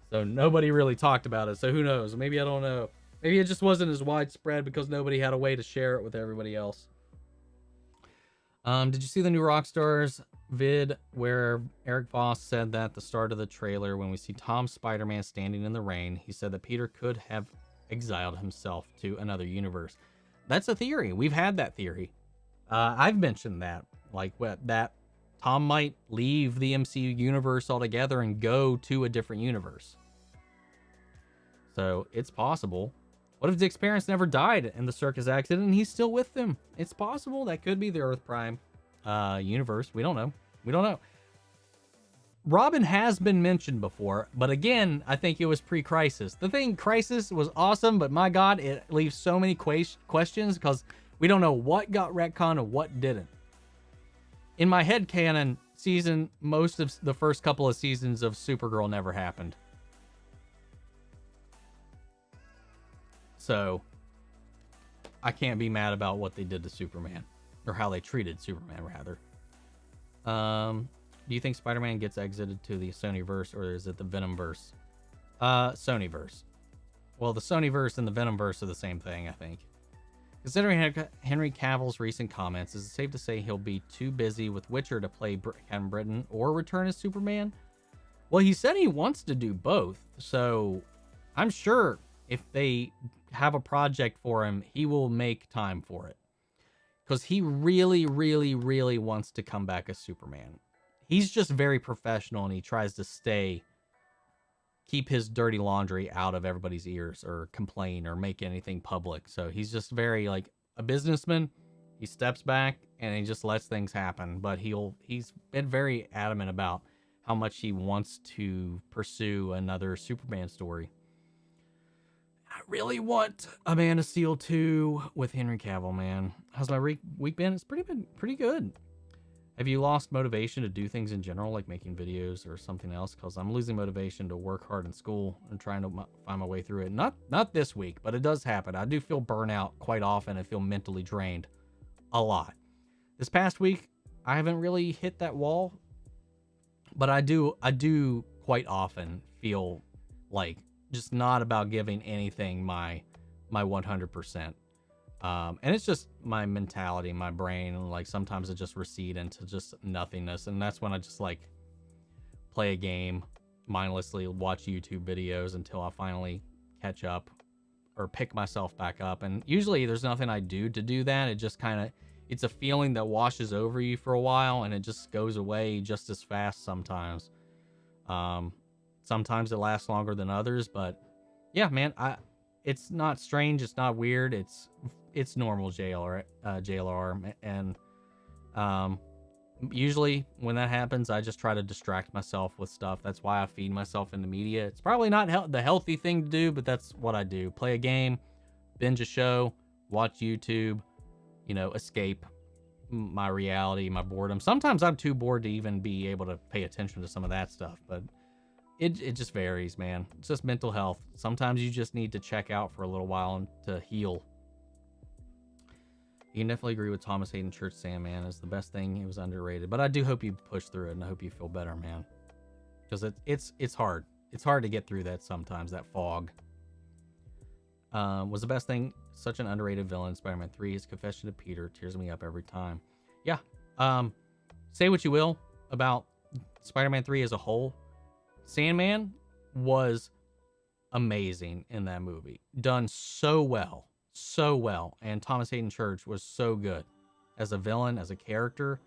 so nobody really talked about it. So who knows? Maybe I don't know. Maybe it just wasn't as widespread because nobody had a way to share it with everybody else. Did you see the new Rockstars vid where Eric Voss said that at the start of the trailer, when we see Tom Spider-Man standing in the rain, he said that Peter could have exiled himself to another universe? That's a theory. We've had that theory. I've mentioned that, like, that Tom might leave the MCU universe altogether and go to a different universe. So it's possible. What if Dick's parents never died in the circus accident and he's still with them? It's possible. That could be the Earth Prime universe. We don't know. Robin has been mentioned before, but again, I think it was pre-Crisis. The thing, Crisis was awesome, but my God, it leaves so many questions because we don't know what got retconned and what didn't. In my headcanon, most of the first couple of seasons of Supergirl never happened. So, I can't be mad about what they did to Superman. Or how they treated Superman, rather. Do you think Spider-Man gets exited to the Sonyverse, or is it the Venomverse? Sonyverse. Well, the Sonyverse and the Venomverse are the same thing, I think. Considering Henry Cavill's recent comments, is it safe to say he'll be too busy with Witcher to play Captain Britain or return as Superman? Well, he said he wants to do both, so I'm sure if they have a project for him, he will make time for it. Because he really, really, really wants to come back as Superman. He's just very professional, and he tries to keep his dirty laundry out of everybody's ears, or complain, or make anything public. So he's just very, like, a businessman. He steps back, and he just lets things happen. But he's been very adamant about how much he wants to pursue another Superman story. I really want a Man of Steel 2 with Henry Cavill, man. How's my week been? It's been pretty good. Have you lost motivation to do things in general, like making videos or something else? Because I'm losing motivation to work hard in school and trying to find my way through it. Not this week, but it does happen. I do feel burnout quite often. I feel mentally drained a lot. This past week, I haven't really hit that wall, but I do quite often feel Like, just not about giving anything my 100%. And it's just my mentality, my brain. Like, sometimes it just recede into just nothingness, and that's when I just like play a game mindlessly, watch YouTube videos until I finally catch up or pick myself back up. And usually there's nothing I do to do that. It just kind of, it's a feeling that washes over you for a while, and it just goes away just as fast sometimes. Sometimes it lasts longer than others, but yeah, man, it's not strange, it's not weird, it's normal JLR, and usually when that happens, I just try to distract myself with stuff. That's why I feed myself into media. It's probably not the healthy thing to do, but that's what I do. Play a game, binge a show, watch YouTube, escape my reality, my boredom. Sometimes I'm too bored to even be able to pay attention to some of that stuff, but it just varies, man. It's just mental health. Sometimes you just need to check out for a little while and to heal. You can definitely agree with Thomas Hayden Church. Sandman is the best thing. It was underrated, but I do hope you push through it, and I hope you feel better, man. Because it's hard. It's hard to get through that sometimes. That fog was the best thing. Such an underrated villain. Spider-Man 3. His confession to Peter tears me up every time. Yeah. Say what you will about Spider-Man 3 as a whole. Sandman was amazing in that movie. Done so well. So well. And Thomas Hayden Church was so good as a villain, as a character,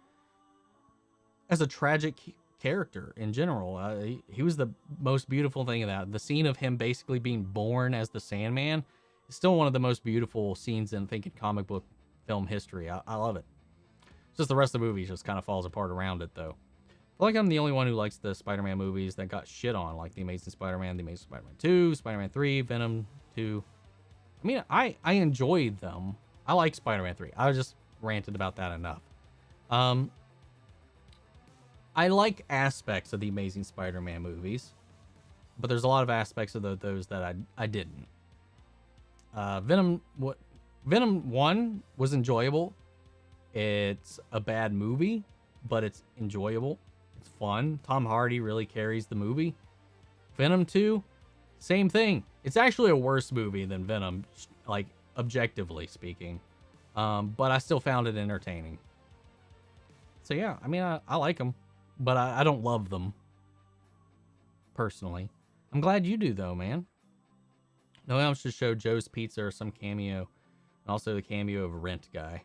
as a tragic character in general. He was the most beautiful thing of that. The scene of him basically being born as the Sandman is still one of the most beautiful scenes in comic book film history. I love it. It's just the rest of the movie just kind of falls apart around it, though. I feel like I'm the only one who likes the Spider-Man movies that got shit on, like The Amazing Spider-Man, The Amazing Spider-Man 2, Spider-Man 3, Venom 2. I mean, I enjoyed them. I like Spider-Man 3. I just ranted about that enough. I like aspects of the Amazing Spider-Man movies, but there's a lot of aspects of those that I didn't. Venom 1 was enjoyable. It's a bad movie, but it's enjoyable. It's fun. Tom Hardy really carries the movie. Venom 2, same thing. It's actually a worse movie than Venom, like objectively speaking. But I still found it entertaining. So yeah, I mean, I like them, but I don't love them personally. I'm glad you do though, man. No one else should show Joe's Pizza or some cameo, and also the cameo of Rent guy.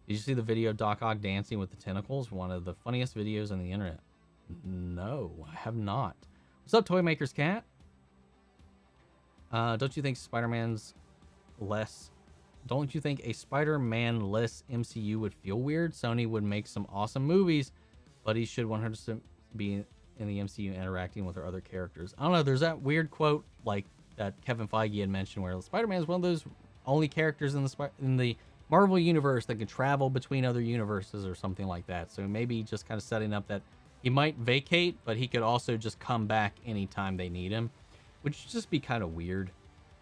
Did you see the video of Doc Ock dancing with the tentacles? One of the funniest videos on the internet. No, I have not. What's up, Toy Maker's Cat? Don't you think a Spider-Man less MCU would feel weird? Sony would make some awesome movies, but he should 100% be in the MCU interacting with our other characters. I don't know. There's that weird quote like that Kevin Feige had mentioned where Spider-Man is one of those only characters in the Marvel universe that can travel between other universes or something like that. So maybe just kind of setting up that he might vacate, but he could also just come back anytime they need him, which would just be kind of weird.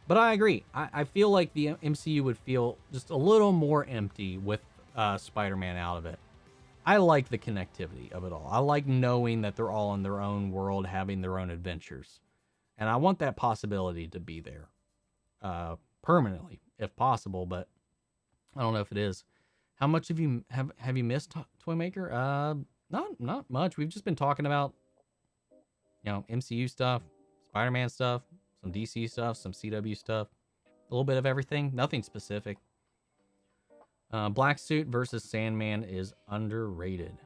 But I agree. I feel like the MCU would feel just a little more empty with Spider-Man out of it. I like the connectivity of it all. I like knowing that they're all in their own world, having their own adventures. And I want that possibility to be there permanently, if possible, but I don't know if it is. How much have you missed Toymaker? Not much. We've just been talking about, MCU stuff, Spider-Man stuff, some DC stuff, some CW stuff, a little bit of everything. Nothing specific. Black Suit versus Sandman is underrated.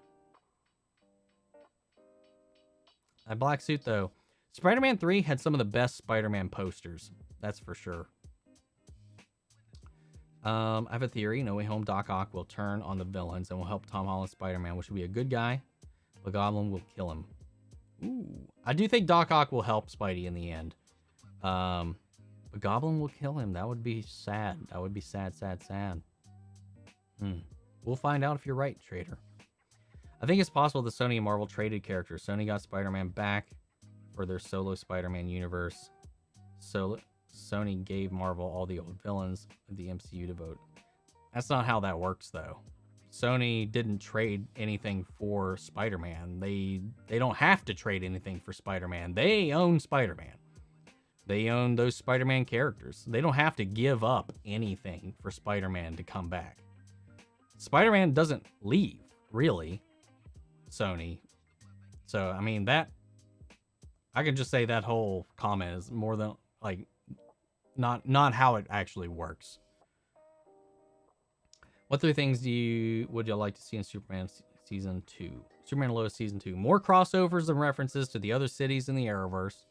Black Suit though, Spider-Man 3 had some of the best Spider-Man posters. That's for sure. I have a theory. No Way Home Doc Ock will turn on the villains and will help Tom Holland Spider-Man, which will be a good guy. The Goblin will kill him. Ooh. I do think Doc Ock will help Spidey in the end. The Goblin will kill him. That would be sad. That would be sad. We'll find out if you're right, Trader. I think it's possible that Sony and Marvel traded characters. Sony got Spider-Man back for their solo Spider-Man universe. Sony gave Marvel all the old villains of the MCU to vote. That's not how that works, though. Sony didn't trade anything for Spider-Man. They don't have to trade anything for Spider-Man. They own Spider-Man. They own those Spider-Man characters. They don't have to give up anything for Spider-Man to come back. Spider-Man doesn't leave, really, Sony. So, I mean, that... I can just say that whole comment is more than, like, not how it actually works. What 3 things would you like to see in Superman Season 2? Superman and Lois Season 2. More crossovers and references to the other cities in the Arrowverse.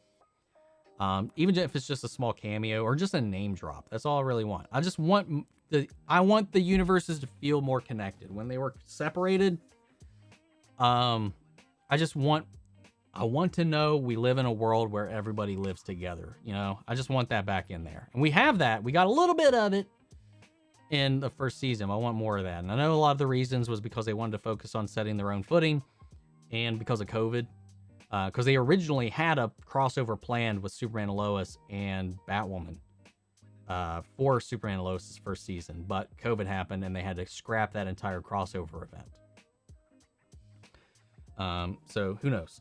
Even if it's just a small cameo or just a name drop. That's all I really want. I just want the universes to feel more connected. When they were separated, I want to know we live in a world where everybody lives together. You know, I just want that back in there. And we have that. We got a little bit of it in the first season. I want more of that. And I know a lot of the reasons was because they wanted to focus on setting their own footing and because of COVID. Because they originally had a crossover planned with Superman and Lois and Batwoman for Superman and Lois' first season. But COVID happened and they had to scrap that entire crossover event. So who knows?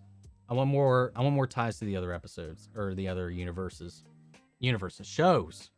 I want more ties to the other episodes or the other universes, shows.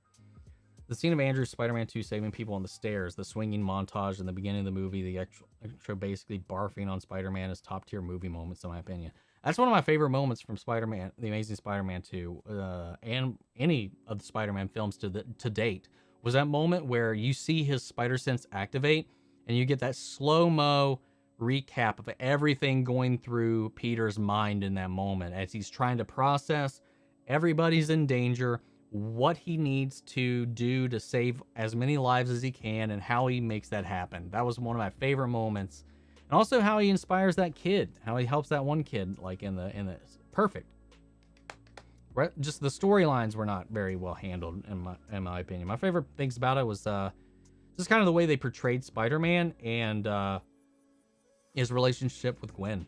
The scene of Andrew's Spider-Man 2 saving people on the stairs, the swinging montage in the beginning of the movie, the extra basically barfing on Spider-Man is top tier movie moments in my opinion. That's one of my favorite moments from Spider-Man, The Amazing Spider-Man 2, and any of the Spider-Man films to date, was that moment where you see his spider sense activate and you get that slow-mo recap of everything going through Peter's mind in that moment as he's trying to process everybody's in danger, what he needs to do to save as many lives as he can, and how he makes that happen. That was one of my favorite moments. And also how he inspires that kid, how he helps that one kid, like in the perfect. Just the storylines were not very well handled in my opinion. My favorite things about it was just kind of the way they portrayed Spider-Man and his relationship with Gwen.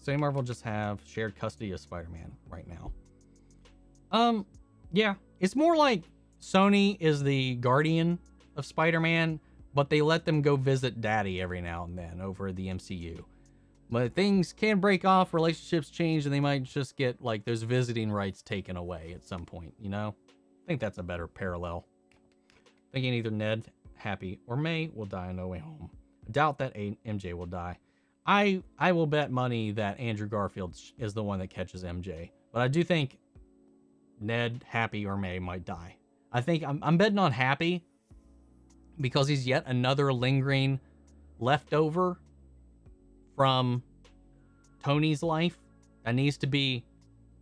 Sony Marvel just have shared custody of Spider-Man right now. Yeah, it's more like Sony is the guardian of Spider-Man, but they let them go visit Daddy every now and then over the MCU. But things can break off, relationships change, and they might just get like those visiting rights taken away at some point, you know? I think that's a better parallel. Thinking either Ned, Happy, or May will die on No Way Home. I doubt that MJ will die. I will bet money that Andrew Garfield is the one that catches MJ. But I do think Ned, Happy, or May might die. I think I'm betting on Happy because he's yet another lingering leftover from Tony's life that needs to be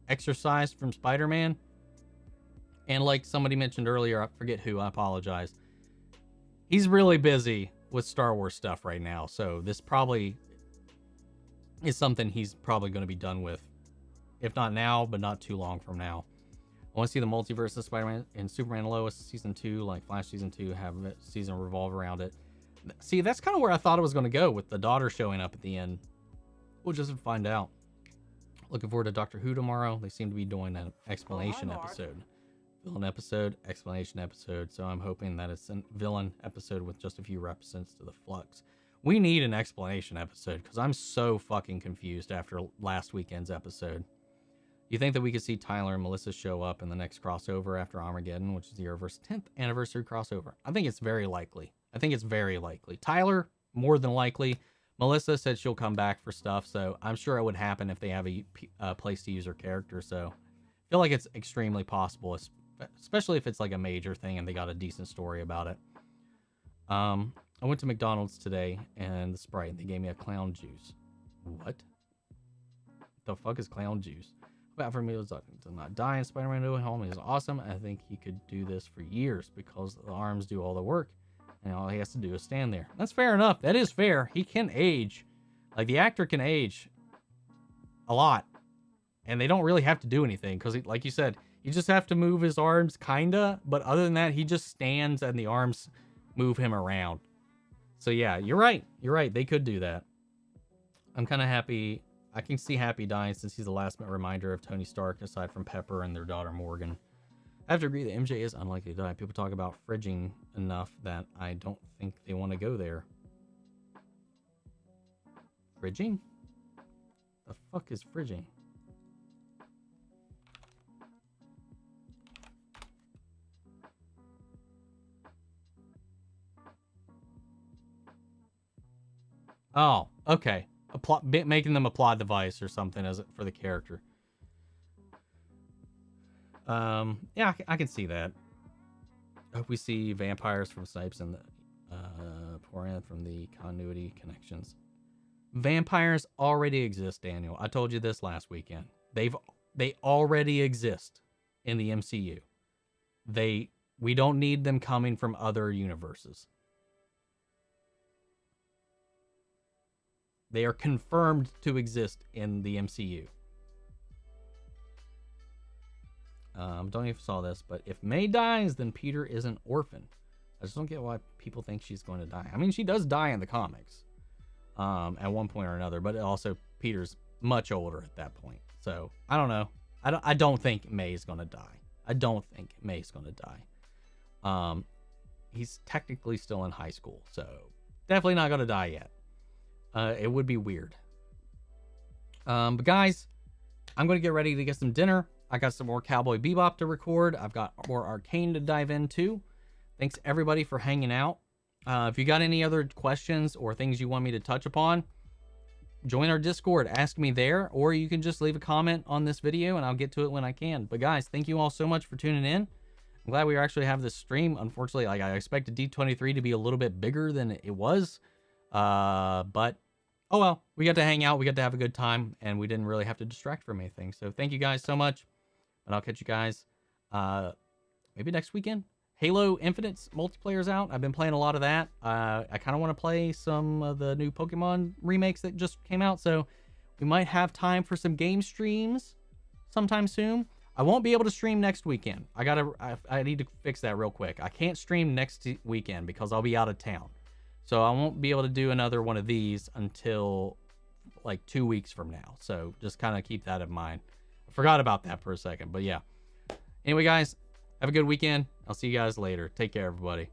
exorcised from Spider-Man. And like somebody mentioned earlier, I forget who, I apologize. He's really busy with Star Wars stuff right now, so this probably is something he's probably going to be done with. If not now, but not too long from now. I want to see the multiverse of Spider-Man and Superman and Lois Season 2, like Flash Season 2, have a season revolve around it. See, that's kind of where I thought it was going to go with the daughter showing up at the end. We'll just find out. Looking forward to Doctor Who tomorrow. They seem to be doing an explanation episode. Villain episode, explanation episode. So I'm hoping that it's a villain episode with just a few references to the Flux. We need an explanation episode because I'm so fucking confused after last weekend's episode. You think that we could see Tyler and Melissa show up in the next crossover after Armageddon, which is the Arrowverse 10th anniversary crossover? I think it's very likely. Tyler, more than likely. Melissa said she'll come back for stuff, so I'm sure it would happen if they have a place to use her character. So I feel like it's extremely possible, especially if it's like a major thing and they got a decent story about it. I went to McDonald's today and the Sprite, they gave me a clown juice. What? The fuck is clown juice? But for me, it was like, to not die in Spider-Man No Way Home is awesome. I think he could do this for years because the arms do all the work and all he has to do is stand there. That's fair enough. That is fair. He can age. Like, the actor can age a lot and they don't really have to do anything because, like you said, you just have to move his arms kinda, but other than that, he just stands and the arms move him around. So yeah, you're right. They could do that. I'm kind of happy. I can see Happy dying since he's the last reminder of Tony Stark, aside from Pepper and their daughter Morgan. I have to agree that MJ is unlikely to die. People talk about fridging enough that I don't think they want to go there. Fridging? The fuck is fridging? Oh, okay. Making them a plot device or something as for the character. Yeah, I can see that. I hope we see vampires from Snipes and the Poran from the continuity connections. Vampires already exist, Daniel. I told you this last weekend. They already exist in the MCU. We don't need them coming from other universes. They are confirmed to exist in the MCU. Don't know if you saw this, but if May dies, then Peter is an orphan. I just don't get why people think she's going to die. I mean, she does die in the comics at one point or another, but also Peter's much older at that point. So I don't know. I don't think May's going to die. I don't think May's going to die. He's technically still in high school, so definitely not going to die yet. It would be weird. But guys, I'm going to get ready to get some dinner. I got some more Cowboy Bebop to record. I've got more Arcane to dive into. Thanks everybody for hanging out. If you got any other questions or things you want me to touch upon, join our Discord. Ask me there, or you can just leave a comment on this video and I'll get to it when I can. But guys, thank you all so much for tuning in. I'm glad we actually have this stream. Unfortunately, like I expected D23 to be a little bit bigger than it was. But oh well, we got to hang out, we got to have a good time, and we didn't really have to distract from anything. So thank you guys so much, and I'll catch you guys maybe next weekend. Halo Infinite's multiplayer's out. I've been playing a lot of that. I kind of want to play some of the new Pokemon remakes that just came out, so we might have time for some game streams sometime soon. I won't be able to stream next weekend. I need to fix that real quick. I can't stream next weekend because I'll be out of town. So I won't be able to do another one of these until like 2 weeks from now. So just kind of keep that in mind. I forgot about that for a second, but yeah. Anyway, guys, have a good weekend. I'll see you guys later. Take care, everybody.